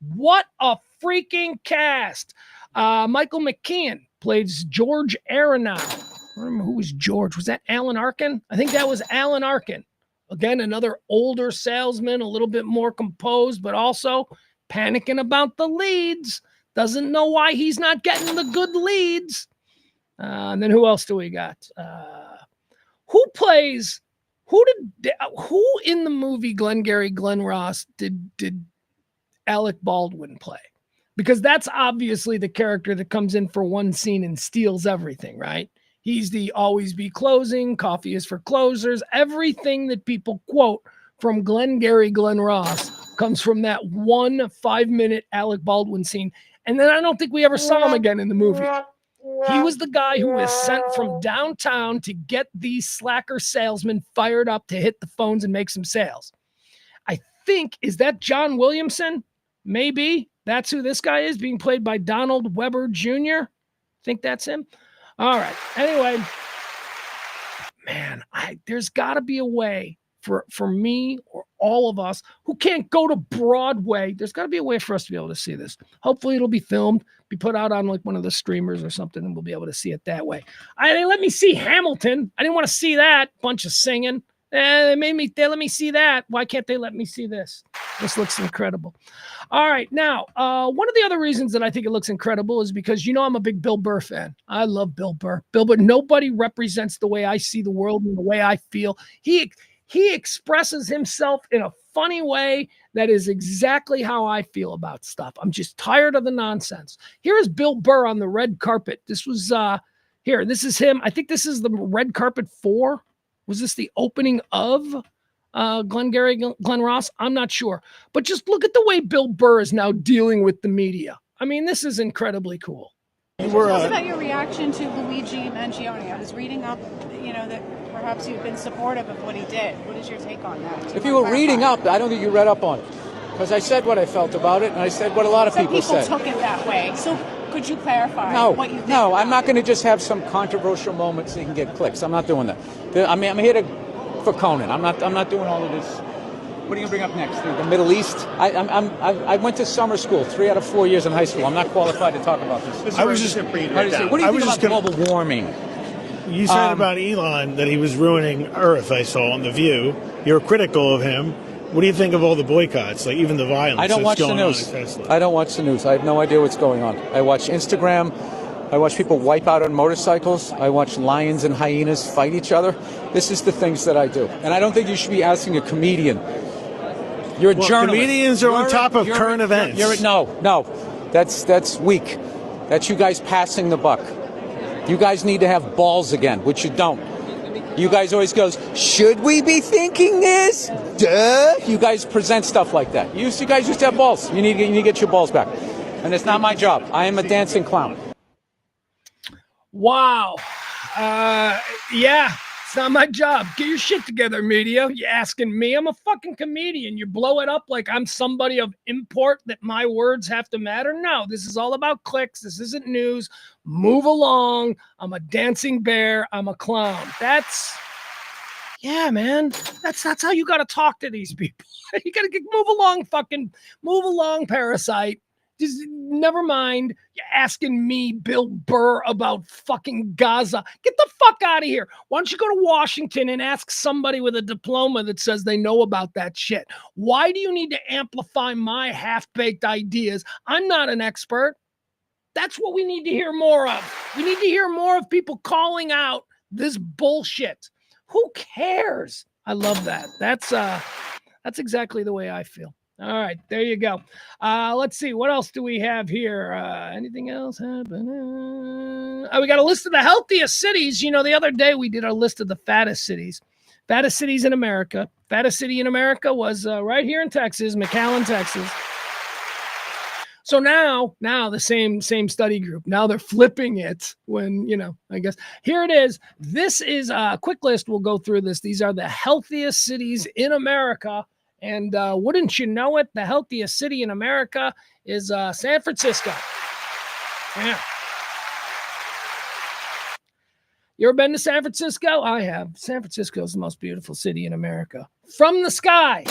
What a freaking cast. Michael McKean plays George Aronow. I don't remember who was George. Was that Alan Arkin? I think that was Alan Arkin. Again, another older salesman, a little bit more composed, but also panicking about the leads. Doesn't know why he's not getting the good leads. And then who else do we got? Who in the movie Glengarry Glen Ross did Alec Baldwin play? Because that's obviously the character that comes in for one scene and steals everything, right? He's the always be closing, coffee is for closers. Everything that people quote from Glengarry Glen Ross comes from that 1 5-minute Alec Baldwin scene. And then I don't think we ever saw him again in the movie. He was the guy who was sent from downtown to get these slacker salesmen fired up to hit the phones and make some sales. I think, is that John Williamson? Maybe. That's who this guy is, being played by Donald Weber Jr. Think that's him? All right. Anyway, man, there's got to be a way for me or all of us who can't go to Broadway. There's got to be a way for us to be able to see this. Hopefully it'll be filmed, be put out on like one of the streamers or something, and we'll be able to see it that way. Let me see Hamilton. I didn't want to see that bunch of singing. They let me see that. Why can't they let me see this? This looks incredible. All right. Now, one of the other reasons that I think it looks incredible is because, I'm a big Bill Burr fan. I love Bill Burr. Bill Burr, nobody represents the way I see the world and the way I feel. He expresses himself in a funny way that is exactly how I feel about stuff. I'm just tired of the nonsense. Here is Bill Burr on the red carpet. This was here. This is him. I think this is the red carpet 4. Was this the opening of Glengarry Glen Ross? I'm not sure. But just look at the way Bill Burr is now dealing with the media. I mean, this is incredibly cool. Tell us about your reaction to Luigi Mangione. I was reading up, that perhaps you've been supportive of what he did. What is your take on that? If you were reading up, I don't think you read up on it. Because I said what I felt about it, and I said what a lot of people said. Some people took it that way. So could you clarify what you think? No, I'm not going to just have some controversial moment so you can get clicks. I'm not doing that. I'm here for Conan. I'm not doing all of this. What are you going to bring up next? The Middle East? I went to summer school 3 out of 4 years in high school. I'm not qualified to talk about this. I was just going to bring it down. What do you think about global warming? You said about Elon that he was ruining Earth, I saw on The View. You're critical of him. What do you think of all the boycotts, like even the violence? I don't watch the news. I don't watch the news. I have no idea what's going on. I watch Instagram. I watch people wipe out on motorcycles. I watch lions and hyenas fight each other. This is the things that I do. And I don't think you should be asking a comedian. You're a journalist. Comedians are on top of current events. No. That's weak. That's you guys passing the buck. You guys need to have balls again, which you don't. You guys always goes, should we be thinking this? Duh. You guys present stuff like that. You guys used to have balls. You need to get your balls back. And it's not my job. I am a dancing clown. Wow. Yeah, it's not my job. Get your shit together, media. You asking me? I'm a fucking comedian. You blow it up like I'm somebody of import that my words have to matter. No, this is all about clicks. This isn't news. Move along. I'm a dancing bear. I'm a clown. Yeah, man. That's how you got to talk to these people. You got to move along, parasite. Just never mind. You're asking me, Bill Burr, about fucking Gaza. Get the fuck out of here. Why don't you go to Washington and ask somebody with a diploma that says they know about that shit? Why do you need to amplify my half-baked ideas? I'm not an expert. That's what we need to hear more of. We need to hear more of people calling out this bullshit. Who cares? I love that. That's exactly the way I feel. All right, there you go. Let's see. What else do we have here? Anything else happening? We got a list of the healthiest cities. The other day we did a list of the fattest cities. Fattest cities in America. Fattest city in America was right here in Texas, McAllen, Texas. So now the same study group. Now they're flipping it when, I guess. Here it is. This is a quick list. We'll go through this. These are the healthiest cities in America. And wouldn't you know it, the healthiest city in America is San Francisco. Yeah. You ever been to San Francisco? I have. San Francisco is the most beautiful city in America. From the sky.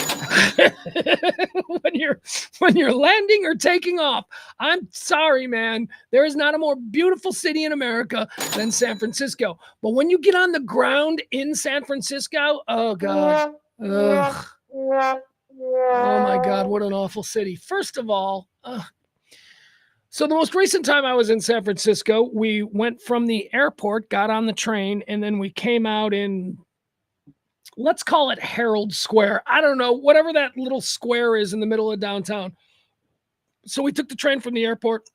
when you're landing or taking off. I'm sorry, man. There is not a more beautiful city in America than San Francisco. But when you get on the ground in San Francisco, oh, God. Ugh. Oh, my God. What an awful city. First of all, so the most recent time I was in San Francisco, we went from the airport, got on the train, and then we came out in, let's call it Herald Square. I don't know, whatever that little square is in the middle of downtown. So we took the train from the airport.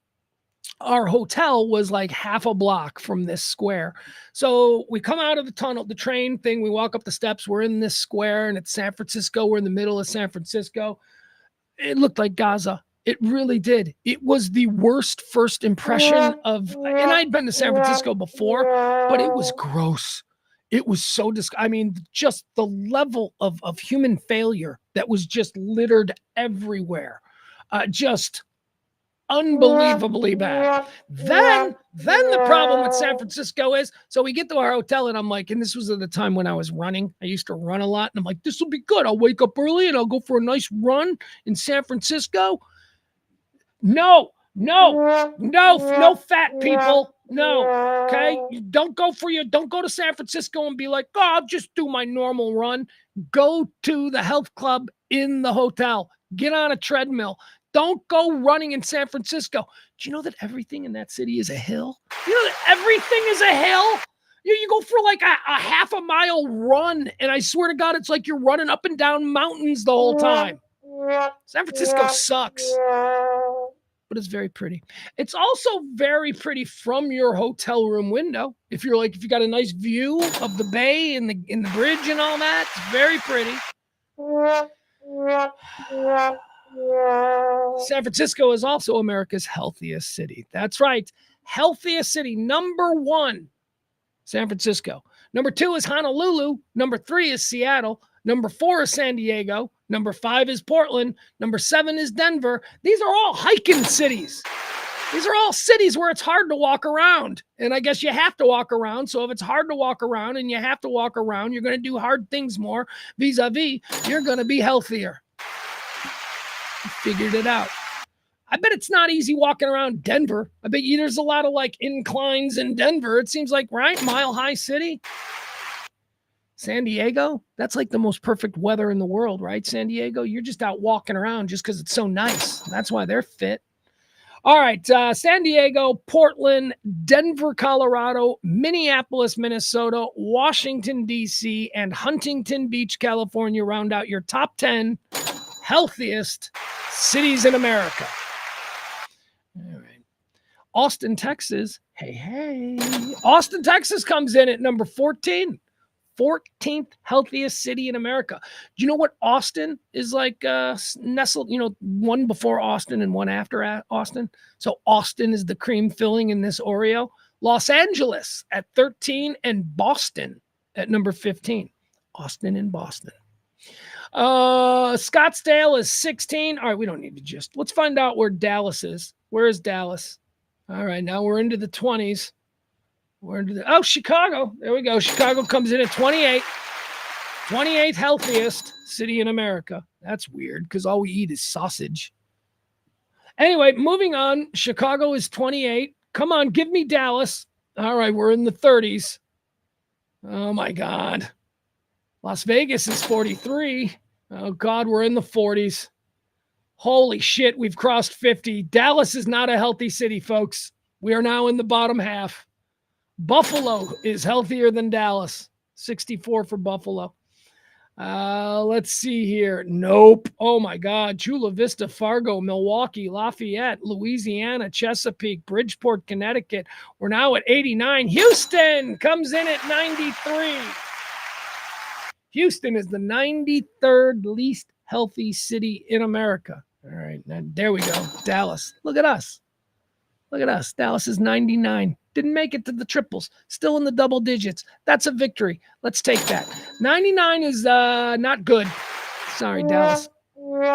Our hotel was like half a block from this square. So we come out of the tunnel, the train thing, we walk up the steps, we're in this square, and it's San Francisco. We're in the middle of San Francisco. It looked like Gaza. It really did. It was the worst first impression of, and I'd been to San Francisco before, but it was gross. It was so just the level of human failure that was just littered everywhere. Just unbelievably bad. Then the problem with San Francisco is, so we get to our hotel and I'm like, and this was at the time when I was running. I used to run a lot and I'm like, this will be good. I'll wake up early and I'll go for a nice run in San Francisco. No fat people. No. Okay. Don't go to San Francisco and be like, oh, I'll just do my normal run. Go to the health club in the hotel. Get on a treadmill. Don't go running in San Francisco. Do you know that everything in that city is a hill? You know that everything is a hill? You go for like a half a mile run, and I swear to God, it's like you're running up and down mountains the whole time. San Francisco sucks, but it's very pretty. It's also very pretty from your hotel room window. If you got a nice view of the bay and the bridge and all that, it's very pretty. San Francisco is also America's healthiest city. That's right. Healthiest city. Number 1, San Francisco. Number 2 is Honolulu. Number 3 is Seattle. Number 4 is San Diego. Number 5 is Portland. Number 7 is Denver. These are all hiking cities. These are all cities where it's hard to walk around. And I guess you have to walk around. So if it's hard to walk around and you have to walk around, you're going to do hard things more. Vis-a-vis, you're going to be healthier. Figured it out. I bet it's not easy walking around Denver. I bet you there's a lot of like inclines in Denver. It seems like, right? Mile High City. San Diego, that's like the most perfect weather in the world, right? San Diego, you're just out walking around just because it's so nice. That's why they're fit. All right, San Diego, Portland, Denver, Colorado, Minneapolis, Minnesota, Washington, D.C., and Huntington Beach, California round out your top 10 healthiest cities in America. All right. Austin, Texas. Hey. Austin, Texas comes in at number 14. 14th healthiest city in America. Do you know what Austin is like nestled, one before Austin and one after Austin? So Austin is the cream filling in this Oreo. Los Angeles at 13 and Boston at number 15. Austin and Boston. Scottsdale is 16. All right, we don't need to let's find out where Dallas is. Where is Dallas? All right, now we're into the 20s. Chicago. There we go. Chicago comes in at 28. 28th healthiest city in America. That's weird because all we eat is sausage. Anyway, moving on. Chicago is 28. Come on, give me Dallas. All right, we're in the 30s. Oh, my God. Las Vegas is 43. Oh, God, we're in the 40s. Holy shit, we've crossed 50. Dallas is not a healthy city, folks. We are now in the bottom half. Buffalo is healthier than Dallas. 64 for Buffalo. Let's see here. Nope. Oh, my God. Chula Vista, Fargo, Milwaukee, Lafayette, Louisiana, Chesapeake, Bridgeport, Connecticut. We're now at 89. Houston comes in at 93. Houston is the 93rd least healthy city in America. All right. Now, there we go. Dallas. Look at us. Look at us. Dallas is 99. Didn't make it to the triples. Still in the double digits. That's a victory. Let's take that. 99 is not good. Sorry, Dallas.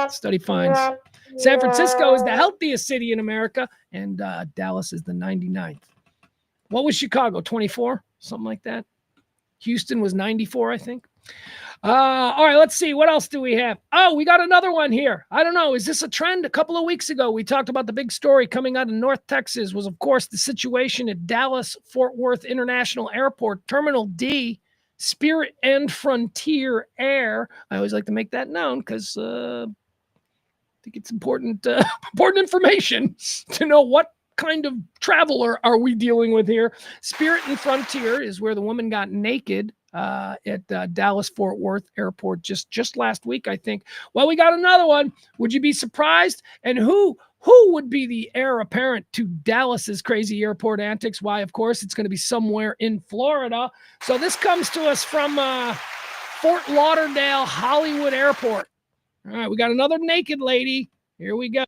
Study finds. San Francisco is the healthiest city in America, and Dallas is the 99th. What was Chicago? 24? Something like that. Houston was 94, I think. All right, let's see. What else do we have? Oh, we got another one here. I don't know. Is this a trend? A couple of weeks ago, we talked about the big story coming out of North Texas was, of course, the situation at Dallas-Fort Worth International Airport, Terminal D, Spirit and Frontier Air. I always like to make that known because I think it's important information to know what kind of traveler are we dealing with here. Spirit and Frontier is where the woman got naked at Dallas-Fort Worth Airport just last week, I think. Well, we got another one. Would you be surprised? And who would be the heir apparent to Dallas's crazy airport antics? Why, of course, it's going to be somewhere in Florida. So this comes to us from Fort Lauderdale Hollywood Airport. All right, we got another naked lady. Here we go.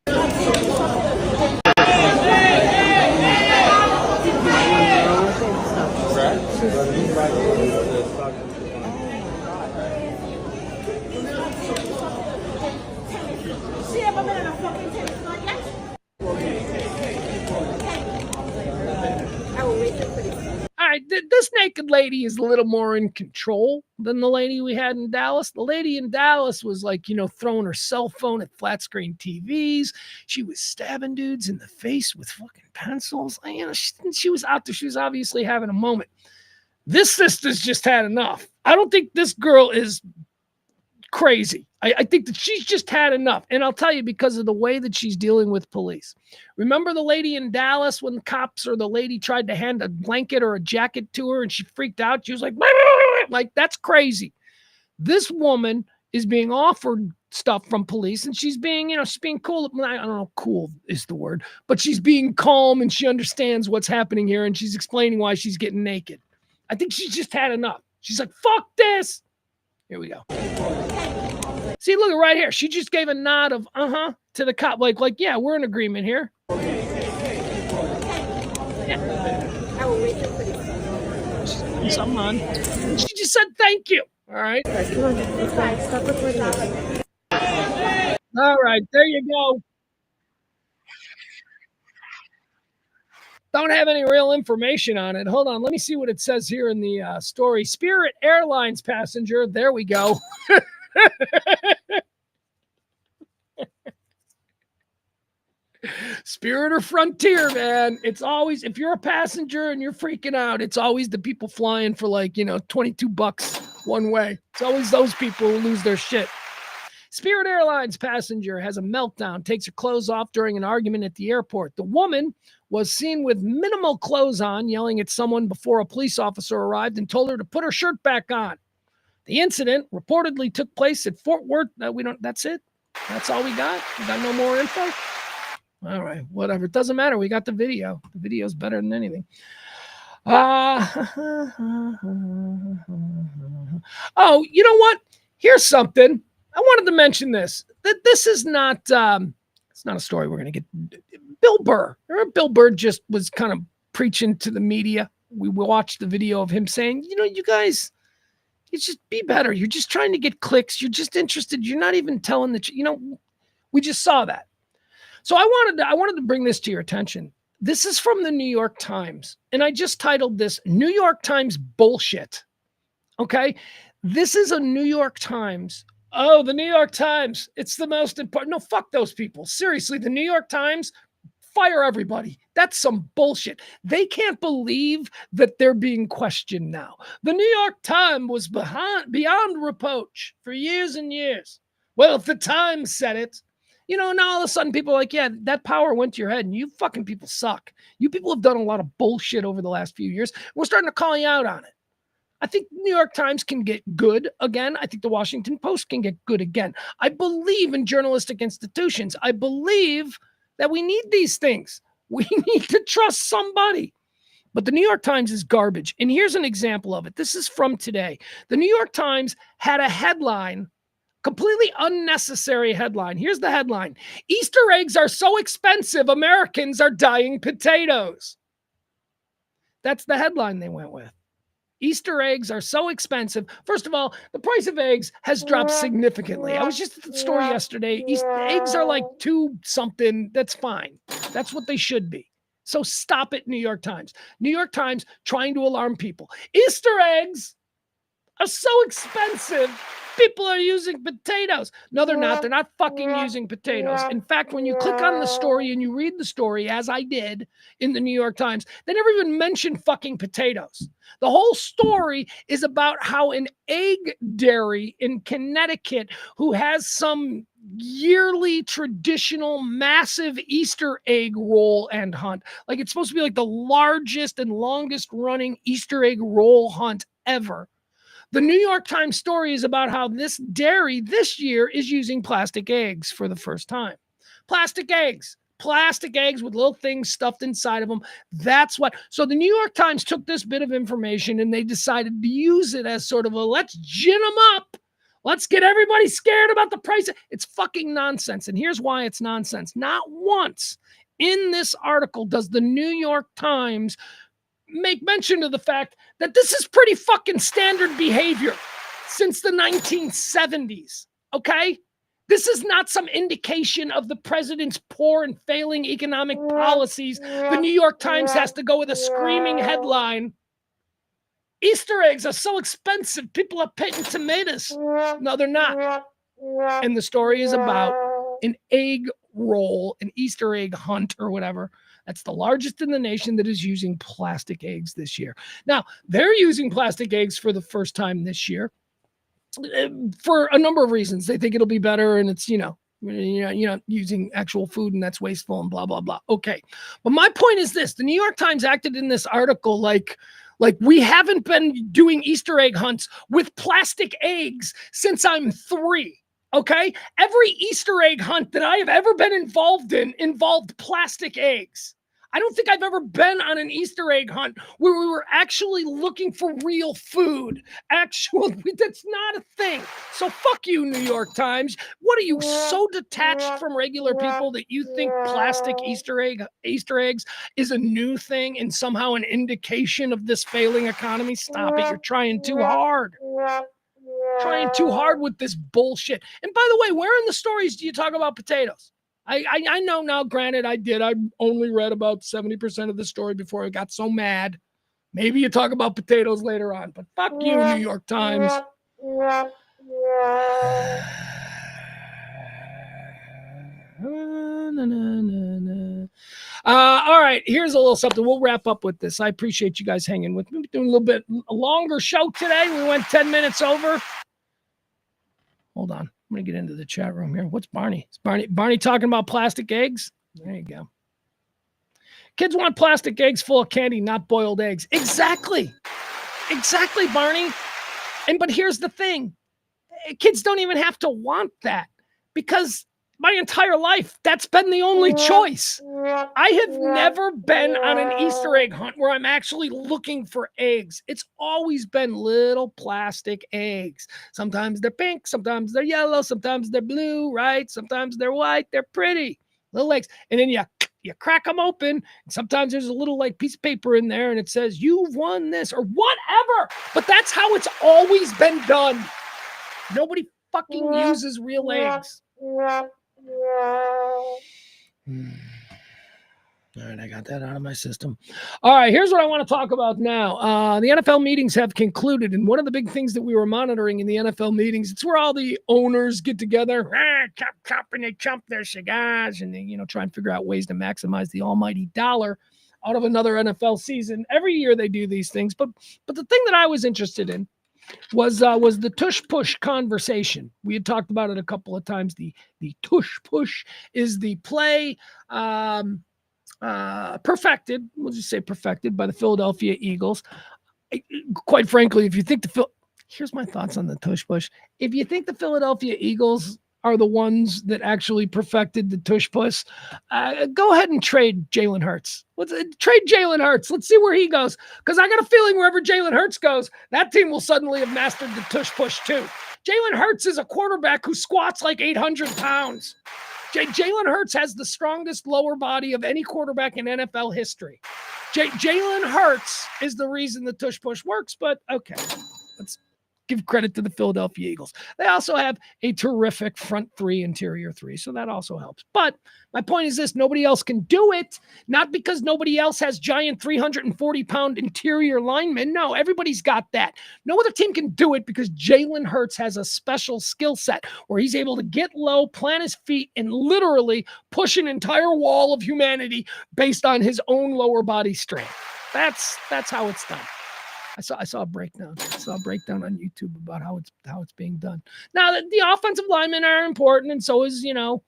All right, this naked lady is a little more in control than the lady we had in Dallas. The lady in Dallas was like, throwing her cell phone at flat screen TVs. She was stabbing dudes in the face with fucking pencils. She was out there. She was obviously having a moment. This sister's just had enough. I don't think this girl is crazy. I think that she's just had enough. And I'll tell you, because of the way that she's dealing with police. Remember the lady in Dallas when the cops or the lady tried to hand a blanket or a jacket to her and she freaked out? She was like, that's crazy. This woman is being offered stuff from police and she's being, she's being cool. I don't know, cool is the word, but she's being calm and she understands what's happening here and she's explaining why she's getting naked. I think she's just had enough. She's like, fuck this. Here we go. See, look right here. She just gave a nod of to the cop, like, yeah, we're in agreement here. Yeah. I will wait for this. Something on. She just said thank you. All right. Come on, it's fine. Stop recording. All right, there you go. Don't have any real information on it. Hold on, let me see what it says here in the story. Spirit Airlines passenger. There we go. Spirit or Frontier, man. It's always, if you're a passenger and you're freaking out, it's always the people flying for like, $22 one way. It's always those people who lose their shit. Spirit Airlines passenger has a meltdown, takes her clothes off during an argument at the airport. The woman was seen with minimal clothes on, yelling at someone before a police officer arrived and told her to put her shirt back on. The incident reportedly took place at Fort Worth. That's it. That's all we got. We got no more info. All right, whatever. It doesn't matter. We got the video. The video's better than anything. Oh, you know what? Here's something. I wanted to mention this. That this is not it's not a story we're going to get. Bill Burr. Remember Bill Burr just was kind of preaching to the media. We watched the video of him saying, you guys, you just be better. You're just trying to get clicks. You're just interested. You're not even telling we just saw that. So I wanted to bring this to your attention. This is from the New York Times, and I just titled this New York Times bullshit. Okay? This is a New York Times. Oh, the New York Times. It's the most important. No, fuck those people. Seriously, the New York Times, fire everybody. That's some bullshit. They can't believe that they're being questioned now. The New York Times was beyond reproach for years and years. Well, if the Times said it, now all of a sudden people are like, yeah, that power went to your head and you fucking people suck. You people have done a lot of bullshit over the last few years. We're starting to call you out on it. I think the New York Times can get good again. I think the Washington Post can get good again. I believe in journalistic institutions. I believe that we need these things. We need to trust somebody. But the New York Times is garbage. And here's an example of it. This is from today. The New York Times had a headline, completely unnecessary headline. Here's the headline. Easter eggs are so expensive, Americans are dying potatoes. That's the headline they went with. Easter eggs are so expensive. First of all, the price of eggs has dropped significantly. I was just at the store yesterday. Eggs are like $2 something. That's fine. That's what they should be. So stop it, New York Times. New York Times trying to alarm people. Easter eggs are so expensive. People are using potatoes. No, they're not. They're not fucking using potatoes. In fact, when you click on the story and you read the story, as I did in the New York Times, they never even mention fucking potatoes. The whole story is about how an egg dairy in Connecticut, who has some yearly traditional massive Easter egg roll and hunt, like it's supposed to be like the largest and longest running Easter egg roll hunt ever. The New York Times story is about how this dairy this year is using plastic eggs for the first time. Plastic eggs with little things stuffed inside of them. That's what. So the New York Times took this bit of information and they decided to use it as sort of a let's gin them up. Let's get everybody scared about the price. It's fucking nonsense. And here's why it's nonsense. Not once in this article does the New York Times make mention of the fact that this is pretty fucking standard behavior since the 1970s, okay? This is not some indication of the president's poor and failing economic policies. The New York Times has to go with a screaming headline Easter eggs are so expensive. People are painting tomatoes. No, they're not. And the story is about an egg roll, an Easter egg hunt or whatever. That's the largest in the nation that is using plastic eggs this year. Now, they're using plastic eggs for the first time this year for a number of reasons. They think it'll be better, and it's, you're not using actual food, and that's wasteful and blah, blah, blah. Okay. But my point is this. The New York Times acted in this article like we haven't been doing Easter egg hunts with plastic eggs since I'm 3. Okay? Every Easter egg hunt that I have ever been involved in involved plastic eggs. I don't think I've ever been on an Easter egg hunt where we were actually looking for real food. That's not a thing. So fuck you, New York Times. What are you, so detached from regular people that you think plastic Easter eggs is a new thing and somehow an indication of this failing economy? Stop it. You're trying too hard. Trying too hard with this bullshit. And by the way, where in the stories do you talk about potatoes? I know now, granted, I only read about 70% of the story before I got so mad. Maybe you talk about potatoes later on, but fuck you, New York Times. All right, here's a little something. We'll wrap up with this. I appreciate you guys hanging with me. We're doing a little bit longer show today. We went 10 minutes over. Hold on. I'm going to get into the chat room here. What's Barney? Is Barney talking about plastic eggs? There you go. Kids want plastic eggs full of candy, not boiled eggs. Exactly. Exactly, Barney. But here's the thing. Kids don't even have to want that, because my entire life, that's been the only choice. I have never been on an Easter egg hunt where I'm actually looking for eggs. It's always been little plastic eggs. Sometimes they're pink, sometimes they're yellow, sometimes they're blue, right? Sometimes they're white. They're pretty little eggs. And then you crack them open. And sometimes there's a little piece of paper in there, and it says, you've won this or whatever. But that's how it's always been done. Nobody fucking uses real eggs. All right, I got that out of my system. All right, here's what I want to talk about now. The NFL meetings have concluded, and one of the big things that we were monitoring in the NFL meetings, it's where all the owners get together, and they chump their cigars, and they, try and figure out ways to maximize the almighty dollar out of another NFL season. Every year they do these things, but the thing that I was interested in was the tush push conversation. We had talked about it a couple of times. The tush push is the play perfected. We'll just say perfected by the Philadelphia Eagles. Quite frankly, if you think here's my thoughts on the tush push. If you think the Philadelphia Eagles are the ones that actually perfected the tush push, go ahead and trade Jalen Hurts. Trade Jalen Hurts. Let's see where he goes. Because I got a feeling wherever Jalen Hurts goes, that team will suddenly have mastered the tush push too. Jalen Hurts is a quarterback who squats like 800 pounds. Jalen Hurts has the strongest lower body of any quarterback in NFL history. Jalen Hurts is the reason the tush push works, but okay. Let's give credit to the Philadelphia Eagles. They also have a terrific front 3, interior 3, so that also helps. But my point is this, nobody else can do it, not because nobody else has giant 340-pound interior linemen. No, everybody's got that. No other team can do it because Jalen Hurts has a special skill set where he's able to get low, plant his feet, and literally push an entire wall of humanity based on his own lower body strength. That's how it's done. I saw a breakdown. I saw a breakdown on YouTube about how it's being done. Now, the offensive linemen are important, and so is your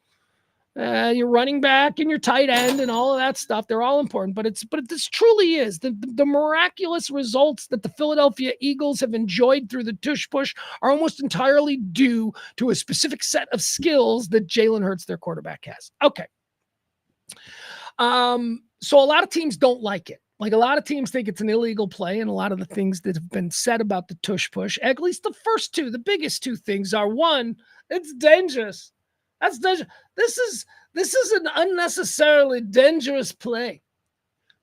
running back and your tight end and all of that stuff. They're all important, but this truly is the miraculous results that the Philadelphia Eagles have enjoyed through the tush push are almost entirely due to a specific set of skills that Jalen Hurts, their quarterback, has. Okay. So a lot of teams don't like it. Like, a lot of teams think it's an illegal play, and a lot of the things that have been said about the tush push, at least the first two, the biggest two things are, one, it's dangerous. That's dangerous. This is an unnecessarily dangerous play.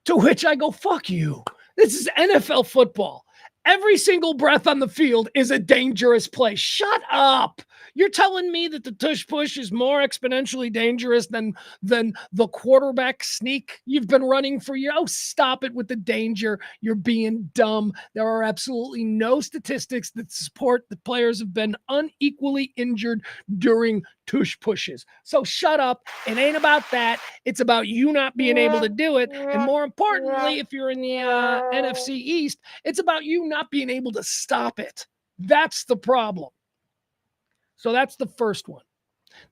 To which I go, fuck you. This is NFL football. Every single breath on the field is a dangerous play. Shut up. You're telling me that the tush push is more exponentially dangerous than the quarterback sneak you've been running for years? Oh, stop it with the danger. You're being dumb. There are absolutely no statistics that support that players have been unequally injured during tush pushes. So shut up. It ain't about that. It's about you not being able to do it. And more importantly, if you're in the NFC East, it's about you not being able to stop it. That's the problem. So that's the first one.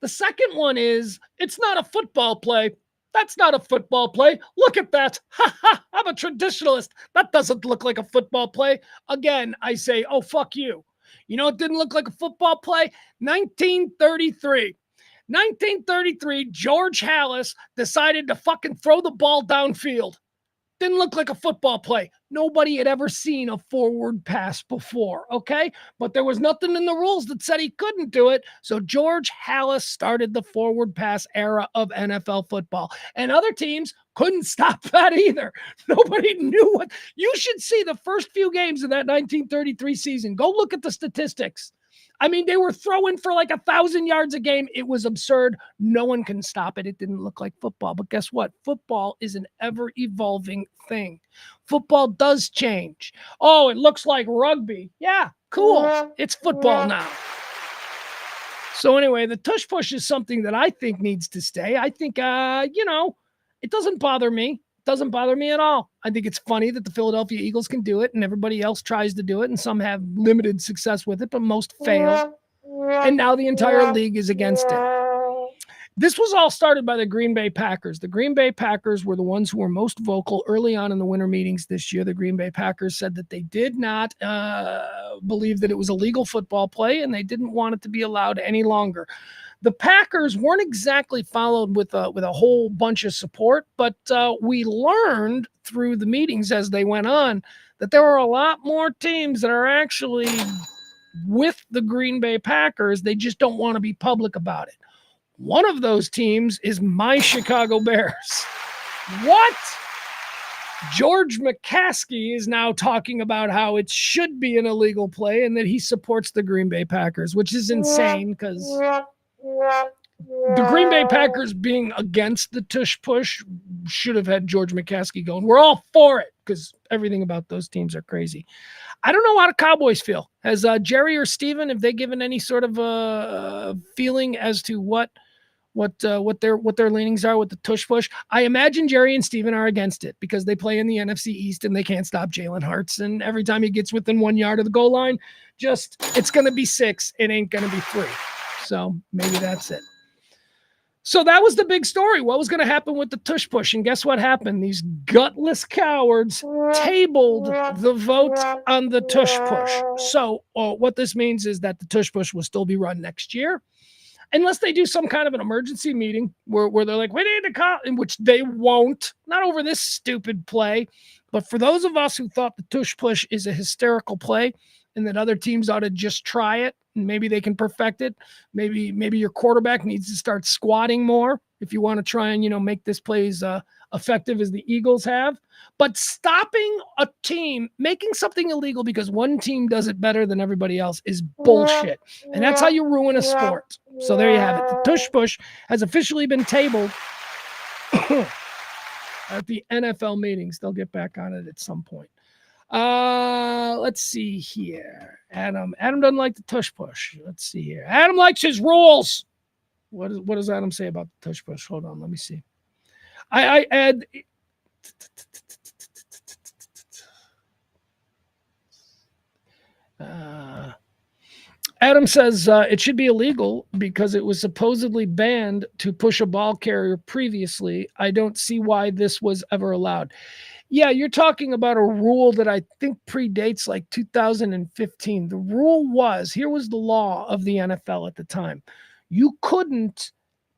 The second one is, it's not a football play. That's not a football play. Look at that. Ha ha. I'm a traditionalist. That doesn't look like a football play. Again, I say, oh, fuck you. You know, it didn't look like a football play. 1933. 1933, George Halas decided to fucking throw the ball downfield. Didn't look like a football play. Nobody had ever seen a forward pass before, okay? But there was nothing in the rules that said he couldn't do it. So George Halas started the forward pass era of NFL football. And other teams couldn't stop that either. Nobody knew what. You should see the first few games of that 1933 season. Go look at the statistics. I mean, they were throwing for like 1,000 yards a game. It was absurd. No one can stop it. It didn't look like football. But guess what? Football is an ever-evolving thing. Football does change. Oh, it looks like rugby. Yeah, cool. It's football now. So anyway, the tush push is something that I think needs to stay. I think, it doesn't bother me. Doesn't bother me at all. I think it's funny that the Philadelphia Eagles can do it and everybody else tries to do it, and some have limited success with it, but most fail. And now the entire league is against it. This was all started by the Green Bay Packers. The Green Bay Packers were the ones who were most vocal early on in the winter meetings this year. The Green Bay Packers said that they did not believe that it was a legal football play, and they didn't want it to be allowed any longer. The Packers weren't exactly followed with a whole bunch of support, but we learned through the meetings as they went on that there are a lot more teams that are actually with the Green Bay Packers. They just don't want to be public about it. One of those teams is my Chicago Bears. What? George McCaskey is now talking about how it should be an illegal play and that he supports the Green Bay Packers, which is insane because the Green Bay Packers being against the tush push should have had George McCaskey going, we're all for it, because everything about those teams are crazy. I don't know how the Cowboys feel. Has Jerry or Steven, have they given any sort of feeling as to what their leanings are with the tush push? I imagine Jerry and Steven are against it because they play in the NFC East and they can't stop Jalen Hurts. And every time he gets within 1 yard of the goal line, it's going to be 6. It ain't going to be 3. So maybe that's it. So that was the big story. What was going to happen with the tush push? And guess what happened? These gutless cowards tabled the vote on the tush push. So what this means is that the tush push will still be run next year, unless they do some kind of an emergency meeting where they're like, we need to call, in which they won't, not over this stupid play. But for those of us who thought the tush push is a hysterical play and that other teams ought to just try it, and maybe they can perfect it. Maybe your quarterback needs to start squatting more if you want to try and, make this play as effective as the Eagles have. But stopping a team, making something illegal because one team does it better than everybody else is bullshit. And that's how you ruin a sport. So there you have it. The tush push has officially been tabled at the NFL meetings. They'll get back on it at some point. Let's see here. Adam doesn't like the tush push. Let's see here. Adam likes his rules. What does Adam say about the tush push? Hold on, let me see. I add. Adam says it should be illegal because it was supposedly banned to push a ball carrier previously. I don't see why this was ever allowed. Yeah, you're talking about a rule that I think predates like 2015. The rule was, here was the law of the NFL at the time. You couldn't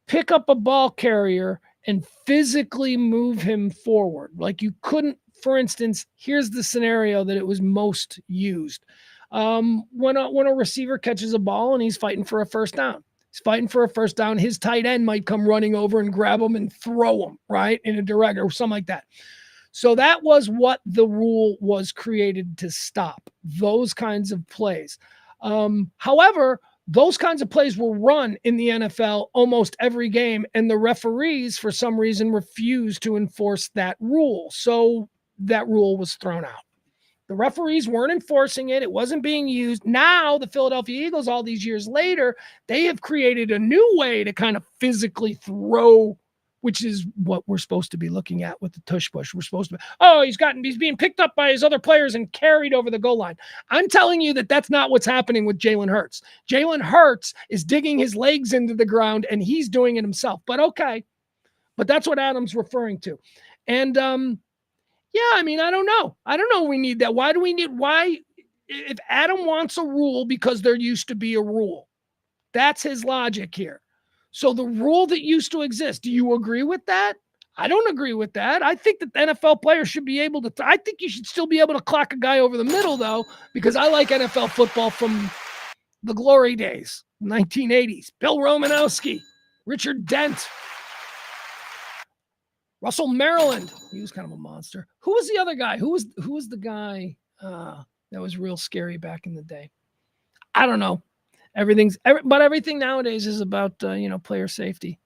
pick up a ball carrier and physically move him forward. Like you couldn't, for instance, here's the scenario that it was most used. When a receiver catches a ball and he's fighting for a first down. He's fighting for a first down. His tight end might come running over and grab him and throw him, right, in a direct or something like that. So that was what the rule was created to stop, those kinds of plays. However, those kinds of plays were run in the NFL almost every game, and the referees, for some reason, refused to enforce that rule. So that rule was thrown out. The referees weren't enforcing it. It wasn't being used. Now the Philadelphia Eagles, all these years later, they have created a new way to kind of physically throw, which is what we're supposed to be looking at with the tush push. We're supposed to be, he's being picked up by his other players and carried over the goal line. I'm telling you that that's not what's happening with Jalen Hurts. Jalen Hurts is digging his legs into the ground and he's doing it himself. But okay. But that's what Adam's referring to. And, yeah, I mean, I don't know. We need that. If Adam wants a rule because there used to be a rule, that's his logic here. So the rule that used to exist, do you agree with that? I don't agree with that. I think that the NFL players should be able to, I think you should still be able to clock a guy over the middle though, because I like NFL football from the glory days, 1980s. Bill Romanowski, Richard Dent, Russell Maryland. He was kind of a monster. Who was the other guy? Who was the guy that was real scary back in the day? I don't know. But everything nowadays is about player safety.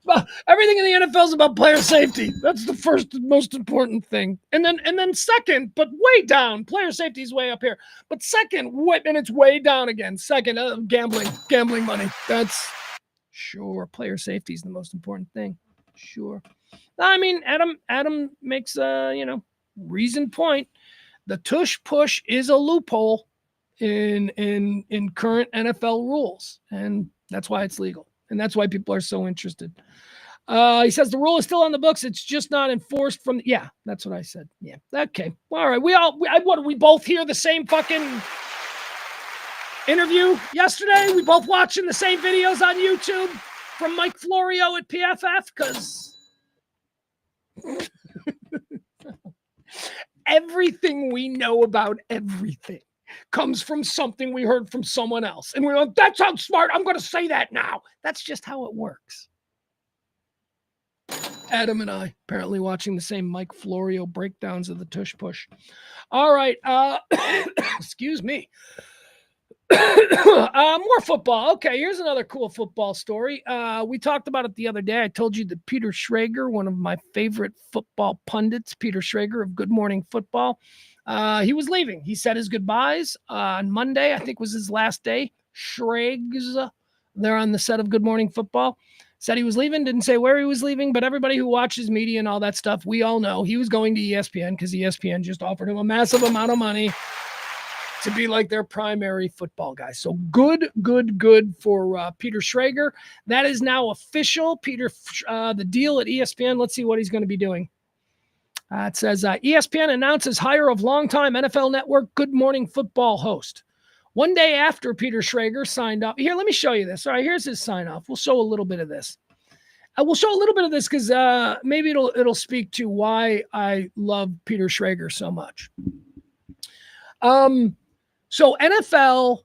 Well, everything in the NFL is about player safety. That's the first and most important thing. And then second, but way down. Player safety is way up here. But second, and it's way down again. Second, gambling money. That's sure. Player safety is the most important thing. Sure. I mean, Adam makes a reasoned point. The tush push is a loophole in current NFL rules, and that's why it's legal, and that's why people are so interested. He says the rule is still on the books; it's just not enforced from. Yeah, that's what I said. Yeah, okay, all right. We both hear the same fucking interview yesterday? We both watching the same videos on YouTube from Mike Florio at PFF? Because everything we know about everything comes from something we heard from someone else. And we're like, that sounds smart. I'm going to say that now. That's just how it works. Adam and I apparently watching the same Mike Florio breakdowns of the tush push. All right. Excuse me. More football. Okay, here's another cool football story. We talked about it the other day. I told you that Peter Schrager, one of my favorite football pundits, Peter Schrager of Good Morning Football, he was leaving. He said his goodbyes on Monday. I think was his last day. Schrags, they're on the set of Good Morning Football. Said he was leaving, didn't say where he was leaving, but everybody who watches media and all that stuff, we all know he was going to ESPN because ESPN just offered him a massive amount of money to be like their primary football guy. So good for Peter Schrager. That is now official. The deal at ESPN, let's see what he's going to be doing. It says ESPN announces hire of longtime NFL Network Good Morning Football host. One day after Peter Schrager signed up. Here, let me show you this. All right, here's his sign off. We'll show a little bit of this. We'll show a little bit of this because maybe it'll speak to why I love Peter Schrager so much. So NFL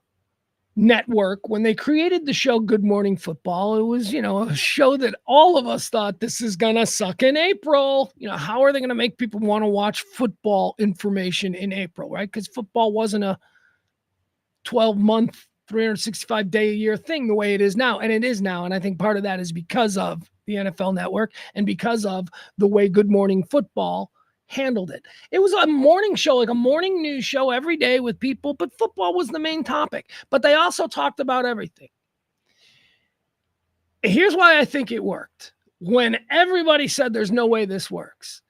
Network, when they created the show Good Morning Football, it was, a show that all of us thought this is going to suck in April. How are they going to make people want to watch football information in April, right? Because football wasn't a 12-month, 365-day-a-year thing the way it is now. And it is now. And I think part of that is because of the NFL Network and because of the way Good Morning Football handled it. It was a morning show, like a morning news show every day with people, but football was the main topic. But they also talked about everything. Here's why I think it worked. When everybody said there's no way this works.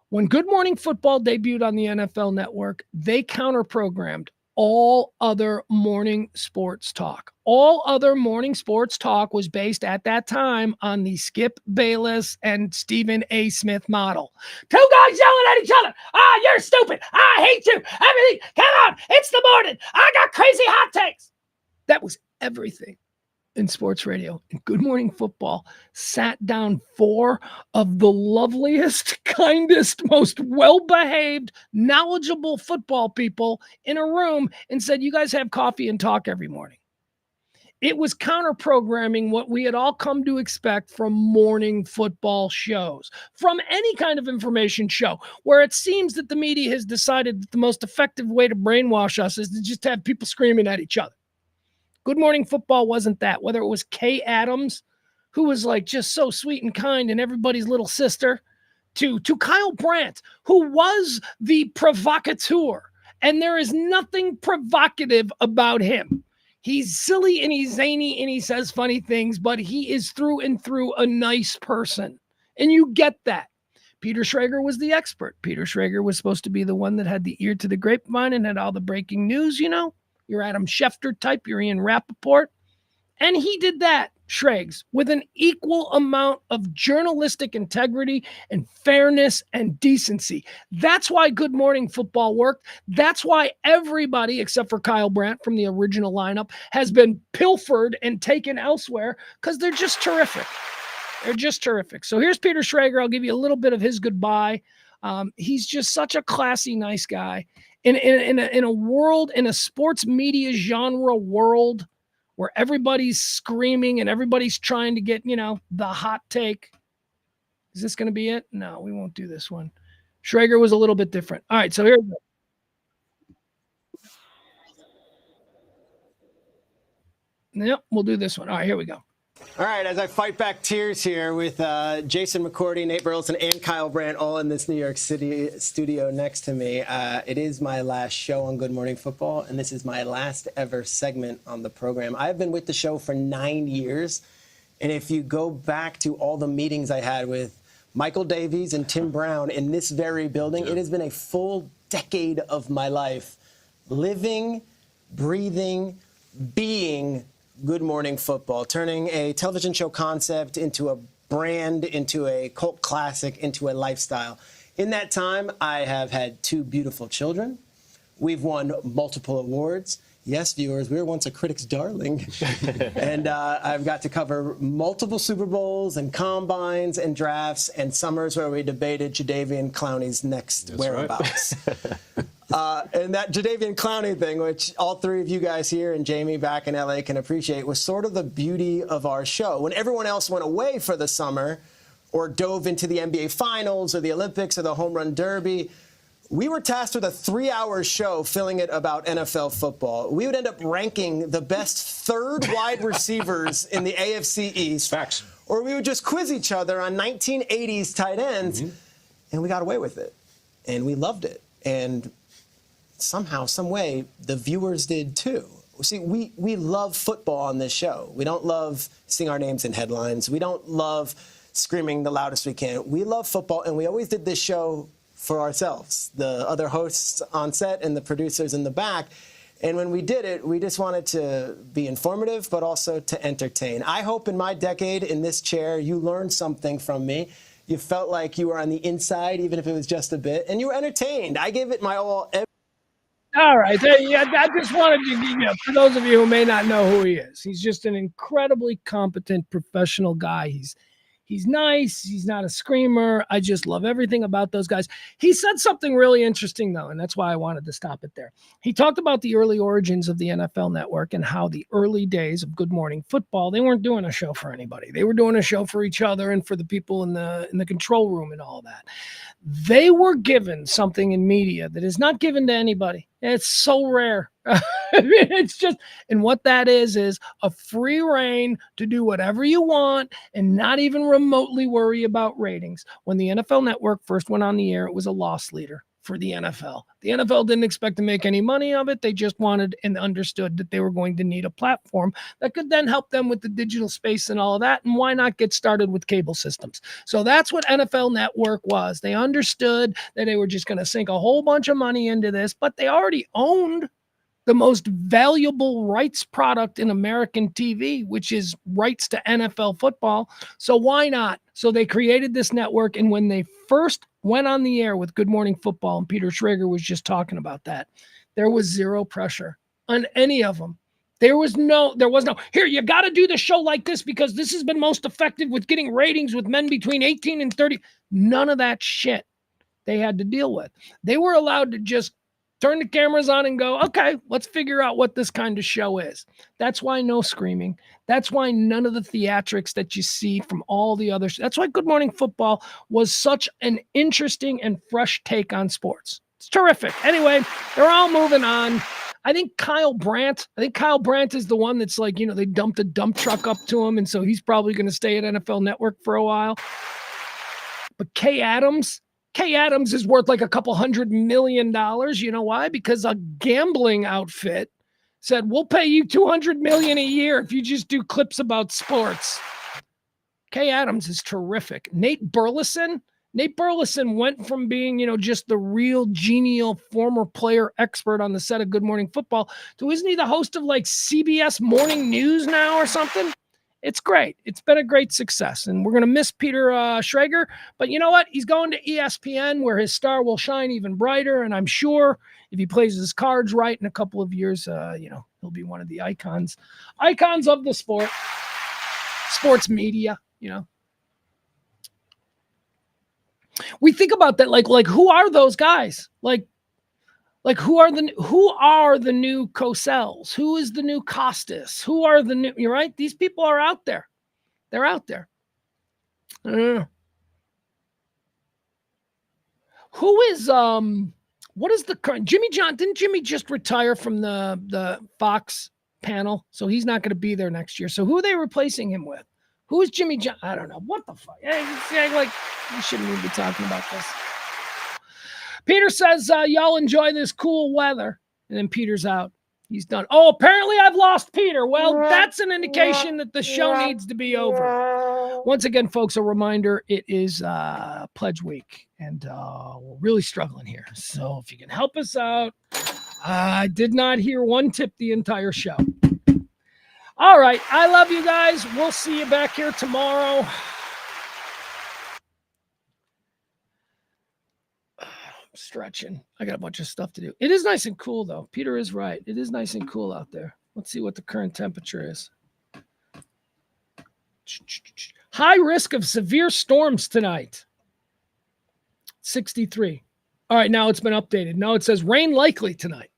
When Good Morning Football debuted on the NFL Network, they counter-programmed all other morning sports talk. All other morning sports talk was based at that time on the Skip Bayless and Stephen A. Smith model. Two guys yelling at each other. You're stupid. I hate you. Everything. Come on. It's the morning. I got crazy hot takes. That was everything in sports radio. And Good Morning Football sat down four of the loveliest, kindest, most well-behaved, knowledgeable football people in a room and said, you guys have coffee and talk every morning. It was counter-programming what we had all come to expect from morning football shows, from any kind of information show, where it seems that the media has decided that the most effective way to brainwash us is to just have people screaming at each other. Good Morning Football wasn't that. Whether it was Kay Adams, who was like just so sweet and kind and everybody's little sister, to Kyle Brandt, who was the provocateur. And there is nothing provocative about him. He's silly and he's zany and he says funny things, but he is through and through a nice person. And you get that. Peter Schrager was the expert. Peter Schrager was supposed to be the one that had the ear to the grapevine and had all the breaking news, you know. Your Adam Schefter type, your Ian Rappaport. And he did that, Schrags, with an equal amount of journalistic integrity and fairness and decency. That's why Good Morning Football worked. That's why everybody, except for Kyle Brandt from the original lineup, has been pilfered and taken elsewhere because they're just terrific. They're just terrific. So here's Peter Schrager. I'll give you a little bit of his goodbye. He's just such a classy, nice guy. In a world, in a sports media genre world, where everybody's screaming and everybody's trying to get, you know, the hot take. Is this going to be it? No, we won't do this one. Schrager was a little bit different. All right, so here we go. Yep, we'll do this one. All right, here we go. All right, as I fight back tears here with Jason McCourty, Nate Burleson, and Kyle Brandt all in this New York City studio next to me, it is my last show on Good Morning Football, and this is my last ever segment on the program. I've been with the show for 9 years, and if you go back to all the meetings I had with Michael Davies and Tim Brown in this very building, it has been a full decade of my life living, breathing, being Good Morning Football, turning a television show concept into a brand, into a cult classic, into a lifestyle. In that time, I have had 2 beautiful children. We've won multiple awards. Yes, viewers, we were once a critic's darling. And I've got to cover multiple Super Bowls and combines and drafts and summers where we debated Jadeveon Clowney's next whereabouts. Right. And that Jadeveon Clowney thing, which all 3 of you guys here and Jamie back in LA can appreciate, was sort of the beauty of our show. When everyone else went away for the summer or dove into the NBA Finals or the Olympics or the Home Run Derby, we were tasked with a 3-hour show filling it about NFL football. We would end up ranking the best 3rd wide receivers in the AFC East. Facts. Or we would just quiz each other on 1980s tight ends, and we got away with it. And we loved it. And somehow, some way, the viewers did too. See, we love football on this show. We don't love seeing our names in headlines. We don't love screaming the loudest we can. We love football, and we always did this show for ourselves, the other hosts on set and the producers in the back. And when we did it, we just wanted to be informative, but also to entertain. I hope in my decade in this chair, you learned something from me. You felt like you were on the inside, even if it was just a bit, and you were entertained. I gave it my all. All right. Yeah, I just wanted to, for those of you who may not know who he is, he's just an incredibly competent professional guy. He's nice. He's not a screamer. I just love everything about those guys. He said something really interesting, though, and that's why I wanted to stop it there. He talked about the early origins of the NFL Network and how the early days of Good Morning Football, they weren't doing a show for anybody. They were doing a show for each other and for the people in the control room and all that. They were given something in media that is not given to anybody. It's so rare. I mean, it's just, and what that is a free reign to do whatever you want and not even remotely worry about ratings. When the NFL Network first went on the air, it was a loss leader for the NFL. The NFL didn't expect to make any money of it. They just wanted and understood that they were going to need a platform that could then help them with the digital space and all of that. And why not get started with cable systems? So that's what NFL Network was. They understood that they were just going to sink a whole bunch of money into this, but they already owned the most valuable rights product in American TV, which is rights to NFL football. So why not? So they created this network. And when they first went on the air with Good Morning Football, and Peter Schrager was just talking about that, there was zero pressure on any of them. There was no, here, you got to do the show like this because this has been most effective with getting ratings with men between 18 and 30. None of that shit they had to deal with. They were allowed to just turn the cameras on and go, okay, let's figure out what this kind of show is. That's why no screaming. That's why none of the theatrics that you see from all the others. That's why Good Morning Football was such an interesting and fresh take on sports. It's terrific. Anyway, they're all moving on. I think Kyle Brandt is the one that's like, they dumped a dump truck up to him. And so he's probably going to stay at NFL Network for a while. But Kay Adams is worth like a couple $100 million. You know why? Because a gambling outfit said, we'll pay you $200 million a year if you just do clips about sports. Kay Adams is terrific. Nate Burleson went from being, just the real genial former player expert on the set of Good Morning Football to, isn't he the host of like CBS Morning News now or something? It's great. It's been a great success. And we're going to miss Peter Schrager. But you know what? He's going to ESPN where his star will shine even brighter. And I'm sure if he plays his cards right in a couple of years, he'll be one of the icons of the sports media, We think about that, like who are those guys? Like who are the new Coselles? Who is the new Costas? Who are the new? You're right. These people are out there. They're out there. I don't know. Who is what is the current Jimmy John? Didn't Jimmy just retire from the Fox panel? So he's not going to be there next year. So who are they replacing him with? Who is Jimmy John? I don't know. What the fuck? Like we shouldn't even be talking about this. Peter says, y'all enjoy this cool weather. And then Peter's out. He's done. Oh, apparently I've lost Peter. Well, that's an indication that the show needs to be over. Once again, folks, a reminder, it is Pledge Week. And we're really struggling here. So if you can help us out, I did not hear one tip the entire show. All right. I love you guys. We'll see you back here tomorrow. Stretching. I got a bunch of stuff to do. It is nice and cool, though. Peter is right. It is nice and cool out there. Let's see what the current temperature is. High risk of severe storms tonight. 63. All right, now it's been updated. Now it says rain likely tonight.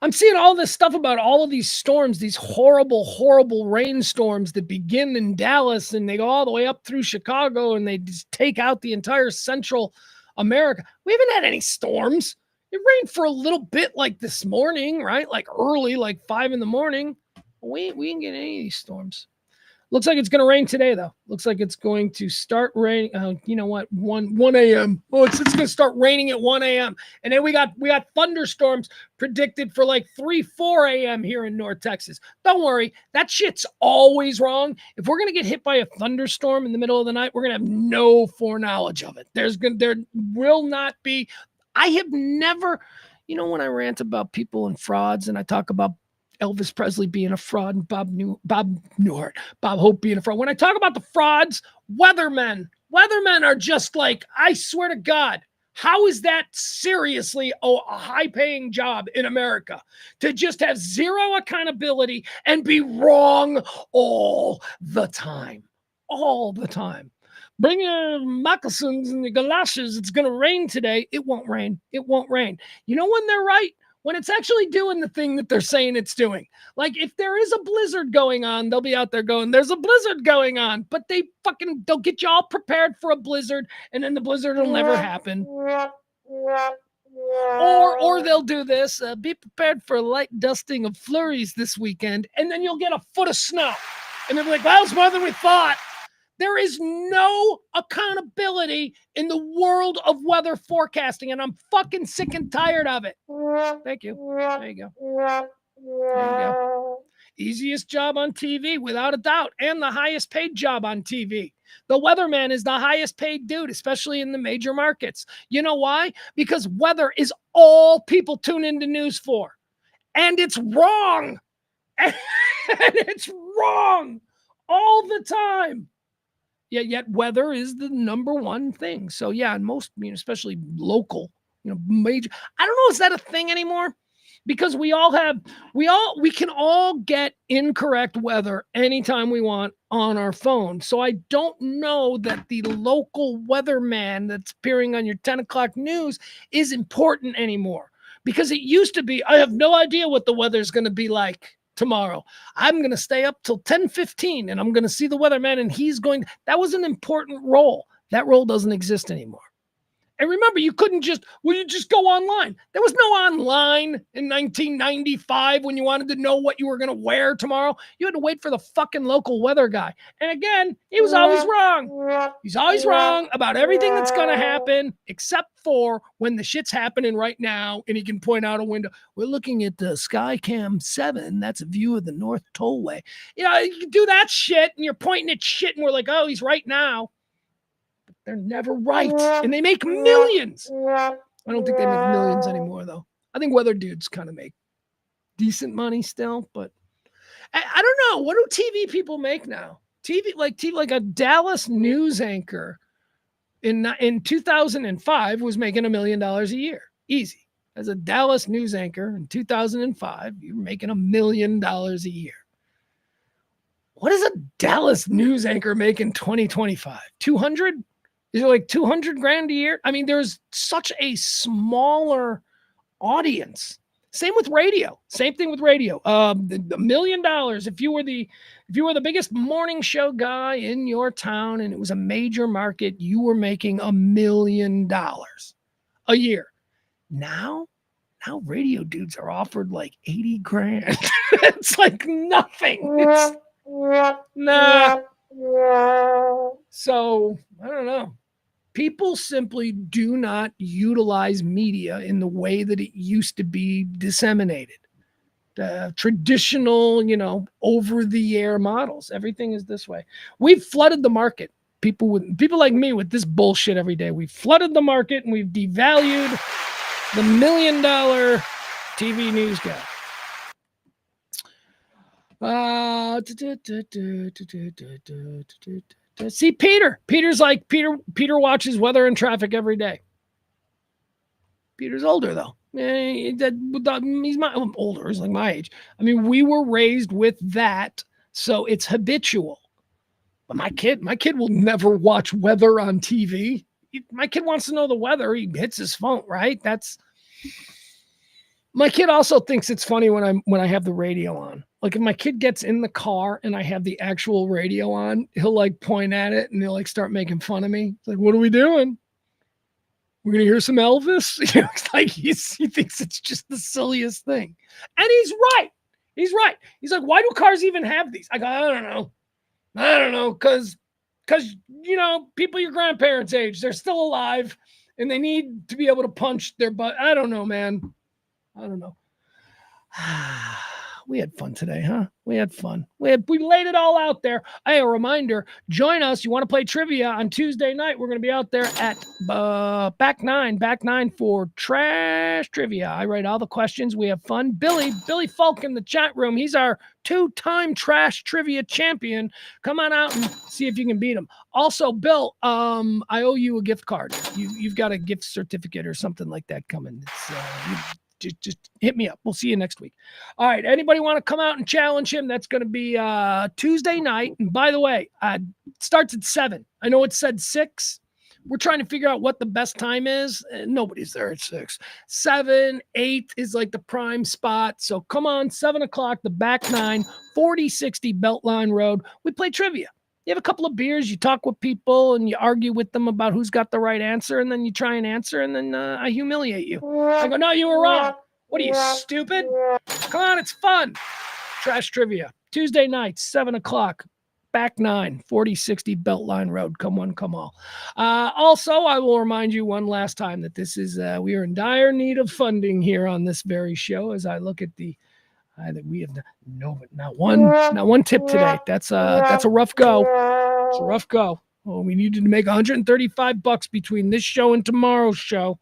I'm seeing all this stuff about all of these storms, these horrible, horrible rainstorms that begin in Dallas and they go all the way up through Chicago and they just take out the entire Central America. We haven't had any storms. It rained for a little bit like this morning, right? Like early, like 5 a.m. We didn't get any of these storms. Looks like it's going to rain today, though. Looks like it's going to start raining. You know what? 1 a.m. Oh, it's going to start raining at 1 a.m. And then we got thunderstorms predicted for like 4 a.m. here in North Texas. Don't worry. That shit's always wrong. If we're going to get hit by a thunderstorm in the middle of the night, we're going to have no foreknowledge of it. There will not be. I have never, when I rant about people and frauds and I talk about Elvis Presley being a fraud and Bob Hope being a fraud. When I talk about the frauds, weathermen are just like, I swear to God, how is that seriously a high-paying job in America? To just have zero accountability and be wrong all the time. All the time. Bring your moccasins and your galoshes. It's going to rain today. It won't rain. It won't rain. You know when they're right? When it's actually doing the thing that they're saying it's doing. Like if there is a blizzard going on, they'll be out there going, there's a blizzard going on. But they'll get you all prepared for a blizzard and then the blizzard will never happen. Or they'll do this, be prepared for a light dusting of flurries this weekend. And then you'll get a foot of snow. And they'll be like, well, it's more than we thought. There is no accountability in the world of weather forecasting, and I'm fucking sick and tired of it. Thank you. There you go. There you go. Easiest job on TV, without a doubt, and the highest paid job on TV. The weatherman is the highest paid dude, especially in the major markets. You know why? Because weather is all people tune into news for. And it's wrong. And it's wrong all the time. Yet weather is the number one thing. So yeah, and most, especially local, major. I don't know, is that a thing anymore? Because we can all get incorrect weather anytime we want, on our phone. So I don't know that the local weatherman that's appearing on your 10 o'clock news is important anymore, because it used to be, I have no idea what the weather's going to be like tomorrow. I'm going to stay up till 10:15 and I'm going to see the weatherman and that was an important role. That role doesn't exist anymore. And remember, you just go online. There was no online in 1995 when you wanted to know what you were going to wear tomorrow. You had to wait for the fucking local weather guy. And again, he was always wrong. He's always wrong about everything that's going to happen, except for when the shit's happening right now. And he can point out a window. We're looking at the Skycam 7. That's a view of the North Tollway. You can do that shit, and you're pointing at shit, and we're like, oh, he's right now. They're never right. And they make millions. I don't think they make millions anymore, though. I think weather dudes kind of make decent money still, but I don't know. What do TV people make now? TV like a Dallas news anchor in 2005 was making $1 million a year. Easy. As a Dallas news anchor in 2005, you're making $1 million a year. What does a Dallas news anchor make in 2025? 200? Is it like 200 grand a year? I mean, there's such a smaller audience. Same with radio. Same thing with radio. $1 million. If you were the biggest morning show guy in your town and it was a major market, you were making $1 million a year. Now radio dudes are offered like 80 grand. It's like nothing. It's nah. So I don't know. People simply do not utilize media in the way that it used to be disseminated. Traditional, over-the-air models. Everything is this way. We've flooded the market. People like me with this bullshit every day. We've flooded the market and we've devalued the $1 million TV news guy. See, Peter's like, Peter watches weather and traffic every day. Peter's older, though. He's older. He's like my age. I mean, we were raised with that, so it's habitual. But my kid will never watch weather on TV. My kid wants to know the weather. He hits his phone, right? My kid also thinks it's funny when I have the radio on. Like if my kid gets in the car and I have the actual radio on, he'll like point at it and he'll like start making fun of me. It's like, what are we doing? We're going to hear some Elvis? It's like he thinks it's just the silliest thing. And he's right. He's right. He's like, why do cars even have these? I go, I don't know. Because people your grandparents' age, they're still alive and they need to be able to punch their butt. I don't know, man. I don't know. We had fun today, huh? We had fun. We laid it all out there. Hey, a reminder, join us. You want to play trivia on Tuesday night? We're going to be out there at back nine for trash trivia. I write all the questions. We have fun. Billy Falk in the chat room. He's our 2-time trash trivia champion. Come on out and see if you can beat him. Also, Bill, I owe you a gift card. You've got a gift certificate or something like that coming. It's, just hit me up. We'll see you next week. All right. Anybody want to come out and challenge him? That's going to be Tuesday night. And by the way, it starts at 7. I know it said 6. We're trying to figure out what the best time is. Nobody's there at 6. 7, 8 is like the prime spot. So come on, 7 o'clock, the back 9, 4060 Beltline Road. We play trivia. You have a couple of beers, you talk with people, and you argue with them about who's got the right answer, and then you try and answer, and then I humiliate you. I go, no, you were wrong. What are you, stupid? Come on, it's fun. Trash trivia. Tuesday night, 7 o'clock, back 9, 4060 Beltline Road. Come one, come all. Also, I will remind you one last time that this is, we are in dire need of funding here on this very show as I look at the that we have not one tip today. That's a rough go. It's a rough go. Well, we needed to make $135 between this show and tomorrow's show.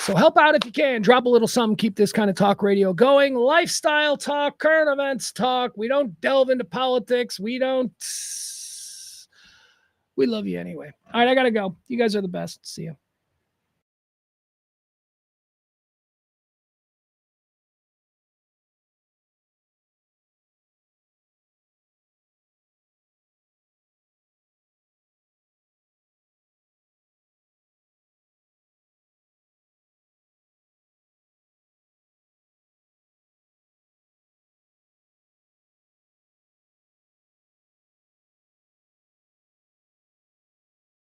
So help out if you can. Drop a little something. Keep this kind of talk radio going. Lifestyle talk, current events talk. We don't delve into politics. We love you anyway. All right, I got to go. You guys are the best. See you.